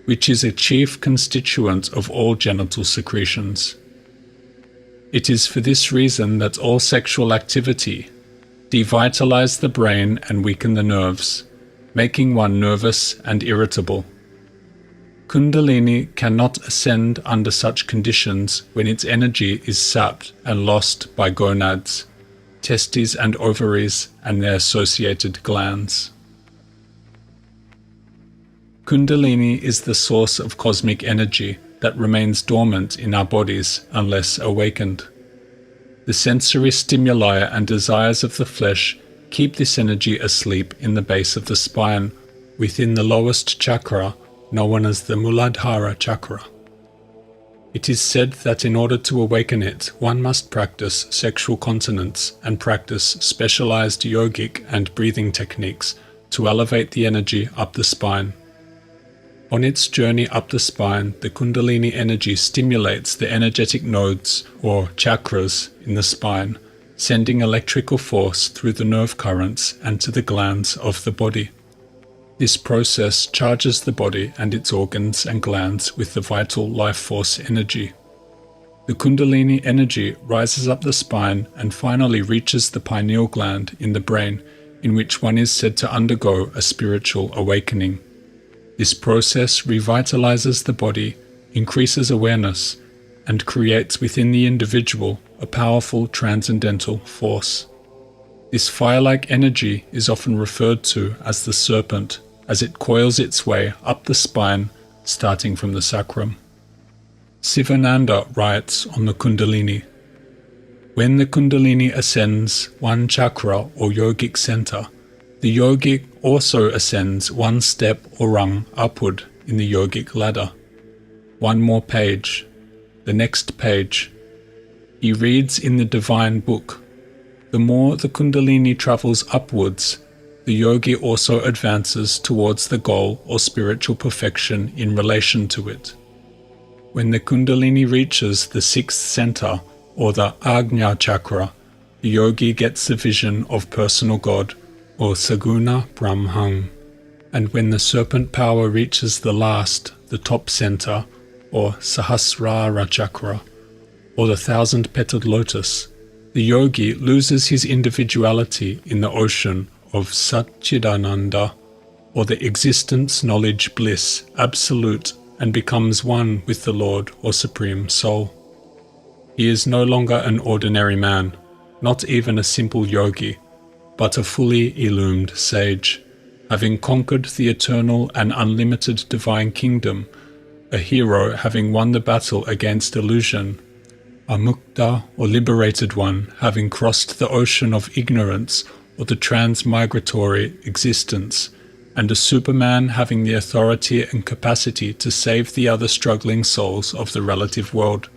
which is a chief constituent of all genital secretions. It is for this reason that all sexual activity devitalize the brain and weaken the nerves, making one nervous and irritable. Kundalini cannot ascend under such conditions when its energy is sapped and lost by gonads, testes and ovaries and their associated glands. Kundalini is the source of cosmic energy that remains dormant in our bodies unless awakened. The sensory stimuli and desires of the flesh keep this energy asleep in the base of the spine, within the lowest chakra, known as the Muladhara chakra. It is said that in order to awaken it, one must practice sexual continence and practice specialized yogic and breathing techniques to elevate the energy up the spine. On its journey up the spine, the Kundalini energy stimulates the energetic nodes, or chakras, in the spine, sending electrical force through the nerve currents and to the glands of the body. This process charges the body and its organs and glands with the vital life force energy. The Kundalini energy rises up the spine and finally reaches the pineal gland in the brain, in which one is said to undergo a spiritual awakening. This process revitalizes the body, increases awareness, and creates within the individual a powerful transcendental force. This fire-like energy is often referred to as the serpent, as it coils its way up the spine, starting from the sacrum. Sivananda writes on the Kundalini, "When the Kundalini ascends one chakra or yogic center, the yogic also ascends one step or rung upward in the yogic ladder. One more page, the next page. He reads in the divine book. The more the Kundalini travels upwards, the yogi also advances towards the goal or spiritual perfection in relation to it. When the Kundalini reaches the sixth center, or the Ajna chakra, the yogi gets the vision of personal God, or Saguna Brahman. And when the serpent power reaches the last, the top center, or Sahasrara chakra, or the thousand-petaled lotus, the yogi loses his individuality in the ocean of Satchidananda, or the existence, knowledge, bliss, absolute, and becomes one with the Lord or Supreme Soul. He is no longer an ordinary man, not even a simple yogi, but a fully illumined sage, having conquered the eternal and unlimited divine kingdom, a hero having won the battle against illusion, a mukta or liberated one having crossed the ocean of ignorance or the transmigratory existence, and a superman having the authority and capacity to save the other struggling souls of the relative world.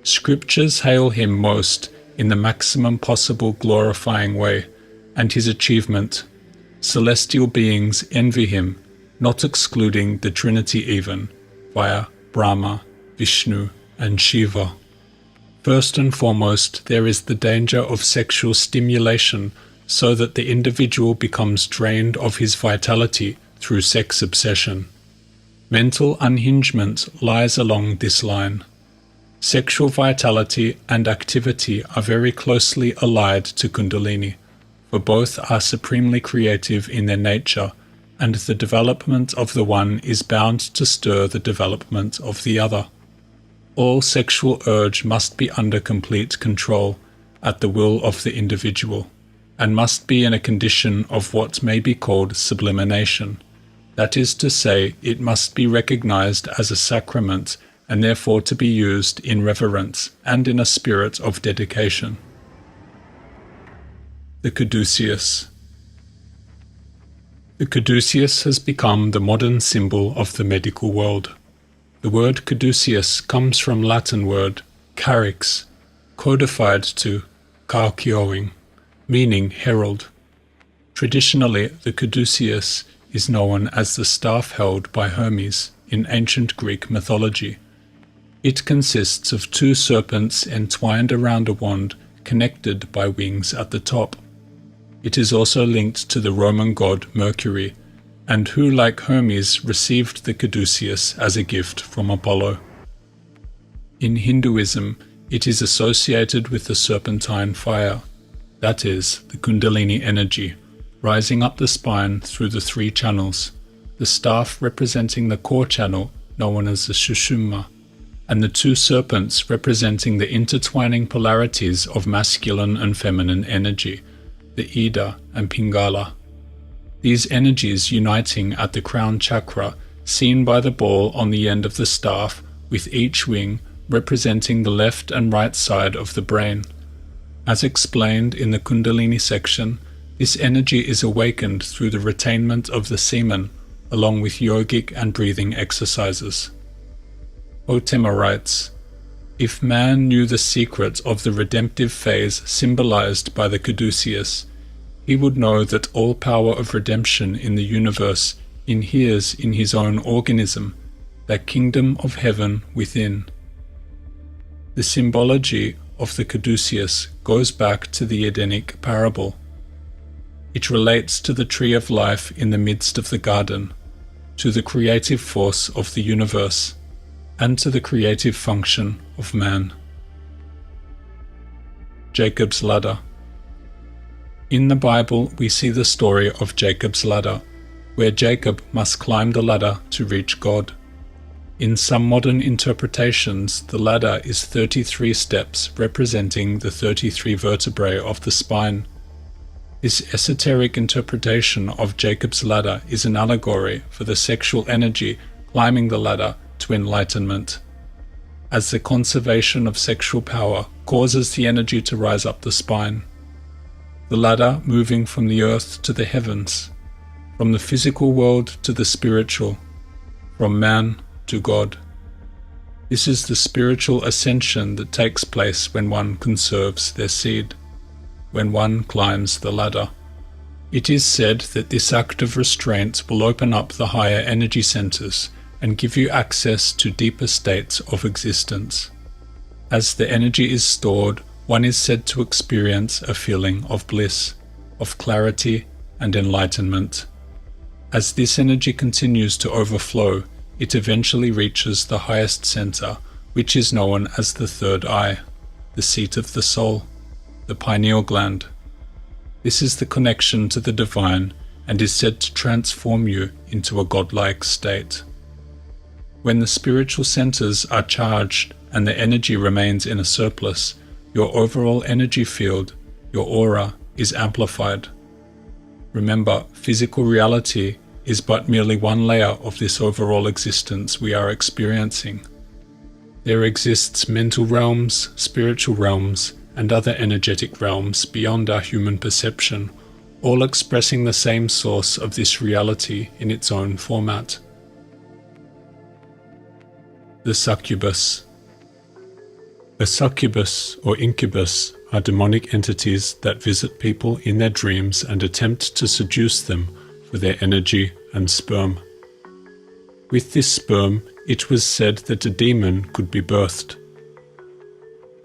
Scriptures hail him most in the maximum possible glorifying way, and his achievement. Celestial beings envy him, not excluding the Trinity even, via Brahma, Vishnu, and Shiva. First and foremost, there is the danger of sexual stimulation, so that the individual becomes drained of his vitality through sex obsession. Mental unhingement lies along this line. Sexual vitality and activity are very closely allied to Kundalini, for both are supremely creative in their nature, and the development of the one is bound to stir the development of the other. All sexual urge must be under complete control, at the will of the individual, and must be in a condition of what may be called sublimation. That is to say, it must be recognized as a sacrament and therefore to be used in reverence and in a spirit of dedication. The caduceus. The caduceus has become the modern symbol of the medical world. The word caduceus comes from Latin word carix, codified to carcioing, meaning herald. Traditionally, the caduceus is known as the staff held by Hermes in ancient Greek mythology. It consists of two serpents entwined around a wand connected by wings at the top. It is also linked to the Roman god Mercury, and who, like Hermes, received the caduceus as a gift from Apollo. In Hinduism, it is associated with the serpentine fire, that is, the Kundalini energy, rising up the spine through the three channels, the staff representing the core channel, known as the Sushumna, and the two serpents representing the intertwining polarities of masculine and feminine energy, the Ida and Pingala. These energies uniting at the crown chakra seen by the ball on the end of the staff, with each wing representing the left and right side of the brain. As explained in the Kundalini section, this energy is awakened through the retainment of the semen, along with yogic and breathing exercises. Otema writes, "If man knew the secret of the redemptive phase symbolized by the caduceus, he would know that all power of redemption in the universe inheres in his own organism, that kingdom of heaven within." The symbology of the caduceus goes back to the Edenic parable. It relates to the tree of life in the midst of the garden, to the creative force of the universe, and to the creative function of man. Jacob's ladder. In the Bible, we see the story of Jacob's ladder, where Jacob must climb the ladder to reach God. In some modern interpretations, the ladder is 33 steps representing the 33 vertebrae of the spine. This esoteric interpretation of Jacob's ladder is an allegory for the sexual energy climbing the ladder to enlightenment, as the conservation of sexual power causes the energy to rise up the spine. The ladder moving from the earth to the heavens, from the physical world to the spiritual, from man to God. This is the spiritual ascension that takes place when one conserves their seed, when one climbs the ladder. It is said that this act of restraint will open up the higher energy centers and give you access to deeper states of existence. As the energy is stored, one is said to experience a feeling of bliss, of clarity and enlightenment. As this energy continues to overflow, it eventually reaches the highest center, which is known as the third eye, the seat of the soul, the pineal gland. This is the connection to the divine and is said to transform you into a godlike state. When the spiritual centers are charged and the energy remains in a surplus, your overall energy field, your aura, is amplified. Remember, physical reality is but merely one layer of this overall existence we are experiencing. There exists mental realms, spiritual realms, and other energetic realms beyond our human perception, all expressing the same source of this reality in its own format. The succubus. A succubus or incubus are demonic entities that visit people in their dreams and attempt to seduce them for their energy and sperm. With this sperm, it was said that a demon could be birthed.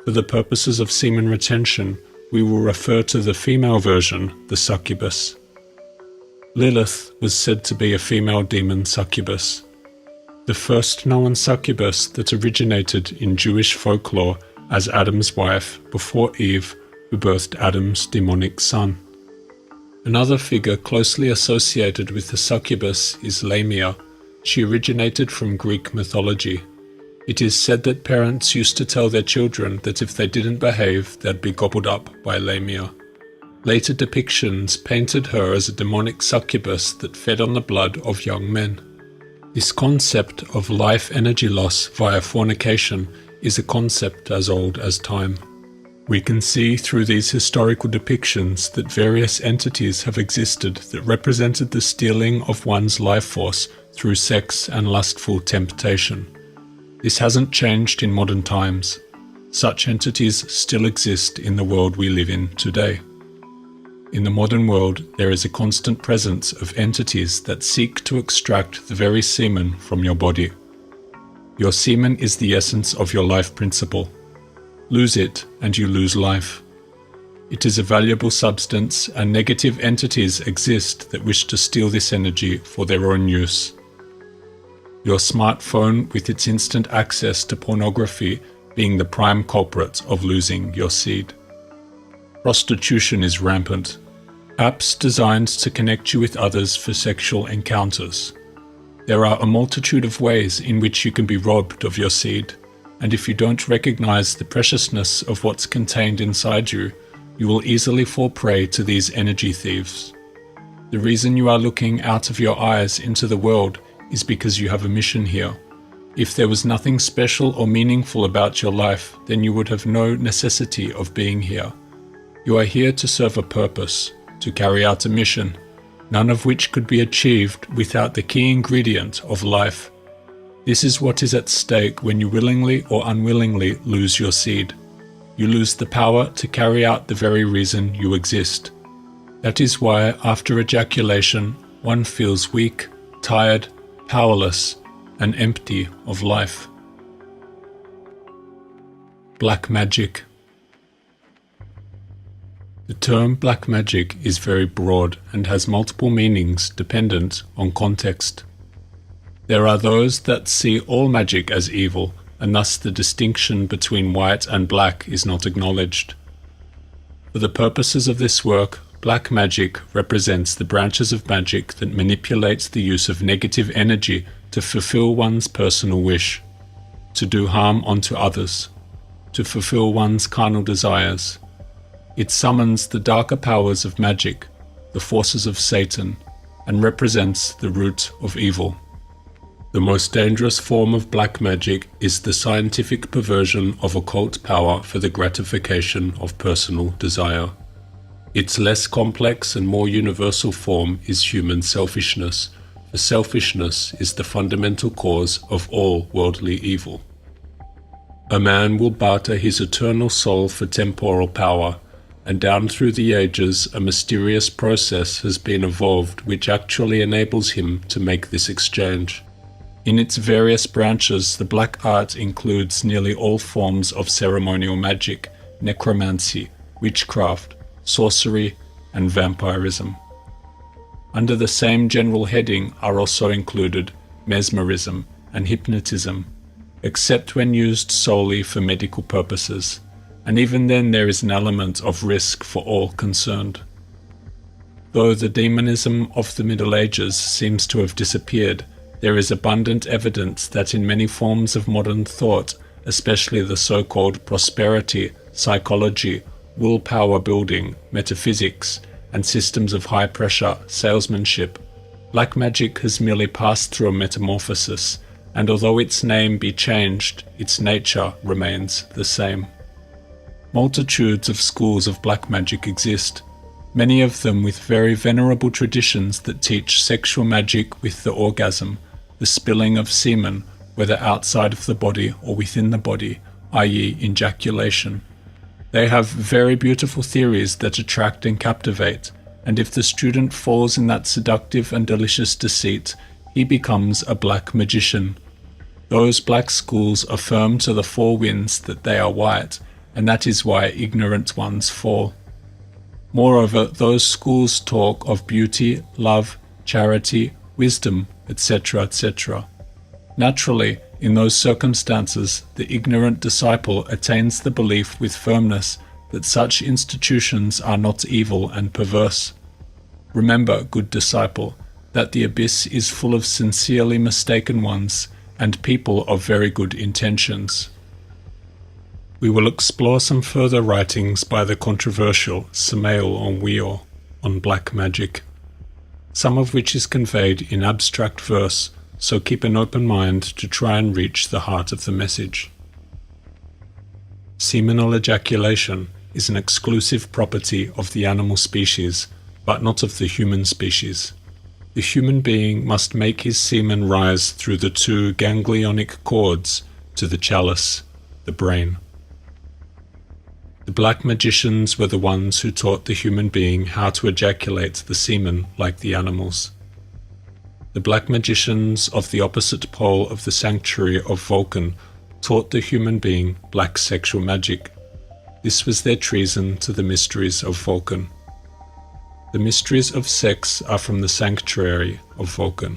For the purposes of semen retention, we will refer to the female version, the succubus. Lilith was said to be a female demon succubus. The first known succubus that originated in Jewish folklore as Adam's wife before Eve, who birthed Adam's demonic son. Another figure closely associated with the succubus is Lamia. She originated from Greek mythology. It is said that parents used to tell their children that if they didn't behave, they'd be gobbled up by Lamia. Later depictions painted her as a demonic succubus that fed on the blood of young men. This concept of life energy loss via fornication is a concept as old as time. We can see through these historical depictions that various entities have existed that represented the stealing of one's life force through sex and lustful temptation. This hasn't changed in modern times. Such entities still exist in the world we live in today. In the modern world, there is a constant presence of entities that seek to extract the very semen from your body. Your semen is the essence of your life principle. Lose it and you lose life. It is a valuable substance, and negative entities exist that wish to steal this energy for their own use. Your smartphone, with its instant access to pornography, being the prime culprit of losing your seed. Prostitution is rampant. Apps designed to connect you with others for sexual encounters. There are a multitude of ways in which you can be robbed of your seed, and if you don't recognize the preciousness of what's contained inside you, you will easily fall prey to these energy thieves. The reason you are looking out of your eyes into the world is because you have a mission here. If there was nothing special or meaningful about your life, then you would have no necessity of being here. You are here to serve a purpose, to carry out a mission, none of which could be achieved without the key ingredient of life. This is what is at stake when you willingly or unwillingly lose your seed. You lose the power to carry out the very reason you exist. That is why, after ejaculation, one feels weak, tired, powerless, and empty of life. Black magic. The term black magic is very broad and has multiple meanings dependent on context. There are those that see all magic as evil, and thus the distinction between white and black is not acknowledged. For the purposes of this work, black magic represents the branches of magic that manipulates the use of negative energy to fulfill one's personal wish, to do harm unto others, to fulfill one's carnal desires. It summons the darker powers of magic, the forces of Satan, and represents the root of evil. The most dangerous form of black magic is the scientific perversion of occult power for the gratification of personal desire. Its less complex and more universal form is human selfishness, for selfishness is the fundamental cause of all worldly evil. A man will barter his eternal soul for temporal power, and down through the ages a mysterious process has been evolved which actually enables him to make this exchange. In its various branches, the black art includes nearly all forms of ceremonial magic, necromancy, witchcraft, sorcery, and vampirism. Under the same general heading are also included mesmerism and hypnotism, except when used solely for medical purposes, and even then there is an element of risk for all concerned. Though the demonism of the Middle Ages seems to have disappeared, there is abundant evidence that in many forms of modern thought, especially the so-called prosperity, psychology, willpower building, metaphysics, and systems of high-pressure salesmanship, black magic has merely passed through a metamorphosis, and although its name be changed, its nature remains the same. Multitudes of schools of black magic exist, many of them with very venerable traditions that teach sexual magic with the orgasm, the spilling of semen, whether outside of the body or within the body, i.e. ejaculation. They have very beautiful theories that attract and captivate, and if the student falls in that seductive and delicious deceit, he becomes a black magician. Those black schools affirm to the four winds that they are white, and that is why ignorant ones fall. Moreover, those schools talk of beauty, love, charity, wisdom, etc., etc. Naturally, in those circumstances, the ignorant disciple attains the belief with firmness that such institutions are not evil and perverse. Remember, good disciple, that the abyss is full of sincerely mistaken ones and people of very good intentions. We will explore some further writings by the controversial Samuel-Auguste on black magic, some of which is conveyed in abstract verse, so keep an open mind to try and reach the heart of the message. Seminal ejaculation is an exclusive property of the animal species, but not of the human species. The human being must make his semen rise through the two ganglionic cords to the chalice, the brain. The black magicians were the ones who taught the human being how to ejaculate the semen like the animals. The black magicians of the opposite pole of the sanctuary of Vulcan taught the human being black sexual magic. This was their treason to the mysteries of Vulcan. The mysteries of sex are from the sanctuary of Vulcan.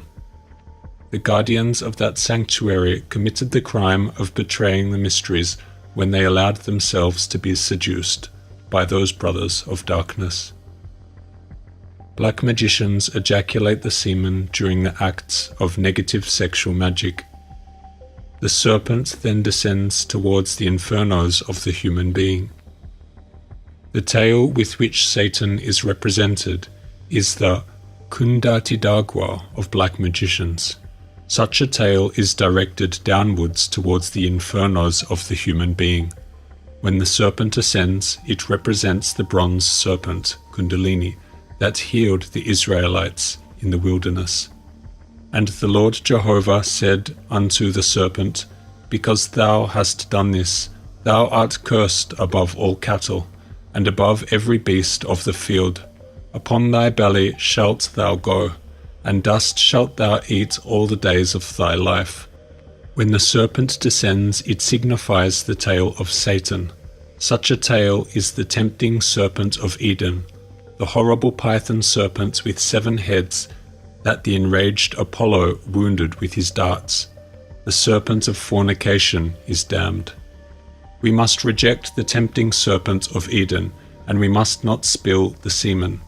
The guardians of that sanctuary committed the crime of betraying the mysteries when they allowed themselves to be seduced by those brothers of darkness. Black magicians ejaculate the semen during the acts of negative sexual magic. The serpent then descends towards the infernos of the human being. The tail with which Satan is represented is the Kundatidagwa of black magicians, Such a tail is directed downwards towards the infernos of the human being. When the serpent ascends, it represents the bronze serpent, Kundalini, that healed the Israelites in the wilderness. And the Lord Jehovah said unto the serpent, Because thou hast done this, thou art cursed above all cattle, and above every beast of the field. Upon thy belly shalt thou go, and dust shalt thou eat all the days of thy life. When the serpent descends, it signifies the tail of Satan. Such a tail is the tempting serpent of Eden, the horrible python serpent with 7 heads that the enraged Apollo wounded with his darts. The serpent of fornication is damned. We must reject the tempting serpent of Eden, and we must not spill the semen.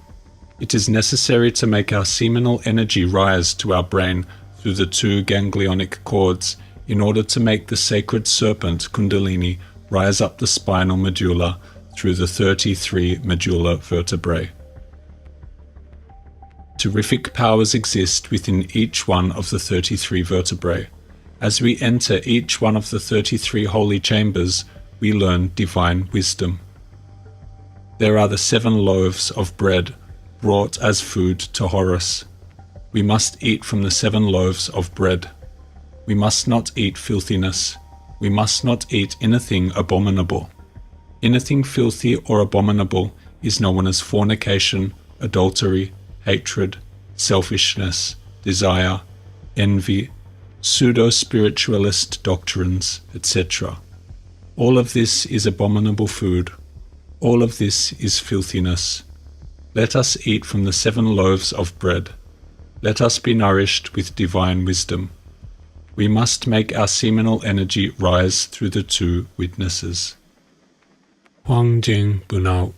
It is necessary to make our seminal energy rise to our brain through the 2 ganglionic cords in order to make the sacred serpent Kundalini rise up the spinal medulla through the 33 medulla vertebrae. Terrific powers exist within each one of the 33 vertebrae. As we enter each one of the 33 holy chambers, we learn divine wisdom. There are the 7 loaves of bread brought as food to Horus. We must eat from the 7 loaves of bread. We must not eat filthiness. We must not eat anything abominable. Anything filthy or abominable is known as fornication, adultery, hatred, selfishness, desire, envy, pseudo-spiritualist doctrines, etc. All of this is abominable food. All of this is filthiness. Let us eat from the 7 loaves of bread. Let us be nourished with divine wisdom. We must make our seminal energy rise through the 2 witnesses. Huangjing Bunao.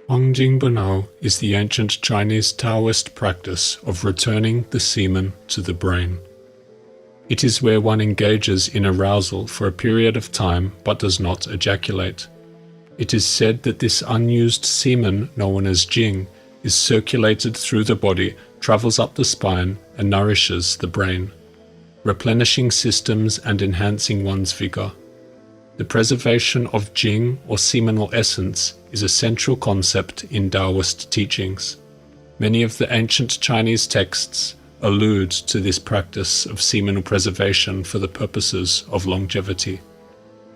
Huangjing Bunao is the ancient Chinese Taoist practice of returning the semen to the brain. It is where one engages in arousal for a period of time but does not ejaculate. It is said that this unused semen, known as jing, is circulated through the body, travels up the spine, and nourishes the brain, replenishing systems and enhancing one's vigor. The preservation of jing, or seminal essence, is a central concept in Taoist teachings. Many of the ancient Chinese texts allude to this practice of seminal preservation for the purposes of longevity.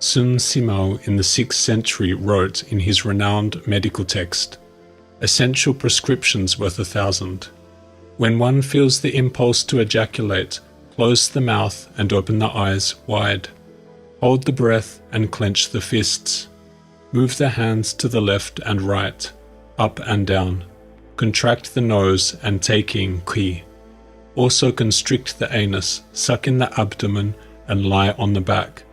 Sun Simo in the 6th century wrote in his renowned medical text, "Essential prescriptions worth 1,000. When one feels the impulse to ejaculate, close the mouth and open the eyes wide. Hold the breath and clench the fists. Move the hands to the left and right, up and down. Contract the nose and take in qi. Also constrict the anus, suck in the abdomen, and lie on the back.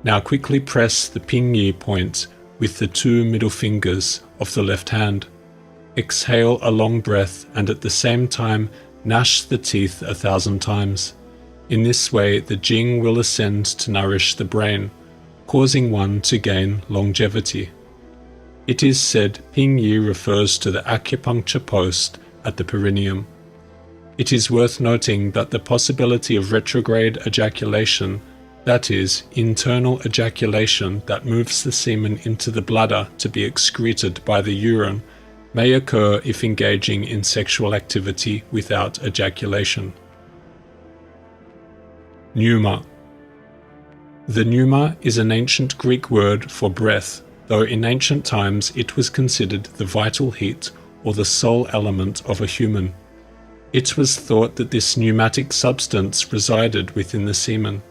Now quickly press the pinyi point with the 2 middle fingers of the left hand. Exhale a long breath and at the same time gnash the teeth 1,000 times. In this way the jing will ascend to nourish the brain, causing one to gain longevity." It is said pinyi refers to the acupuncture post at the perineum. It is worth noting that the possibility of retrograde ejaculation, that is, internal ejaculation that moves the semen into the bladder to be excreted by the urine, may occur if engaging in sexual activity without ejaculation. Pneuma. The pneuma is an ancient Greek word for breath, though in ancient times it was considered the vital heat or the soul element of a human. It was thought that this pneumatic substance resided within the semen.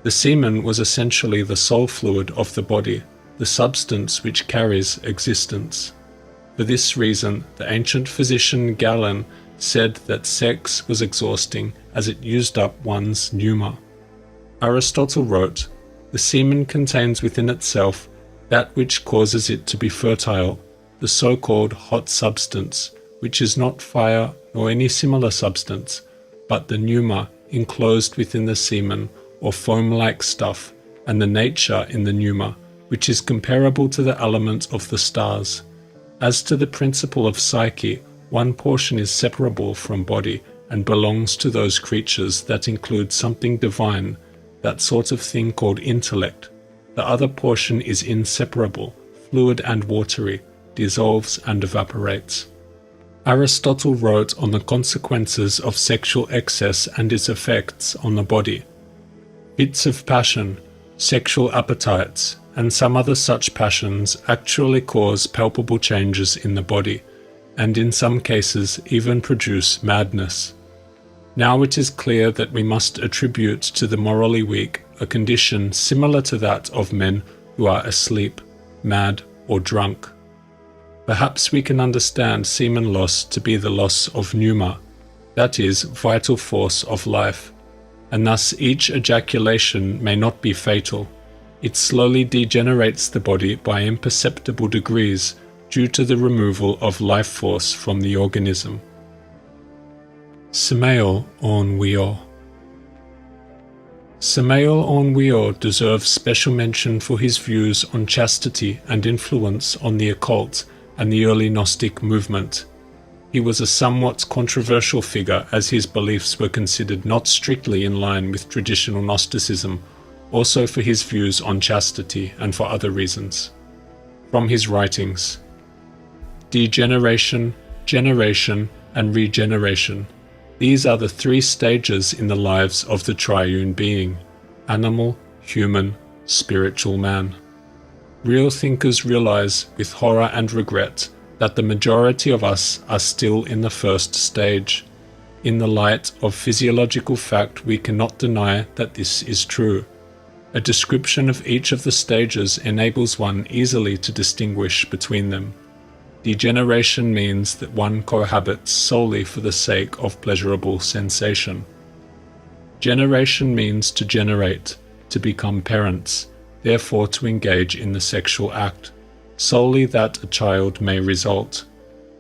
The semen was essentially the soul fluid of the body, the substance which carries existence. For this reason, the ancient physician Galen said that sex was exhausting as it used up one's pneuma. Aristotle wrote, "The semen contains within itself that which causes it to be fertile, the so-called hot substance, which is not fire nor any similar substance, but the pneuma enclosed within the semen, or foam-like stuff, and the nature in the pneuma, which is comparable to the element of the stars. As to the principle of psyche, one portion is separable from body, and belongs to those creatures that include something divine, that sort of thing called intellect. The other portion is inseparable, fluid and watery, dissolves and evaporates. Aristotle wrote on the consequences of sexual excess and its effects on the body. Fits of passion, sexual appetites, and some other such passions actually cause palpable changes in the body, and in some cases even produce madness. Now it is clear that we must attribute to the morally weak a condition similar to that of men who are asleep, mad, or drunk. Perhaps we can understand semen loss to be the loss of pneuma, that is, vital force of life, and thus each ejaculation may not be fatal. It slowly degenerates the body by imperceptible degrees due to the removal of life force from the organism. Samuel-Auguste. Samuel-Auguste deserves special mention for his views on chastity and influence on the occult and the early Gnostic movement. He was a somewhat controversial figure as his beliefs were considered not strictly in line with traditional Gnosticism, also for his views on chastity and for other reasons. From his writings: Degeneration, generation, and regeneration. These are the three stages in the lives of the triune being: animal, human, spiritual man. Real thinkers realize with horror and regret that the majority of us are still in the first stage. In the light of physiological fact, we cannot deny that this is true. A description of each of the stages enables one easily to distinguish between them. Degeneration means that one cohabits solely for the sake of pleasurable sensation. Generation means to generate, to become parents, therefore to engage in the sexual act, solely that a child may result.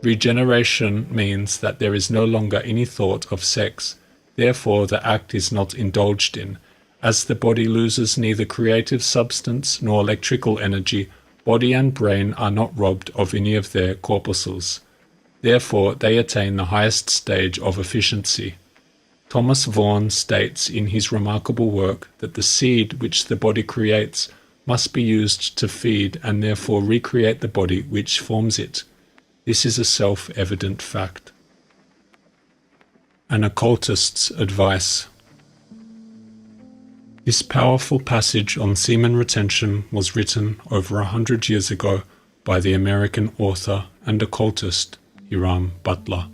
Regeneration means that there is no longer any thought of sex, therefore the act is not indulged in. As the body loses neither creative substance nor electrical energy, body and brain are not robbed of any of their corpuscles. Therefore they attain the highest stage of efficiency. Thomas Vaughan states in his remarkable work that the seed which the body creates must be used to feed and therefore recreate the body which forms it. This is a self-evident fact. An occultist's advice. This powerful passage on semen retention was written over 100 years ago by the American author and occultist Hiram Butler.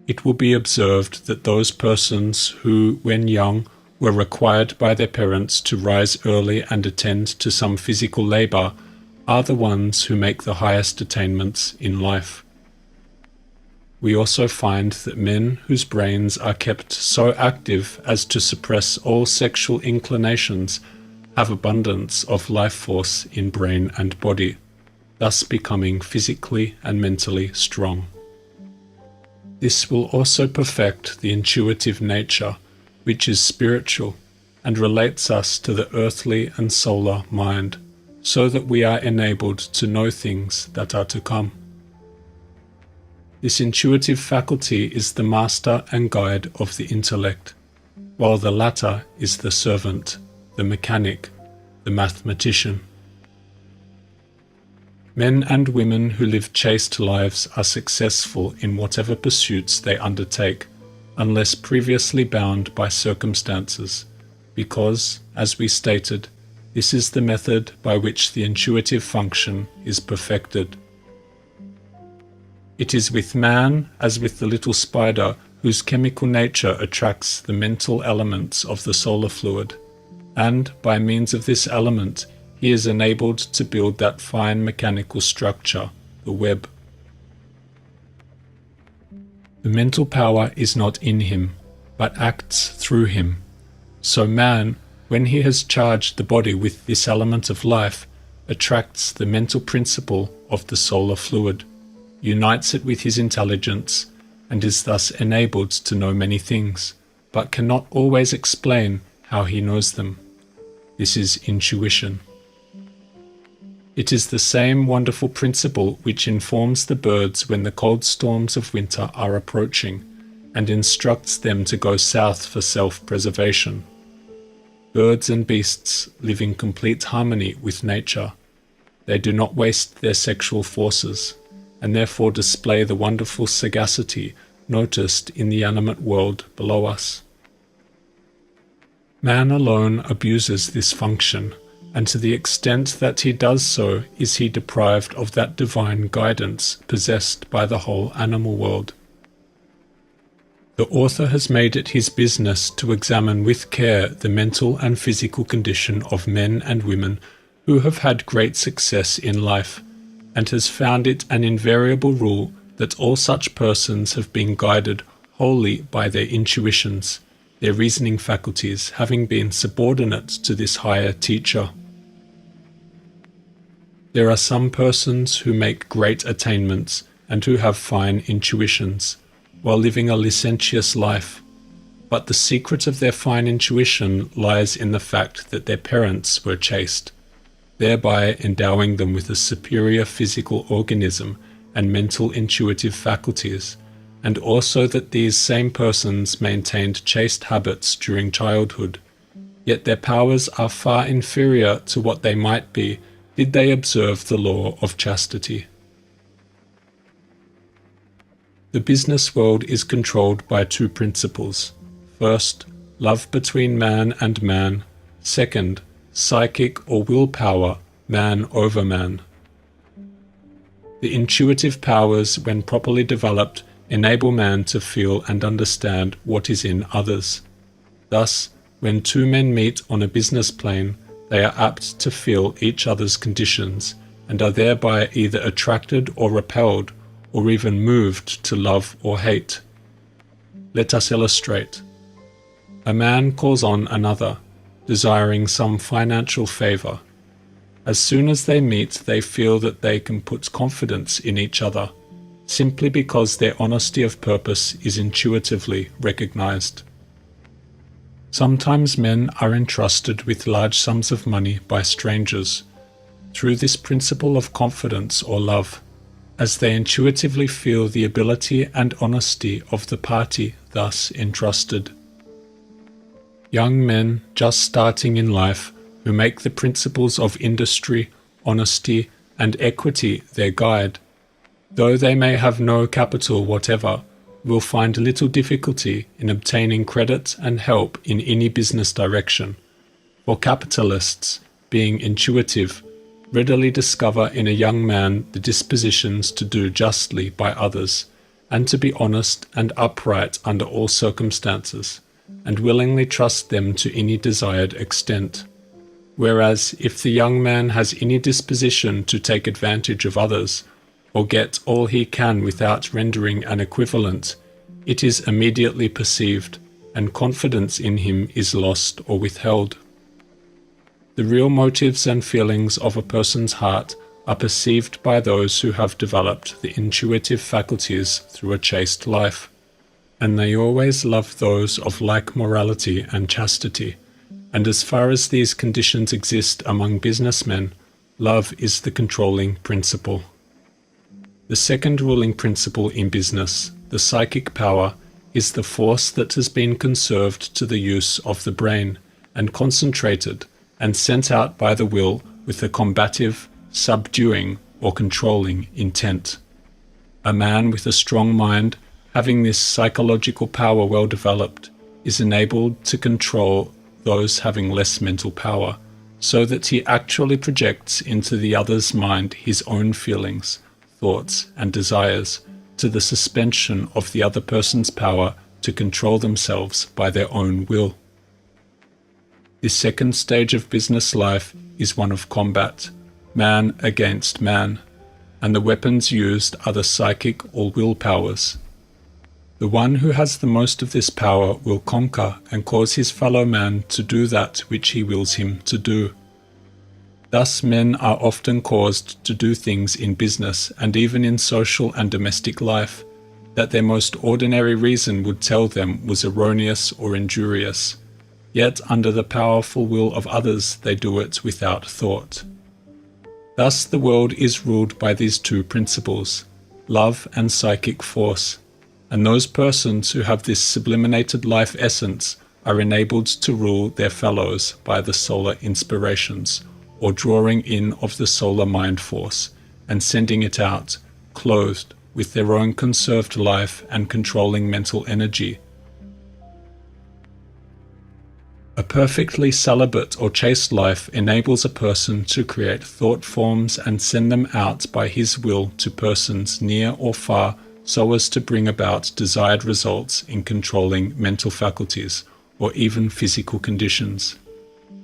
It will be observed that those persons who, when young, were required by their parents to rise early and attend to some physical labor are the ones who make the highest attainments in life. We also find that men whose brains are kept so active as to suppress all sexual inclinations have abundance of life force in brain and body, thus becoming physically and mentally strong. This will also perfect the intuitive nature, which is spiritual and relates us to the earthly and solar mind, so that we are enabled to know things that are to come. This intuitive faculty is the master and guide of the intellect, while the latter is the servant, the mechanic, the mathematician. Men and women who live chaste lives are successful in whatever pursuits they undertake, unless previously bound by circumstances, because, as we stated, this is the method by which the intuitive function is perfected. It is with man as with the little spider whose chemical nature attracts the mental elements of the solar fluid, and by means of this element he is enabled to build that fine mechanical structure, the web. The mental power is not in him, but acts through him. So man, when he has charged the body with this element of life, attracts the mental principle of the solar fluid, unites it with his intelligence, and is thus enabled to know many things, but cannot always explain how he knows them. This is intuition. It is the same wonderful principle which informs the birds when the cold storms of winter are approaching, and instructs them to go south for self-preservation. Birds and beasts live in complete harmony with nature. They do not waste their sexual forces, and therefore display the wonderful sagacity noticed in the animate world below us. Man alone abuses this function, and to the extent that he does so is he deprived of that divine guidance possessed by the whole animal world. The author has made it his business to examine with care the mental and physical condition of men and women who have had great success in life, and has found it an invariable rule that all such persons have been guided wholly by their intuitions, their reasoning faculties having been subordinate to this higher teacher. There are some persons who make great attainments and who have fine intuitions, while living a licentious life, but the secret of their fine intuition lies in the fact that their parents were chaste, thereby endowing them with a superior physical organism and mental intuitive faculties, and also that these same persons maintained chaste habits during childhood, yet their powers are far inferior to what they might be did they observe the law of chastity. The business world is controlled by two principles. First, love between man and man. Second, psychic or willpower, man over man. The intuitive powers, when properly developed, enable man to feel and understand what is in others. Thus, when two men meet on a business plane, they are apt to feel each other's conditions, and are thereby either attracted or repelled, or even moved to love or hate. Let us illustrate. A man calls on another, desiring some financial favor. As soon as they meet, they feel that they can put confidence in each other, simply because their honesty of purpose is intuitively recognized. Sometimes men are entrusted with large sums of money by strangers, through this principle of confidence or love, as they intuitively feel the ability and honesty of the party thus entrusted. Young men just starting in life who make the principles of industry, honesty, and equity their guide, though they may have no capital whatever, will find little difficulty in obtaining credit and help in any business direction, for capitalists, being intuitive, readily discover in a young man the dispositions to do justly by others, and to be honest and upright under all circumstances, and willingly trust them to any desired extent. Whereas if the young man has any disposition to take advantage of others, or get all he can without rendering an equivalent, it is immediately perceived, and confidence in him is lost or withheld. The real motives and feelings of a person's heart are perceived by those who have developed the intuitive faculties through a chaste life, and they always love those of like morality and chastity, and as far as these conditions exist among businessmen, love is the controlling principle. The second ruling principle in business, the psychic power, is the force that has been conserved to the use of the brain, and concentrated, and sent out by the will with a combative, subduing, or controlling intent. A man with a strong mind, having this psychological power well developed, is enabled to control those having less mental power, so that he actually projects into the other's mind his own feelings, thoughts, and desires, to the suspension of the other person's power to control themselves by their own will. This second stage of business life is one of combat, man against man, and the weapons used are the psychic or will powers. The one who has the most of this power will conquer and cause his fellow man to do that which he wills him to do. Thus men are often caused to do things in business and even in social and domestic life that their most ordinary reason would tell them was erroneous or injurious, yet under the powerful will of others they do it without thought. Thus the world is ruled by these two principles, love and psychic force, and those persons who have this sublimated life essence are enabled to rule their fellows by the solar inspirations, or drawing in of the solar mind force, and sending it out, clothed with their own conserved life and controlling mental energy. A perfectly celibate or chaste life enables a person to create thought forms and send them out by his will to persons near or far so as to bring about desired results in controlling mental faculties or even physical conditions.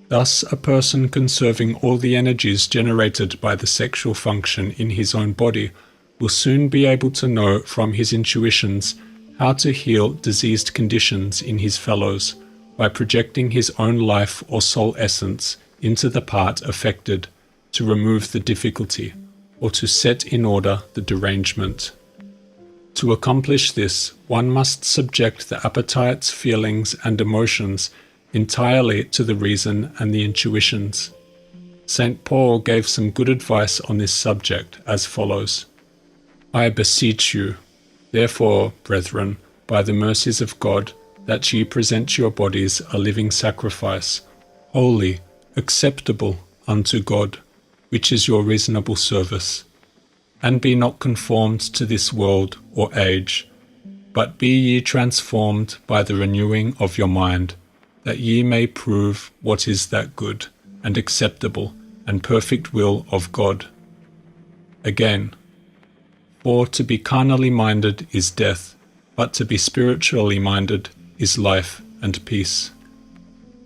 Thus, a person conserving all the energies generated by the sexual function in his own body will soon be able to know from his intuitions how to heal diseased conditions in his fellows by projecting his own life or soul essence into the part affected to remove the difficulty or to set in order the derangement. To accomplish this, one must subject the appetites, feelings, and emotions entirely to the reason and the intuitions. St. Paul gave some good advice on this subject as follows: I beseech you, therefore, brethren, by the mercies of God, that ye present your bodies a living sacrifice, holy, acceptable unto God, which is your reasonable service. And be not conformed to this world or age, but be ye transformed by the renewing of your mind, that ye may prove what is that good and acceptable and perfect will of God. Again, for to be carnally minded is death, but to be spiritually minded is life and peace.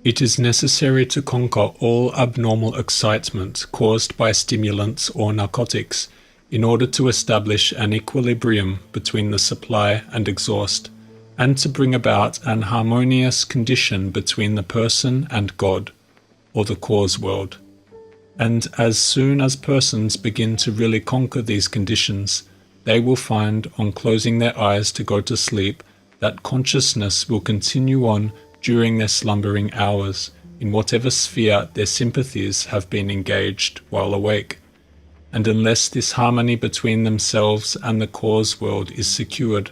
It is necessary to conquer all abnormal excitement caused by stimulants or narcotics in order to establish an equilibrium between the supply and exhaust, and to bring about an harmonious condition between the person and God, or the cause world. And as soon as persons begin to really conquer these conditions, they will find, on closing their eyes to go to sleep, that consciousness will continue on during their slumbering hours, in whatever sphere their sympathies have been engaged while awake. And unless this harmony between themselves and the cause world is secured,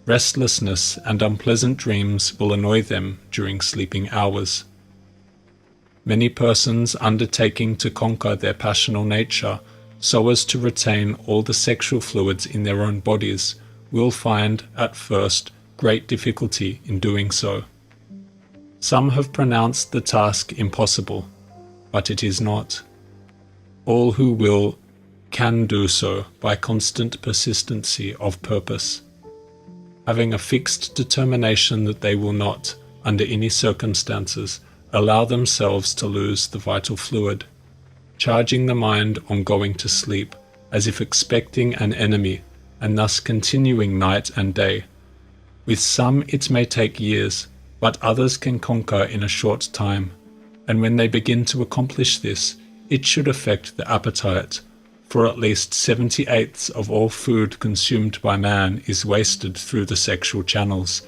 restlessness and unpleasant dreams will annoy them during sleeping hours. Many persons undertaking to conquer their passional nature so as to retain all the sexual fluids in their own bodies will find, at first, great difficulty in doing so. Some have pronounced the task impossible, but it is not. All who will can do so by constant persistency of purpose, having a fixed determination that they will not, under any circumstances, allow themselves to lose the vital fluid, charging the mind on going to sleep as if expecting an enemy, and thus continuing night and day. With some it may take years, but others can conquer in a short time, and when they begin to accomplish this, it should affect the appetite, for at least 70/8 of all food consumed by man is wasted through the sexual channels.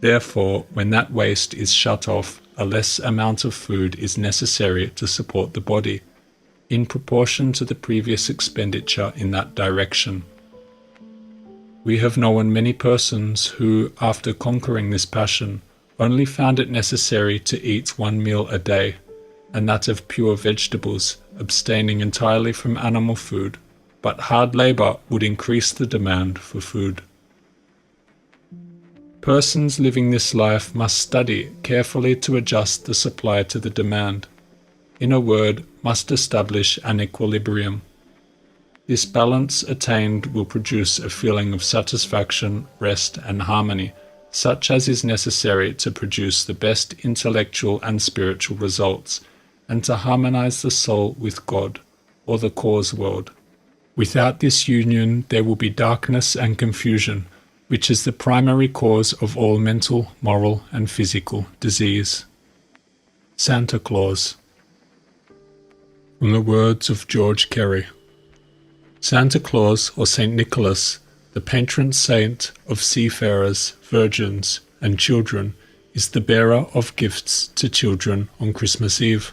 Therefore, when that waste is shut off, a less amount of food is necessary to support the body, in proportion to the previous expenditure in that direction. We have known many persons who, after conquering this passion, only found it necessary to eat 1 meal a day, and that of pure vegetables, abstaining entirely from animal food, but hard labor would increase the demand for food. Persons living this life must study carefully to adjust the supply to the demand. In a word, must establish an equilibrium. This balance attained will produce a feeling of satisfaction, rest, and harmony, such as is necessary to produce the best intellectual and spiritual results, and to harmonize the soul with God, or the cause world. Without this union there will be darkness and confusion, which is the primary cause of all mental, moral, and physical disease. Santa Claus. From the words of George Carey. Santa Claus, or Saint Nicholas, the patron saint of seafarers, virgins, and children, is the bearer of gifts to children on Christmas Eve.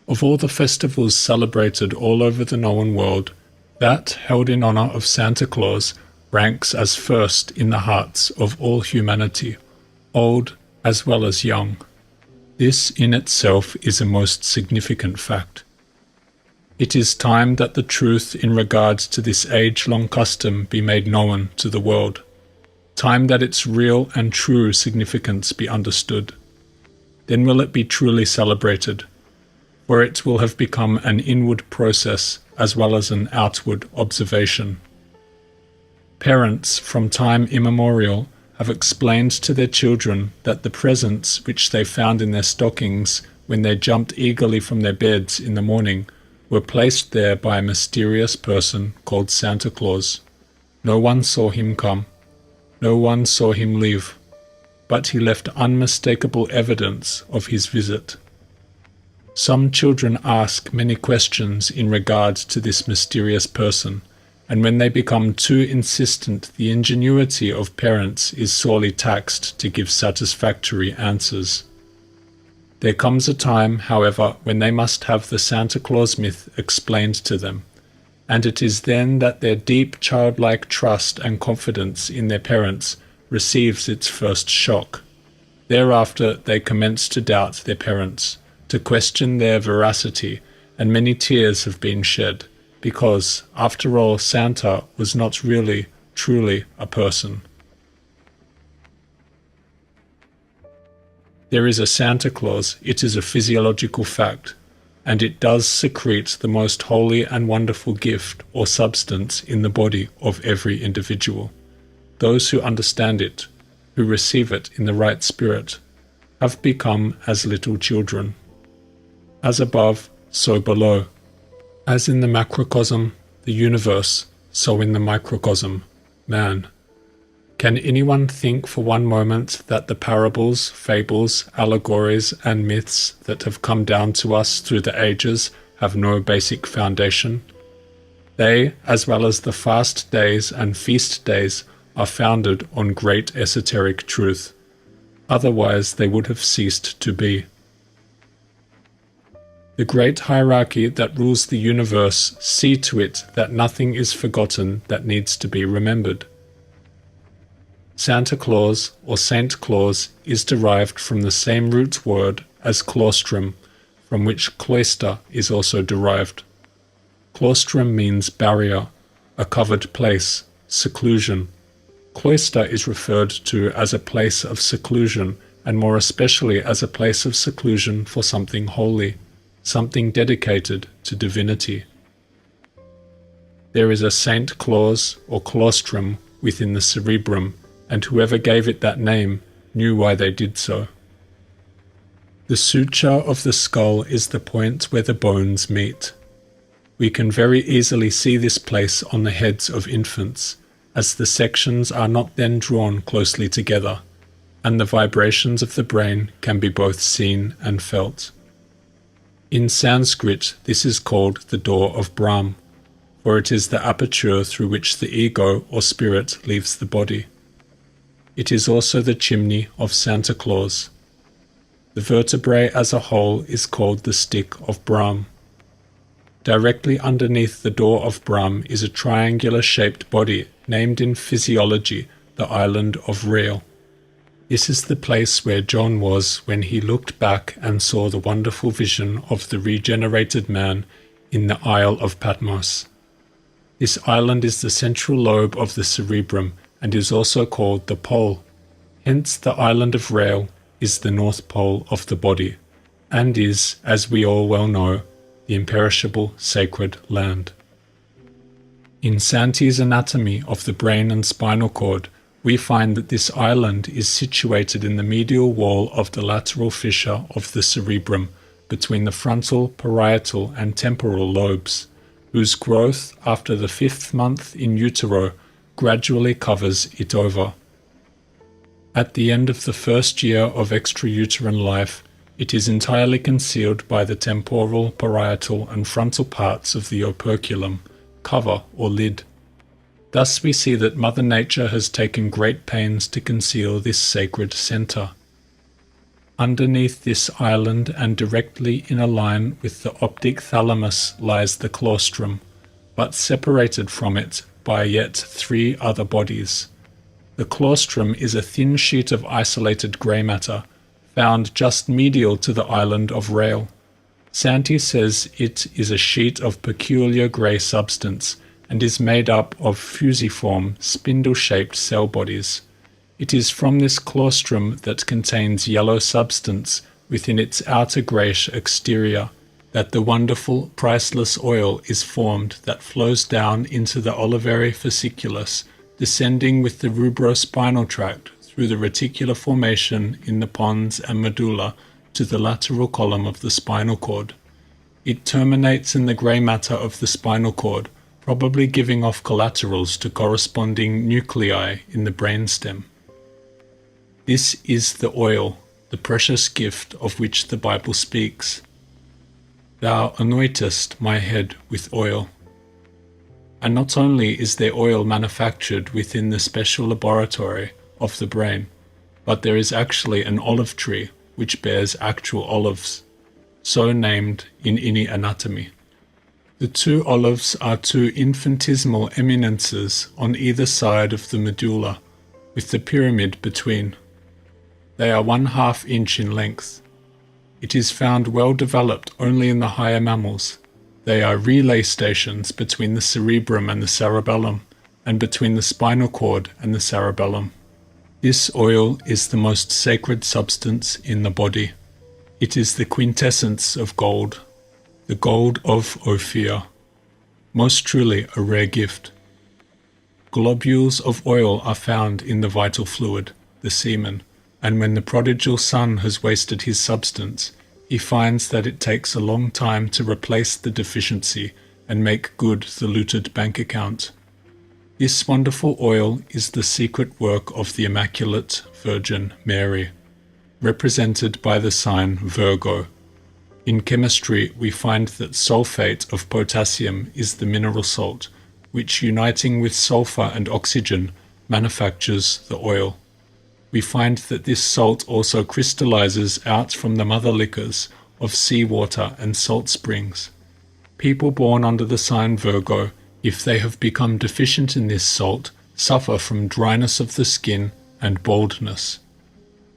Of all the festivals celebrated all over the known world, that held in honor of Santa Claus ranks as first in the hearts of all humanity, old as well as young. This in itself is a most significant fact. It is time that the truth in regard to this age-long custom be made known to the world. Time that its real and true significance be understood. Then will it be truly celebrated, for it will have become an inward process as well as an outward observation. Parents from time immemorial have explained to their children that the presents which they found in their stockings when they jumped eagerly from their beds in the morning were placed there by a mysterious person called Santa Claus. No one saw him come. No one saw him leave, but he left unmistakable evidence of his visit. Some children ask many questions in regard to this mysterious person, and when they become too insistent, the ingenuity of parents is sorely taxed to give satisfactory answers. There comes a time, however, when they must have the Santa Claus myth explained to them, and it is then that their deep childlike trust and confidence in their parents receives its first shock. Thereafter they commence to doubt their parents, to question their veracity, and many tears have been shed, because, after all, Santa was not really, truly a person. There is a Santa Claus, it is a physiological fact, and it does secrete the most holy and wonderful gift or substance in the body of every individual. Those who understand it, who receive it in the right spirit, have become as little children. As above, so below. As in the macrocosm, the universe, so in the microcosm, man. Can anyone think for one moment that the parables, fables, allegories, and myths that have come down to us through the ages have no basic foundation? They, as well as the fast days and feast days, are founded on great esoteric truth. Otherwise they would have ceased to be. The great hierarchy that rules the universe see to it that nothing is forgotten that needs to be remembered. Santa Claus, or Saint Claus, is derived from the same root word as claustrum, from which cloister is also derived. Claustrum means barrier, a covered place, seclusion. Cloister is referred to as a place of seclusion, and more especially as a place of seclusion for something holy, something dedicated to divinity. There is a Saint Claus, or claustrum, within the cerebrum, and whoever gave it that name knew why they did so. The suture of the skull is the point where the bones meet. We can very easily see this place on the heads of infants, as the sections are not then drawn closely together, and the vibrations of the brain can be both seen and felt. In Sanskrit, this is called the door of Brahm, for it is the aperture through which the ego or spirit leaves the body. It is also the chimney of Santa Claus. The vertebrae as a whole is called the stick of Brahm. Directly underneath the door of Brahm is a triangular-shaped body named in physiology the island of Rhea. This is the place where John was when he looked back and saw the wonderful vision of the regenerated man in the Isle of Patmos. This island is the central lobe of the cerebrum and is also called the pole. Hence the island of Rhea is the north pole of the body, and is, as we all well know, the imperishable sacred land. In Santi's anatomy of the brain and spinal cord, we find that this island is situated in the medial wall of the lateral fissure of the cerebrum between the frontal, parietal, and temporal lobes, whose growth after the 5th month in utero gradually covers it over. At the end of the first year of extrauterine life, it is entirely concealed by the temporal, parietal, and frontal parts of the operculum, cover or lid. Thus we see that Mother Nature has taken great pains to conceal this sacred center. Underneath this island and directly in a line with the optic thalamus lies the claustrum, but separated from it by yet 3 other bodies. The claustrum is a thin sheet of isolated grey matter, found just medial to the island of Rail. Santi says it is a sheet of peculiar grey substance, and is made up of fusiform, spindle-shaped cell bodies. It is from this claustrum that contains yellow substance within its outer greyish exterior that the wonderful, priceless oil is formed that flows down into the olivary fasciculus, descending with the rubrospinal tract through the reticular formation in the pons and medulla to the lateral column of the spinal cord. It terminates in the grey matter of the spinal cord, probably giving off collaterals to corresponding nuclei in the brainstem. This is the oil, the precious gift of which the Bible speaks. Thou anointest my head with oil. And not only is there oil manufactured within the special laboratory of the brain, but there is actually an olive tree which bears actual olives, so named in Inni anatomy. The 2 olives are 2 infinitesimal eminences on either side of the medulla, with the pyramid between. They are 1/2 inch in length. It is found well developed only in the higher mammals. They are relay stations between the cerebrum and the cerebellum, and between the spinal cord and the cerebellum. This oil is the most sacred substance in the body. It is the quintessence of gold, the gold of Ophir. Most truly a rare gift. Globules of oil are found in the vital fluid, the semen, and when the prodigal son has wasted his substance, he finds that it takes a long time to replace the deficiency and make good the looted bank account. This wonderful oil is the secret work of the Immaculate Virgin Mary, represented by the sign Virgo. In chemistry, we find that sulfate of potassium is the mineral salt, which uniting with sulfur and oxygen manufactures the oil. We find that this salt also crystallizes out from the mother liquors of seawater and salt springs. People born under the sign Virgo, if they have become deficient in this salt, suffer from dryness of the skin and baldness.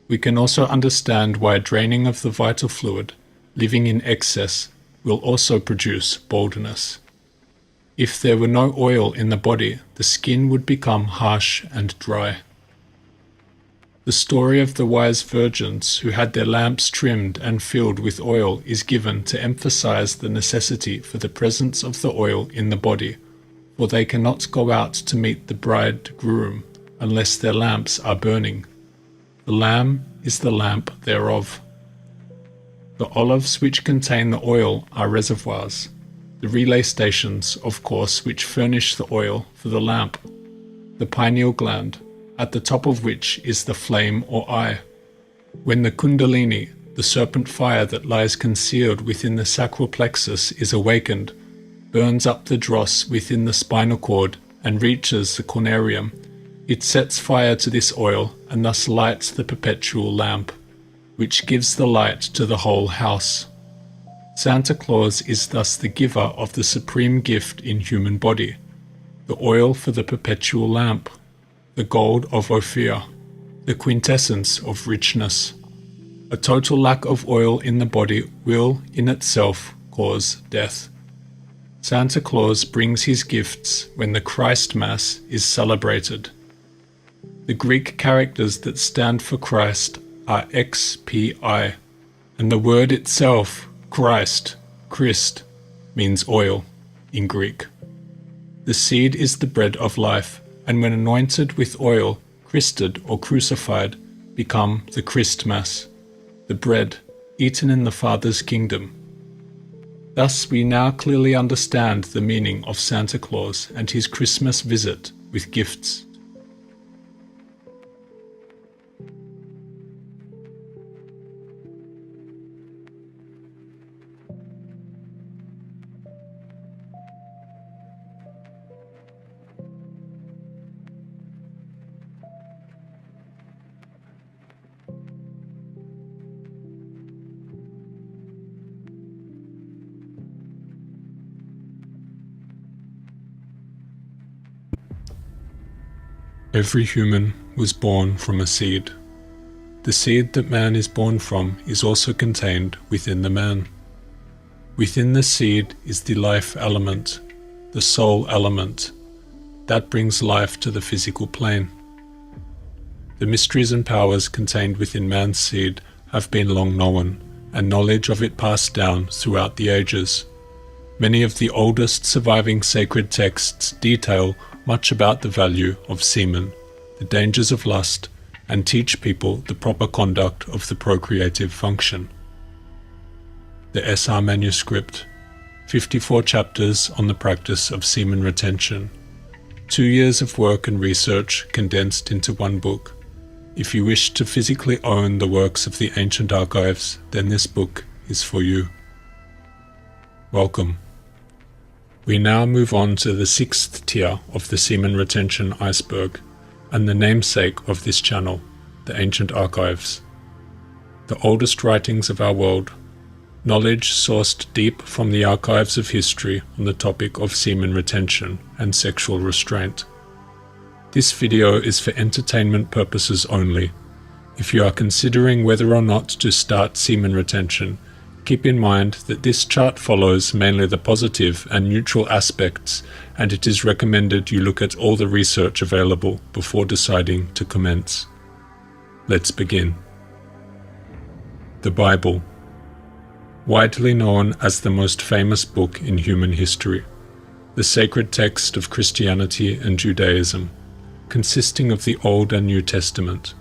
We can also understand why draining of the vital fluid, living in excess, will also produce baldness. If there were no oil in the body, the skin would become harsh and dry. The story of the wise virgins who had their lamps trimmed and filled with oil is given to emphasize the necessity for the presence of the oil in the body, for they cannot go out to meet the bridegroom unless their lamps are burning. The Lamb is the lamp thereof. The olives which contain the oil are reservoirs, the relay stations, of course, which furnish the oil for the lamp, the pineal gland, at the top of which is the flame or eye. When the kundalini, the serpent fire that lies concealed within the sacral plexus, is awakened, burns up the dross within the spinal cord and reaches the cornerium, it sets fire to this oil and thus lights the perpetual lamp, which gives the light to the whole house. Santa Claus is thus the giver of the supreme gift in human body, the oil for the perpetual lamp, the gold of Ophir, the quintessence of richness. A total lack of oil in the body will, in itself, cause death. Santa Claus brings his gifts when the Christ Mass is celebrated. The Greek characters that stand for Christ are XPI, and the word itself, Christ, Christ, means oil in Greek. The seed is the bread of life, and when anointed with oil, Christed or crucified, become the Christmas, the bread eaten in the Father's kingdom. Thus we now clearly understand the meaning of Santa Claus and his Christmas visit with gifts. Every human was born from a seed. The seed that man is born from is also contained within the man. Within the seed is the life element, the soul element, that brings life to the physical plane. The mysteries and powers contained within man's seed have been long known, and knowledge of it passed down throughout the ages. Many of the oldest surviving sacred texts detail much about the value of semen, the dangers of lust, and teach people the proper conduct of the procreative function. The SR manuscript, 54 chapters on the practice of semen retention, 2 years of work and research condensed into one book. If you wish to physically own the works of the ancient archives, then this book is for you. Welcome. We now move on to the 6th tier of the semen retention iceberg, and the namesake of this channel, the ancient archives. The oldest writings of our world, knowledge sourced deep from the archives of history on the topic of semen retention and sexual restraint. This video is for entertainment purposes only. If you are considering whether or not to start semen retention, keep in mind that this chart follows mainly the positive and neutral aspects, and it is recommended you look at all the research available before deciding to commence. Let's begin. The Bible. Widely known as the most famous book in human history, the sacred text of Christianity and Judaism, consisting of the Old and New Testament.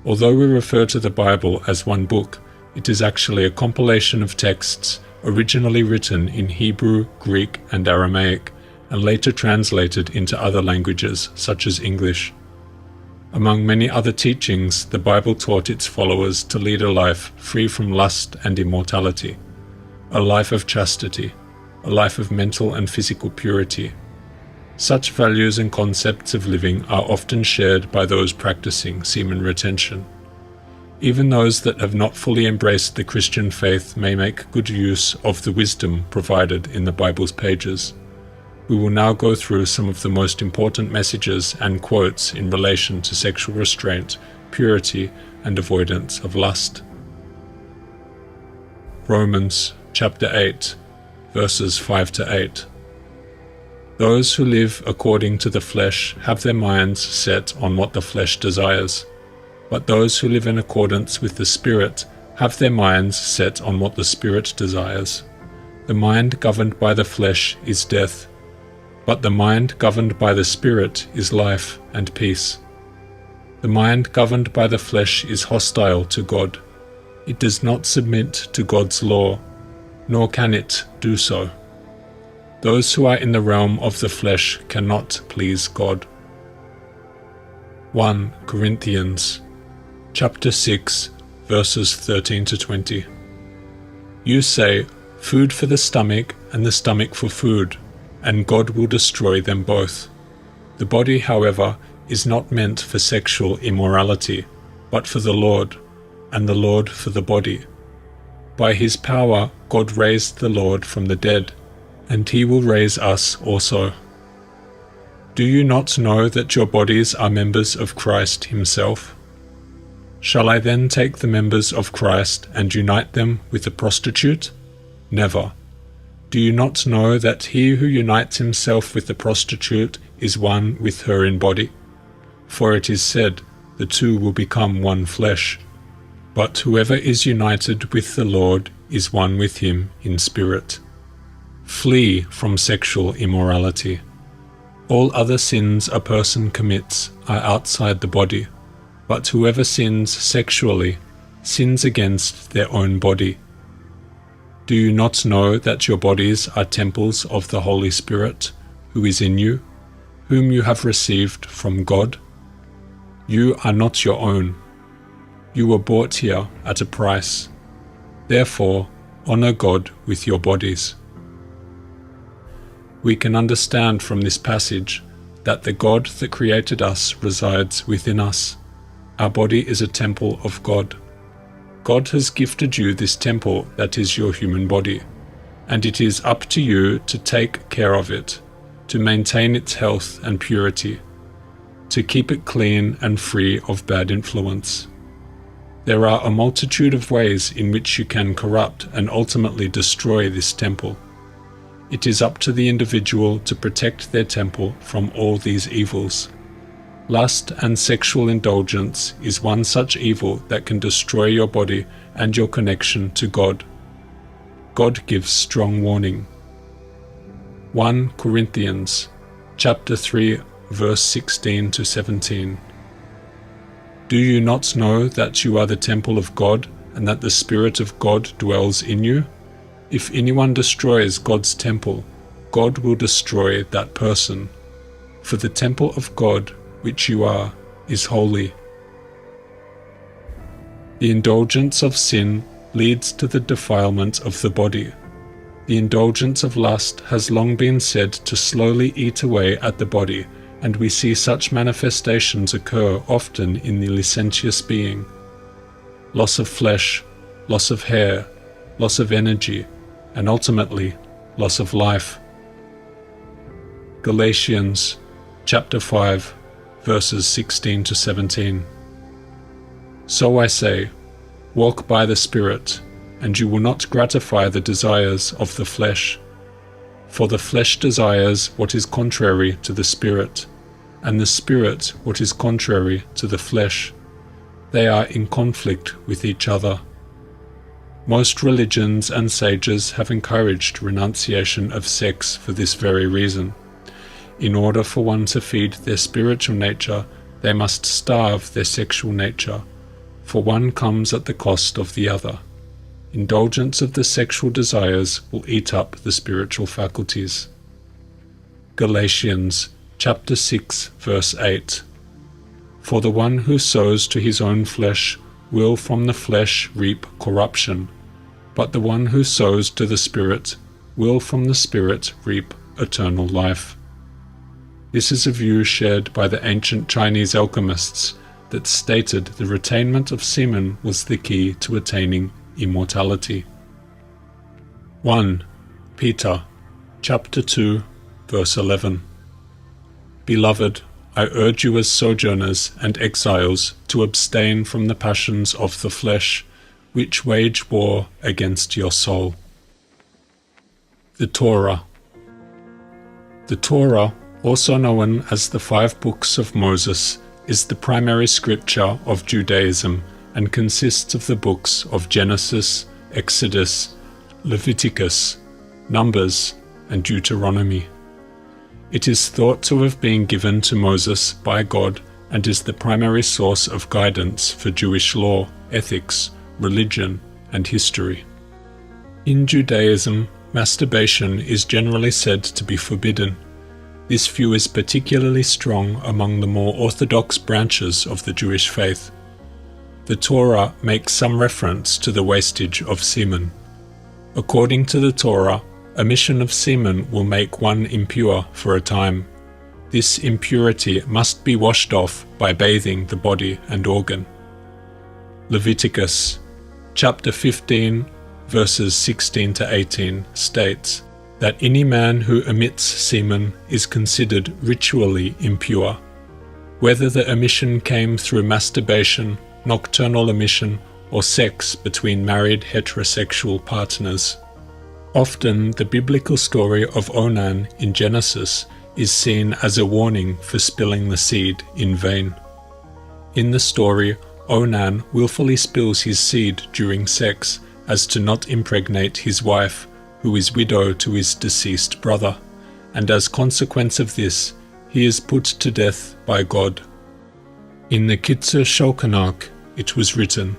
Although we refer to the Bible as one book, it is actually a compilation of texts originally written in Hebrew, Greek, and Aramaic, and later translated into other languages such as English. Among many other teachings, the Bible taught its followers to lead a life free from lust and immortality, a life of chastity, a life of mental and physical purity. Such values and concepts of living are often shared by those practicing semen retention. Even those that have not fully embraced the Christian faith may make good use of the wisdom provided in the Bible's pages. We will now go through some of the most important messages and quotes in relation to sexual restraint, purity, and avoidance of lust. Romans chapter 8, verses 5 to 8. Those who live according to the flesh have their minds set on what the flesh desires, but those who live in accordance with the Spirit have their minds set on what the Spirit desires. The mind governed by the flesh is death, but the mind governed by the Spirit is life and peace. The mind governed by the flesh is hostile to God. It does not submit to God's law, nor can it do so. Those who are in the realm of the flesh cannot please God. 1 Corinthians chapter 6, verses 13 to 20. You say, food for the stomach and the stomach for food, and God will destroy them both. The body, however, is not meant for sexual immorality, but for the Lord, and the Lord for the body. By his power God raised the Lord from the dead, and he will raise us also. Do you not know that your bodies are members of Christ himself? Shall I then take the members of Christ and unite them with a prostitute? Never. Do you not know that he who unites himself with the prostitute is one with her in body? For it is said, the two will become one flesh. But whoever is united with the Lord is one with him in spirit. Flee from sexual immorality. All other sins a person commits are outside the body, but whoever sins sexually sins against their own body. Do you not know that your bodies are temples of the Holy Spirit, who is in you, whom you have received from God? You are not your own. You were bought here at a price. Therefore, honor God with your bodies. We can understand from this passage that the God that created us resides within us. Our body is a temple of God. God has gifted you this temple that is your human body, and it is up to you to take care of it, to maintain its health and purity. to keep it clean and free of bad influence. There are a multitude of ways in which you can corrupt and ultimately destroy this temple. It is up to the individual to protect their temple from all these evils. Lust and sexual indulgence is one such evil that can destroy your body and your connection to God. God gives strong warning. 1 Corinthians chapter 3, verse 16 to 17. Do you not know that you are the temple of God, and that the Spirit of God dwells in you? If anyone destroys God's temple, God will destroy that person. For the temple of God, which you are, is holy. The indulgence of sin leads to the defilement of the body. The indulgence of lust has long been said to slowly eat away at the body, and we see such manifestations occur often in the licentious being. Loss of flesh, loss of hair, loss of energy, and ultimately, loss of life. Galatians chapter 5, verses 16 to 17. So I say, walk by the Spirit, and you will not gratify the desires of the flesh. For the flesh desires what is contrary to the Spirit, and the Spirit what is contrary to the flesh. They are in conflict with each other. Most religions and sages have encouraged renunciation of sex for this very reason. In order for one to feed their spiritual nature, they must starve their sexual nature, for one comes at the cost of the other. Indulgence of the sexual desires will eat up the spiritual faculties. Galatians chapter 6, verse 8. For the one who sows to his own flesh will from the flesh reap corruption, but the one who sows to the Spirit will from the Spirit reap eternal life. This is a view shared by the ancient Chinese alchemists that stated the retainment of semen was the key to attaining immortality. 1 Peter chapter 2, verse 11. Beloved, I urge you as sojourners and exiles to abstain from the passions of the flesh, which wage war against your soul. The Torah. The Torah, also known as the 5 books of Moses, is the primary scripture of Judaism and consists of the books of Genesis, Exodus, Leviticus, Numbers, and Deuteronomy. It is thought to have been given to Moses by God and is the primary source of guidance for Jewish law, ethics, religion, and history. In Judaism, masturbation is generally said to be forbidden. This view is particularly strong among the more orthodox branches of the Jewish faith. The Torah makes some reference to the wastage of semen. According to the Torah, emission of semen will make one impure for a time. This impurity must be washed off by bathing the body and organ. Leviticus chapter 15, verses 16 to 18 states that any man who emits semen is considered ritually impure. Whether the emission came through masturbation, nocturnal emission, or sex between married heterosexual partners. Often the biblical story of Onan in Genesis is seen as a warning for spilling the seed in vain. In the story, Onan willfully spills his seed during sex as to not impregnate his wife, who is widow to his deceased brother, and as consequence of this, he is put to death by God. In the Kitzur Shulchan it was written,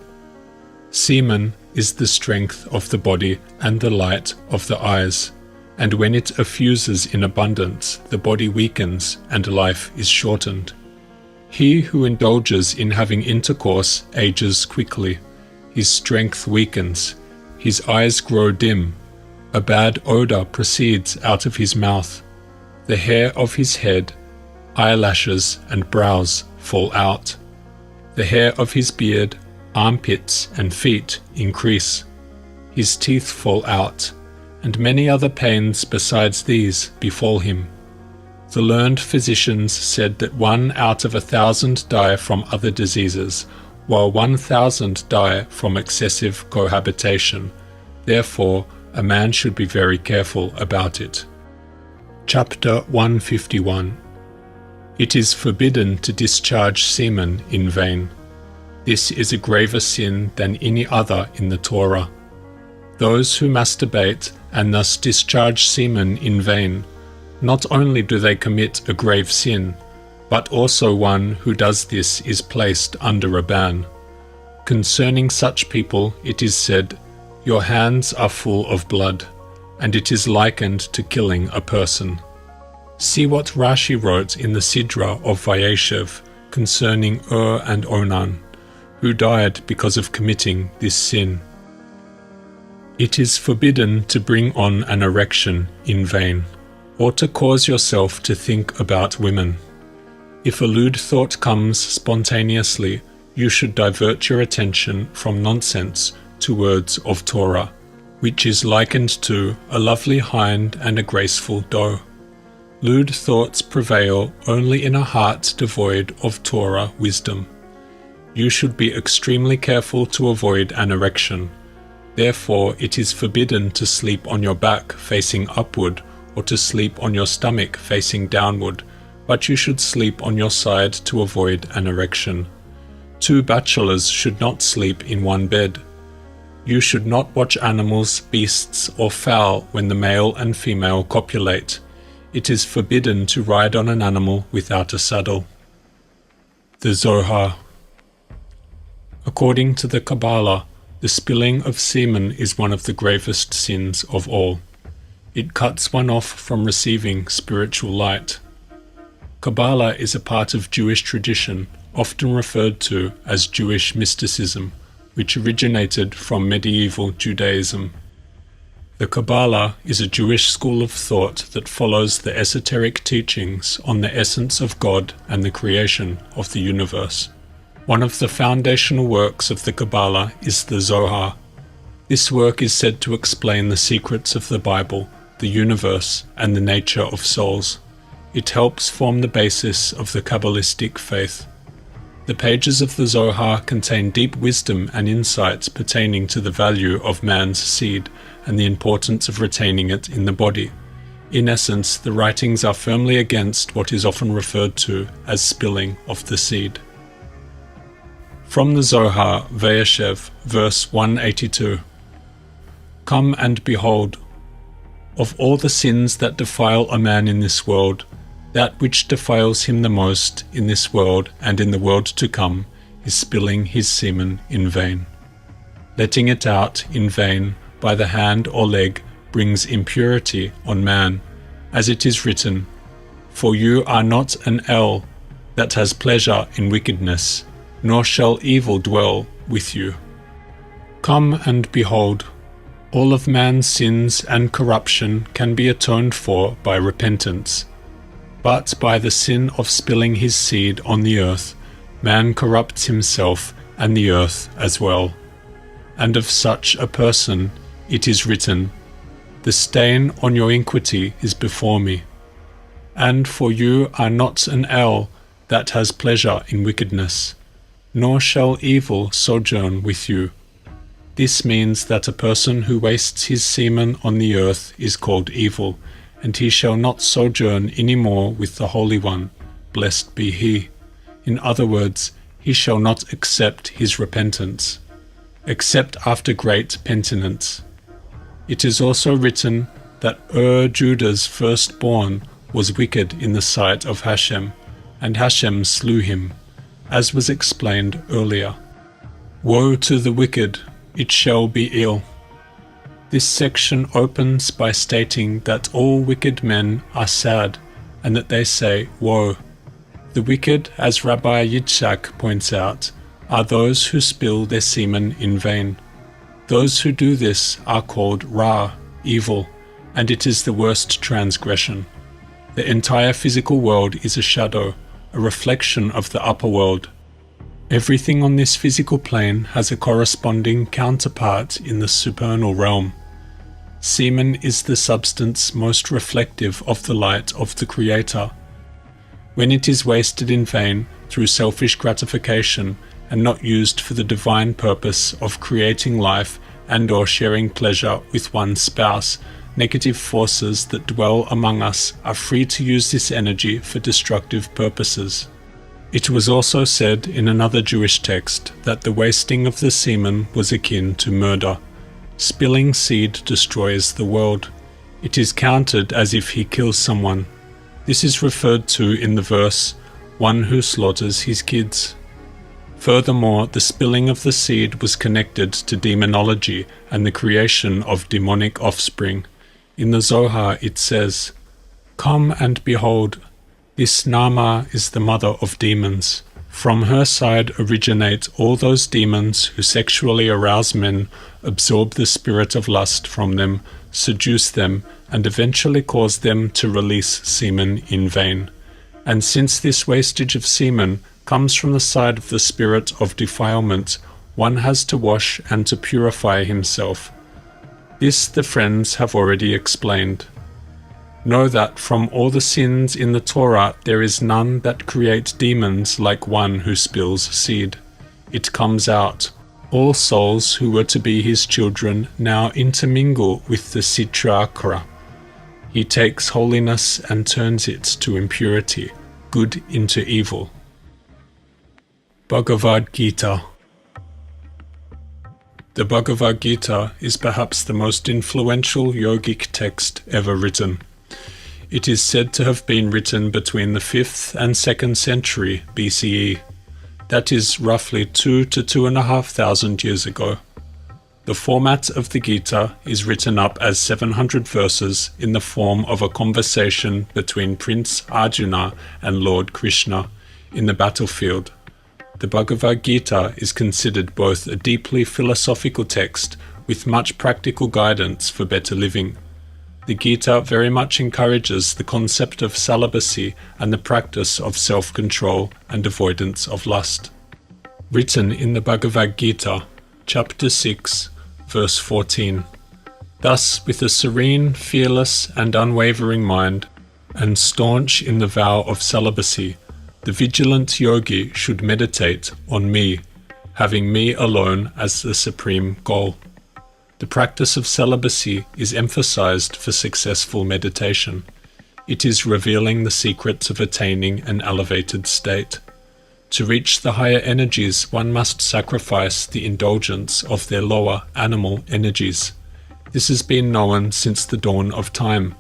Semen is the strength of the body and the light of the eyes, and when it effuses in abundance, the body weakens and life is shortened. He who indulges in having intercourse ages quickly, his strength weakens, his eyes grow dim, a bad odor proceeds out of his mouth, the hair of his head, eyelashes and brows fall out, the hair of his beard, armpits and feet increase, his teeth fall out, and many other pains besides these befall him. The learned physicians said that 1 out of 1,000 die from other diseases, while 1,000 die from excessive cohabitation. Therefore, a man should be very careful about it. Chapter 151. It is forbidden to discharge semen in vain. This is a graver sin than any other in the Torah. Those who masturbate and thus discharge semen in vain, not only do they commit a grave sin, but also one who does this is placed under a ban. Concerning such people it is said, "Your hands are full of blood," and it is likened to killing a person. See what Rashi wrote in the Sidra of Vayeshev concerning and Onan, who died because of committing this sin. It is forbidden to bring on an erection in vain, or to cause yourself to think about women. If a lewd thought comes spontaneously, you should divert your attention from nonsense to words of Torah, which is likened to a lovely hind and a graceful doe. Lewd thoughts prevail only in a heart devoid of Torah wisdom. You should be extremely careful to avoid an erection. Therefore, it is forbidden to sleep on your back facing upward, or to sleep on your stomach facing downward, but you should sleep on your side to avoid an erection. 2 bachelors should not sleep in one bed. You should not watch animals, beasts, or fowl when the male and female copulate. It is forbidden to ride on an animal without a saddle. The Zohar. According to the Kabbalah, the spilling of semen is one of the gravest sins of all. It cuts one off from receiving spiritual light. Kabbalah is a part of Jewish tradition, often referred to as Jewish mysticism, which originated from medieval Judaism. The Kabbalah is a Jewish school of thought that follows the esoteric teachings on the essence of God and the creation of the universe. One of the foundational works of the Kabbalah is the Zohar. This work is said to explain the secrets of the Bible, the universe, and the nature of souls. It helps form the basis of the Kabbalistic faith. The pages of the Zohar contain deep wisdom and insights pertaining to the value of man's seed and the importance of retaining it in the body. In essence, the writings are firmly against what is often referred to as spilling of the seed. From the Zohar, Vayeshev, verse 182. Come and behold, of all the sins that defile a man in this world, that which defiles him the most in this world and in the world to come is spilling his semen in vain. Letting it out in vain by the hand or leg brings impurity on man, as it is written, For you are not an El that has pleasure in wickedness, nor shall evil dwell with you. Come and behold, all of man's sins and corruption can be atoned for by repentance. But by the sin of spilling his seed on the earth, man corrupts himself and the earth as well. And of such a person it is written, The stain on your iniquity is before me. And for you are not an El that has pleasure in wickedness, nor shall evil sojourn with you. This means that a person who wastes his semen on the earth is called evil, and he shall not sojourn any more with the Holy One, blessed be he. In other words, he shall not accept his repentance, except after great penitence. It is also written that Judah's firstborn was wicked in the sight of Hashem, and Hashem slew him, as was explained earlier. Woe to the wicked, it shall be ill. This section opens by stating that all wicked men are sad, and that they say, Woe. The wicked, as Rabbi Yitzhak points out, are those who spill their semen in vain. Those who do this are called Ra, evil, and it is the worst transgression. The entire physical world is a shadow, a reflection of the upper world. Everything on this physical plane has a corresponding counterpart in the supernal realm. Semen is the substance most reflective of the light of the Creator, When it is wasted in vain through selfish gratification and not used for the divine purpose of creating life and/or sharing pleasure with one's spouse, negative forces that dwell among us are free to use this energy for destructive purposes. It was also said in another Jewish text that the wasting of the semen was akin to murder. Spilling seed destroys the world. It is counted as if he kills someone. This is referred to in the verse, one who slaughters his kids. Furthermore, the spilling of the seed was connected to demonology and the creation of demonic offspring. In the Zohar it says, "Come and behold, this Naamah is the mother of demons. From her side originate all those demons who sexually arouse men, absorb the spirit of lust from them, seduce them, and eventually cause them to release semen in vain. And since this wastage of semen comes from the side of the spirit of defilement, one has to wash and to purify himself. This the friends have already explained. Know that from all the sins in the Torah there is none that create demons like one who spills seed. It comes out. All souls who were to be his children now intermingle with the Sitra Achra. He takes holiness and turns it to impurity, good into evil." Bhagavad Gita. The Bhagavad Gita is perhaps the most influential yogic text ever written. It is said to have been written between the 5th and 2nd century BCE. That is roughly 2 to 2,500 years ago. The format of the Gita is written up as 700 verses in the form of a conversation between Prince Arjuna and Lord Krishna in the battlefield. The Bhagavad Gita is considered both a deeply philosophical text with much practical guidance for better living. The Gita very much encourages the concept of celibacy and the practice of self-control and avoidance of lust. Written in the Bhagavad Gita, Chapter 6, Verse 14. Thus, with a serene, fearless, and unwavering mind, and staunch in the vow of celibacy, the vigilant yogi should meditate on me, having me alone as the supreme goal. The practice of celibacy is emphasized for successful meditation. It is revealing the secrets of attaining an elevated state. To reach the higher energies, one must sacrifice the indulgence of their lower animal energies. This has been known since the dawn of time.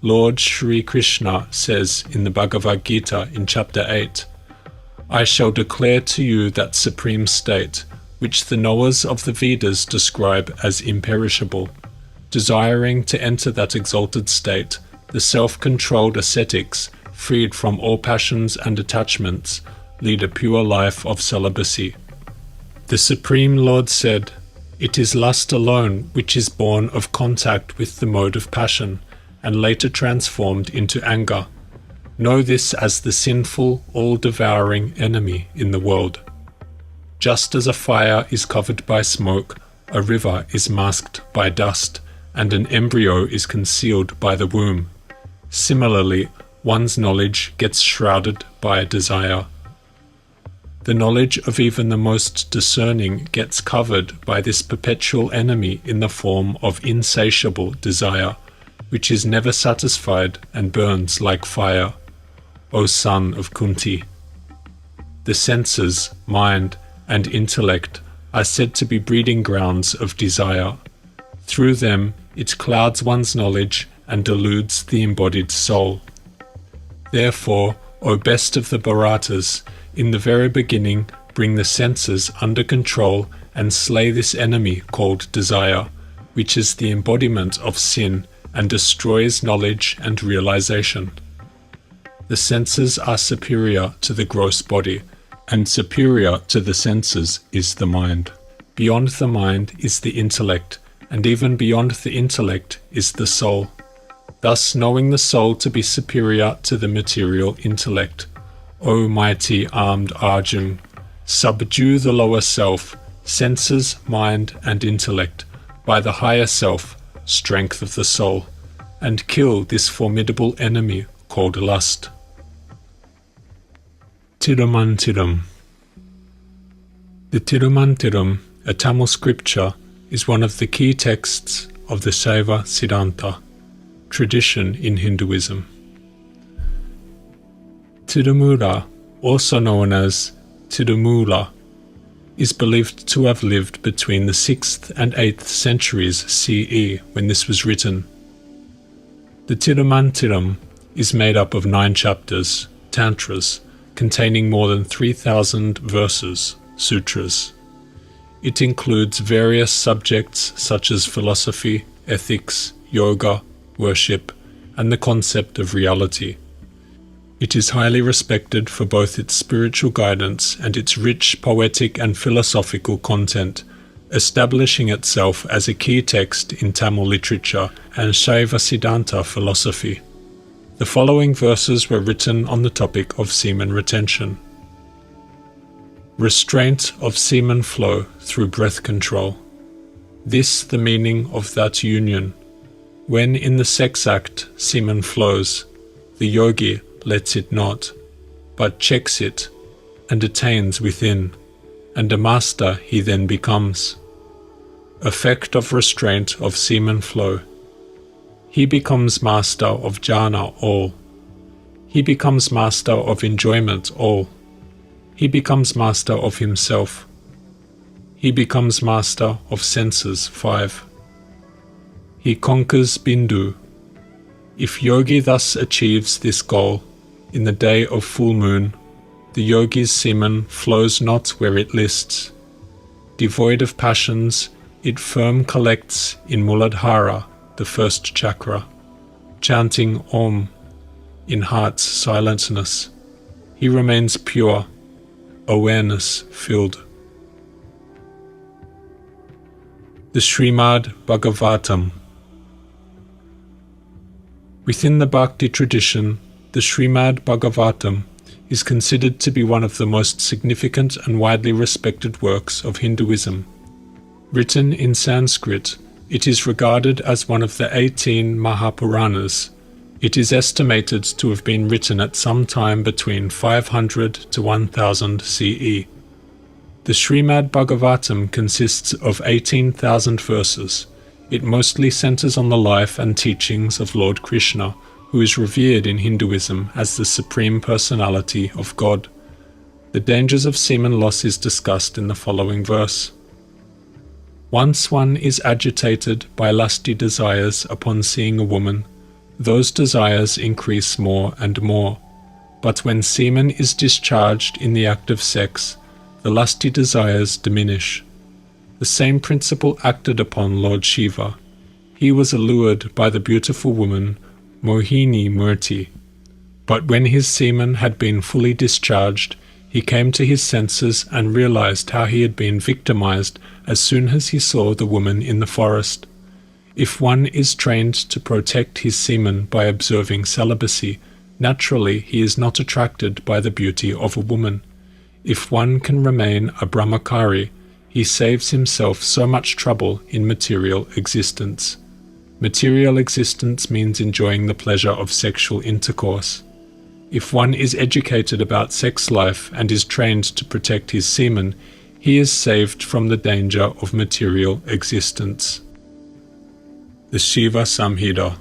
Lord Sri Krishna says in the Bhagavad Gita in Chapter 8, "I shall declare to you that supreme state, which the knowers of the Vedas describe as imperishable. Desiring to enter that exalted state, the self-controlled ascetics, freed from all passions and attachments, lead a pure life of celibacy." The Supreme Lord said, "It is lust alone which is born of contact with the mode of passion, and later transformed into anger. Know this as the sinful, all-devouring enemy in the world. Just as a fire is covered by smoke, a river is masked by dust, and an embryo is concealed by the womb. Similarly, one's knowledge gets shrouded by desire. The knowledge of even the most discerning gets covered by this perpetual enemy in the form of insatiable desire, which is never satisfied and burns like fire. O son of Kunti! The senses, mind, and intellect are said to be breeding grounds of desire. Through them, it clouds one's knowledge and deludes the embodied soul. Therefore, O best of the Bharatas, in the very beginning bring the senses under control and slay this enemy called desire, which is the embodiment of sin and destroys knowledge and realization. The senses are superior to the gross body, and superior to the senses is the mind. Beyond the mind is the intellect, and even beyond the intellect is the soul. Thus, knowing the soul to be superior to the material intellect, O mighty armed Arjun, subdue the lower self, senses, mind, and intellect, by the higher self, strength of the soul, and kill this formidable enemy called lust. Tirumantiram. The Tirumantiram, a Tamil scripture, is one of the key texts of the Shaiva Siddhanta tradition in Hinduism. Tirumura, also known as Tirumula, is believed to have lived between the 6th and 8th centuries CE when this was written. The Tirumantiram is made up of 9 chapters, tantras, containing more than 3,000 verses, sutras. It includes various subjects such as philosophy, ethics, yoga, worship, and the concept of reality. It is highly respected for both its spiritual guidance and its rich poetic and philosophical content, establishing itself as a key text in Tamil literature and Shaiva Siddhanta philosophy. The following verses were written on the topic of semen retention. Restraint of semen flow through breath control. This the meaning of that union. When in the sex act semen flows, the yogi lets it not, but checks it and attains within, and a master he then becomes. Effect of restraint of semen flow. He becomes master of jhana all. He becomes master of enjoyment all. He becomes master of himself. He becomes master of senses 5. He conquers Bindu. If yogi thus achieves this goal, in the day of full moon, the yogi's semen flows not where it lists. Devoid of passions, it firm collects in Muladhara, the first chakra, chanting Om in heart's silentness. He remains pure, awareness filled. The Srimad Bhagavatam. Within the Bhakti tradition, the Srimad Bhagavatam is considered to be one of the most significant and widely respected works of Hinduism. Written in Sanskrit, it is regarded as one of the 18 Mahapuranas. It is estimated to have been written at some time between 500 to 1000 CE. The Srimad Bhagavatam consists of 18,000 verses. It mostly centers on the life and teachings of Lord Krishna, who is revered in Hinduism as the Supreme Personality of God. The dangers of semen loss is discussed in the following verse. Once one is agitated by lusty desires upon seeing a woman, those desires increase more and more. But when semen is discharged in the act of sex, the lusty desires diminish. The same principle acted upon Lord Shiva. He was allured by the beautiful woman Mohini Murti. But when his semen had been fully discharged, he came to his senses and realized how he had been victimized as soon as he saw the woman in the forest. If one is trained to protect his semen by observing celibacy, naturally he is not attracted by the beauty of a woman. If one can remain a brahmachari, he saves himself so much trouble in material existence. Material existence means enjoying the pleasure of sexual intercourse. If one is educated about sex life and is trained to protect his semen, he is saved from the danger of material existence. The Shiva Samhita.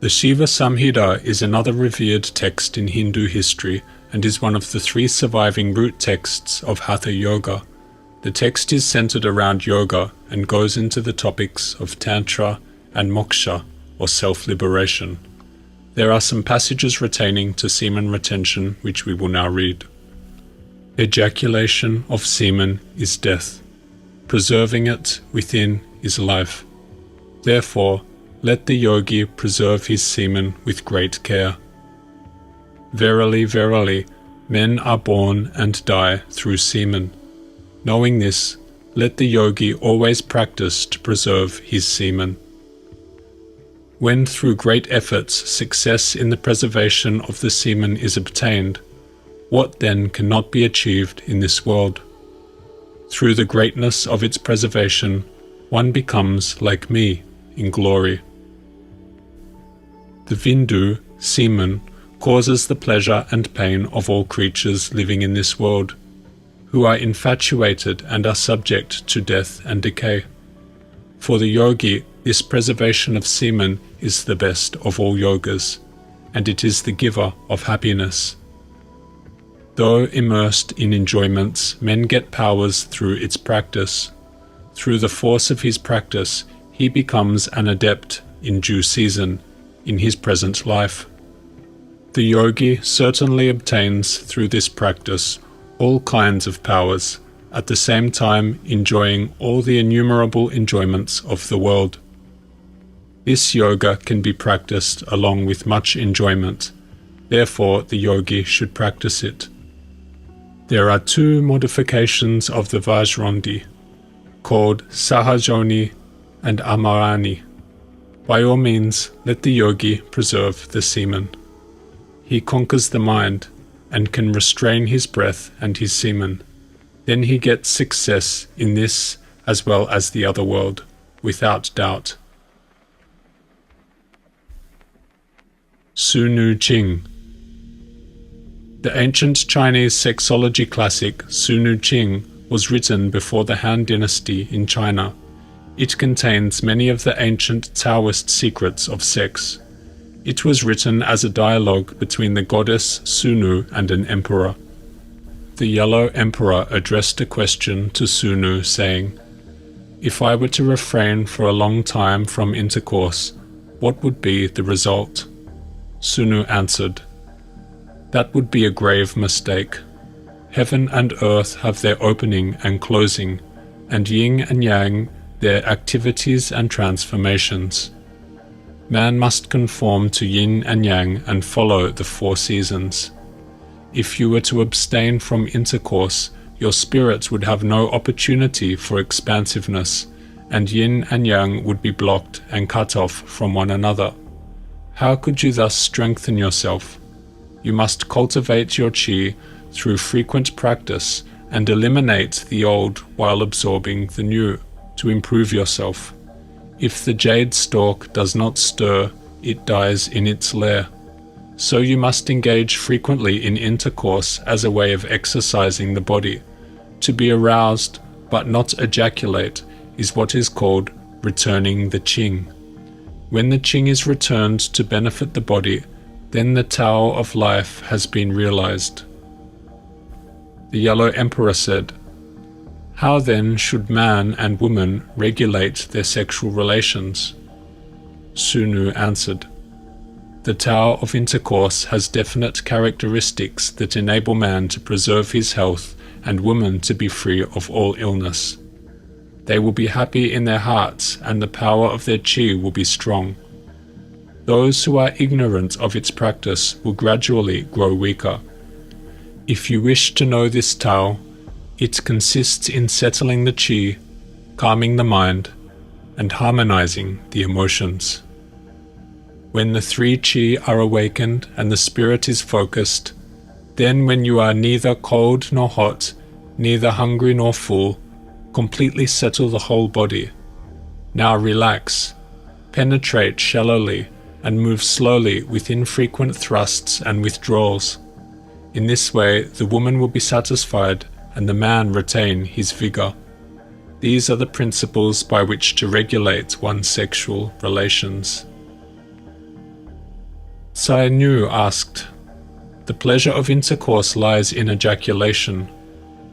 The Shiva Samhita is another revered text in Hindu history and is one of the 3 surviving root texts of Hatha Yoga. The text is centered around yoga and goes into the topics of Tantra and Moksha, or self-liberation. There are some passages pertaining to semen retention which we will now read. Ejaculation of semen is death. Preserving it within is life. Therefore, let the yogi preserve his semen with great care. Verily, verily, men are born and die through semen. Knowing this, let the yogi always practice to preserve his semen. When through great efforts success in the preservation of the semen is obtained, what then cannot be achieved in this world? Through the greatness of its preservation, one becomes like me in glory. The Vindu, semen, causes the pleasure and pain of all creatures living in this world, who are infatuated and are subject to death and decay. For the yogi, this preservation of semen is the best of all yogas, and it is the giver of happiness. Though immersed in enjoyments, men get powers through its practice. Through the force of his practice, he becomes an adept in due season, in his present life. The yogi certainly obtains through this practice all kinds of powers, at the same time enjoying all the innumerable enjoyments of the world. This yoga can be practiced along with much enjoyment, therefore the yogi should practice it. There are two modifications of the Vajrandi, called Sahajoni and Amarani. By all means, let the yogi preserve the semen. He conquers the mind and can restrain his breath and his semen. Then he gets success in this as well as the other world, without doubt. Sunu Qing. The ancient Chinese sexology classic Sunu Qing was written before the Han Dynasty in China. It contains many of the ancient Taoist secrets of sex. It was written as a dialogue between the goddess Sunu and an emperor. The Yellow Emperor addressed a question to Sunu saying, "If I were to refrain for a long time from intercourse, what would be the result?" Sunu answered, "That would be a grave mistake. Heaven and earth have their opening and closing, and yin and yang their activities and transformations. Man must conform to yin and yang and follow the four seasons. If you were to abstain from intercourse, your spirit would have no opportunity for expansiveness, and yin and yang would be blocked and cut off from one another. How could you thus strengthen yourself? You must cultivate your qi through frequent practice and eliminate the old while absorbing the new, to improve yourself. If the jade stalk does not stir, it dies in its lair. So you must engage frequently in intercourse as a way of exercising the body. To be aroused, but not ejaculate, is what is called returning the qing. When the qing is returned to benefit the body, then the Tao of life has been realized." The Yellow Emperor said, "How then should man and woman regulate their sexual relations?" Sunu answered, "The Tao of intercourse has definite characteristics that enable man to preserve his health and woman to be free of all illness. They will be happy in their hearts, and the power of their qi will be strong. Those who are ignorant of its practice will gradually grow weaker. If you wish to know this Tao, it consists in settling the qi, calming the mind, and harmonizing the emotions. When the three qi are awakened and the spirit is focused, then when you are neither cold nor hot, neither hungry nor full, completely settle the whole body. Now relax, penetrate shallowly, and move slowly with infrequent thrusts and withdrawals. In this way, the woman will be satisfied and the man retain his vigor. These are the principles by which to regulate one's sexual relations." Tsai Nu asked, "The pleasure of intercourse lies in ejaculation.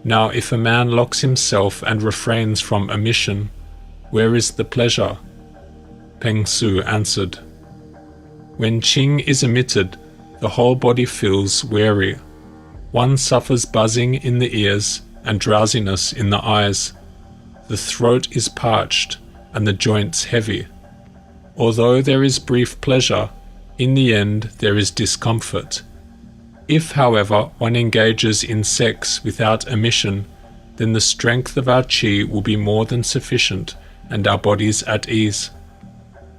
Now if a man locks himself and refrains from emission, where is the pleasure?" Peng Su answered, "When qing is emitted, the whole body feels weary. One suffers buzzing in the ears and drowsiness in the eyes. The throat is parched and the joints heavy. Although there is brief pleasure, in the end there is discomfort. If, however, one engages in sex without emission, then the strength of our qi will be more than sufficient and our bodies at ease.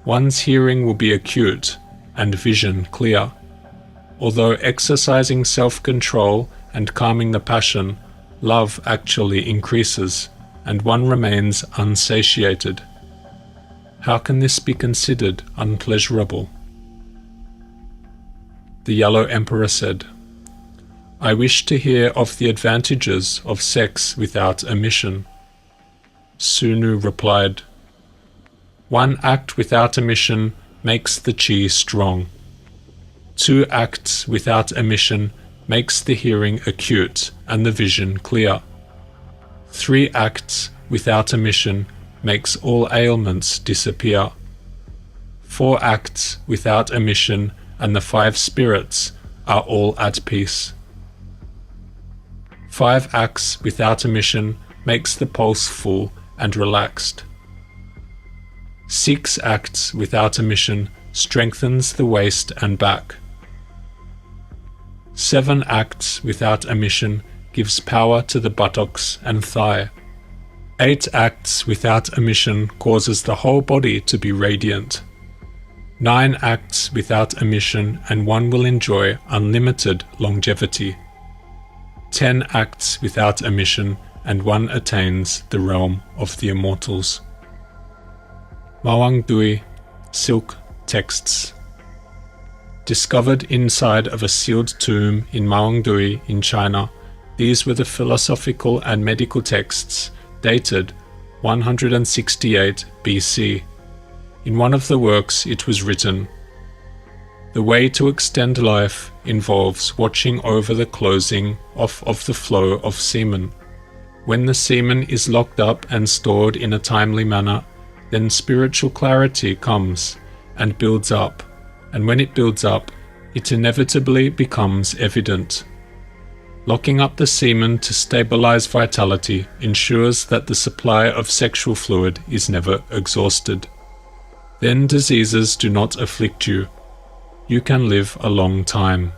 One's hearing will be acute and vision clear. Although exercising self-control and calming the passion, love actually increases, and one remains unsatiated. How can this be considered unpleasurable?" The Yellow Emperor said, "I wish to hear of the advantages of sex without emission." Sunu replied, "One act without emission makes the chi strong. 2 acts without emission makes the hearing acute and the vision clear. 3 acts without emission makes all ailments disappear. 4 acts without emission and the 5 spirits are all at peace. 5 acts without emission makes the pulse full and relaxed. 6 acts without emission strengthens the waist and back. 7 acts without emission gives power to the buttocks and thigh. 8 acts without emission causes the whole body to be radiant. 9 acts without emission and one will enjoy unlimited longevity. 10 acts without emission and one attains the realm of the immortals." Mawang Dui, Silk Texts. Discovered inside of a sealed tomb in Mawang Dui in China, these were the philosophical and medical texts dated 168 BC. In one of the works it was written, "The way to extend life involves watching over the closing off of the flow of semen. When the semen is locked up and stored in a timely manner, then spiritual clarity comes and builds up, and when it builds up, it inevitably becomes evident. Locking up the semen to stabilize vitality ensures that the supply of sexual fluid is never exhausted. Then diseases do not afflict you. You can live a long time."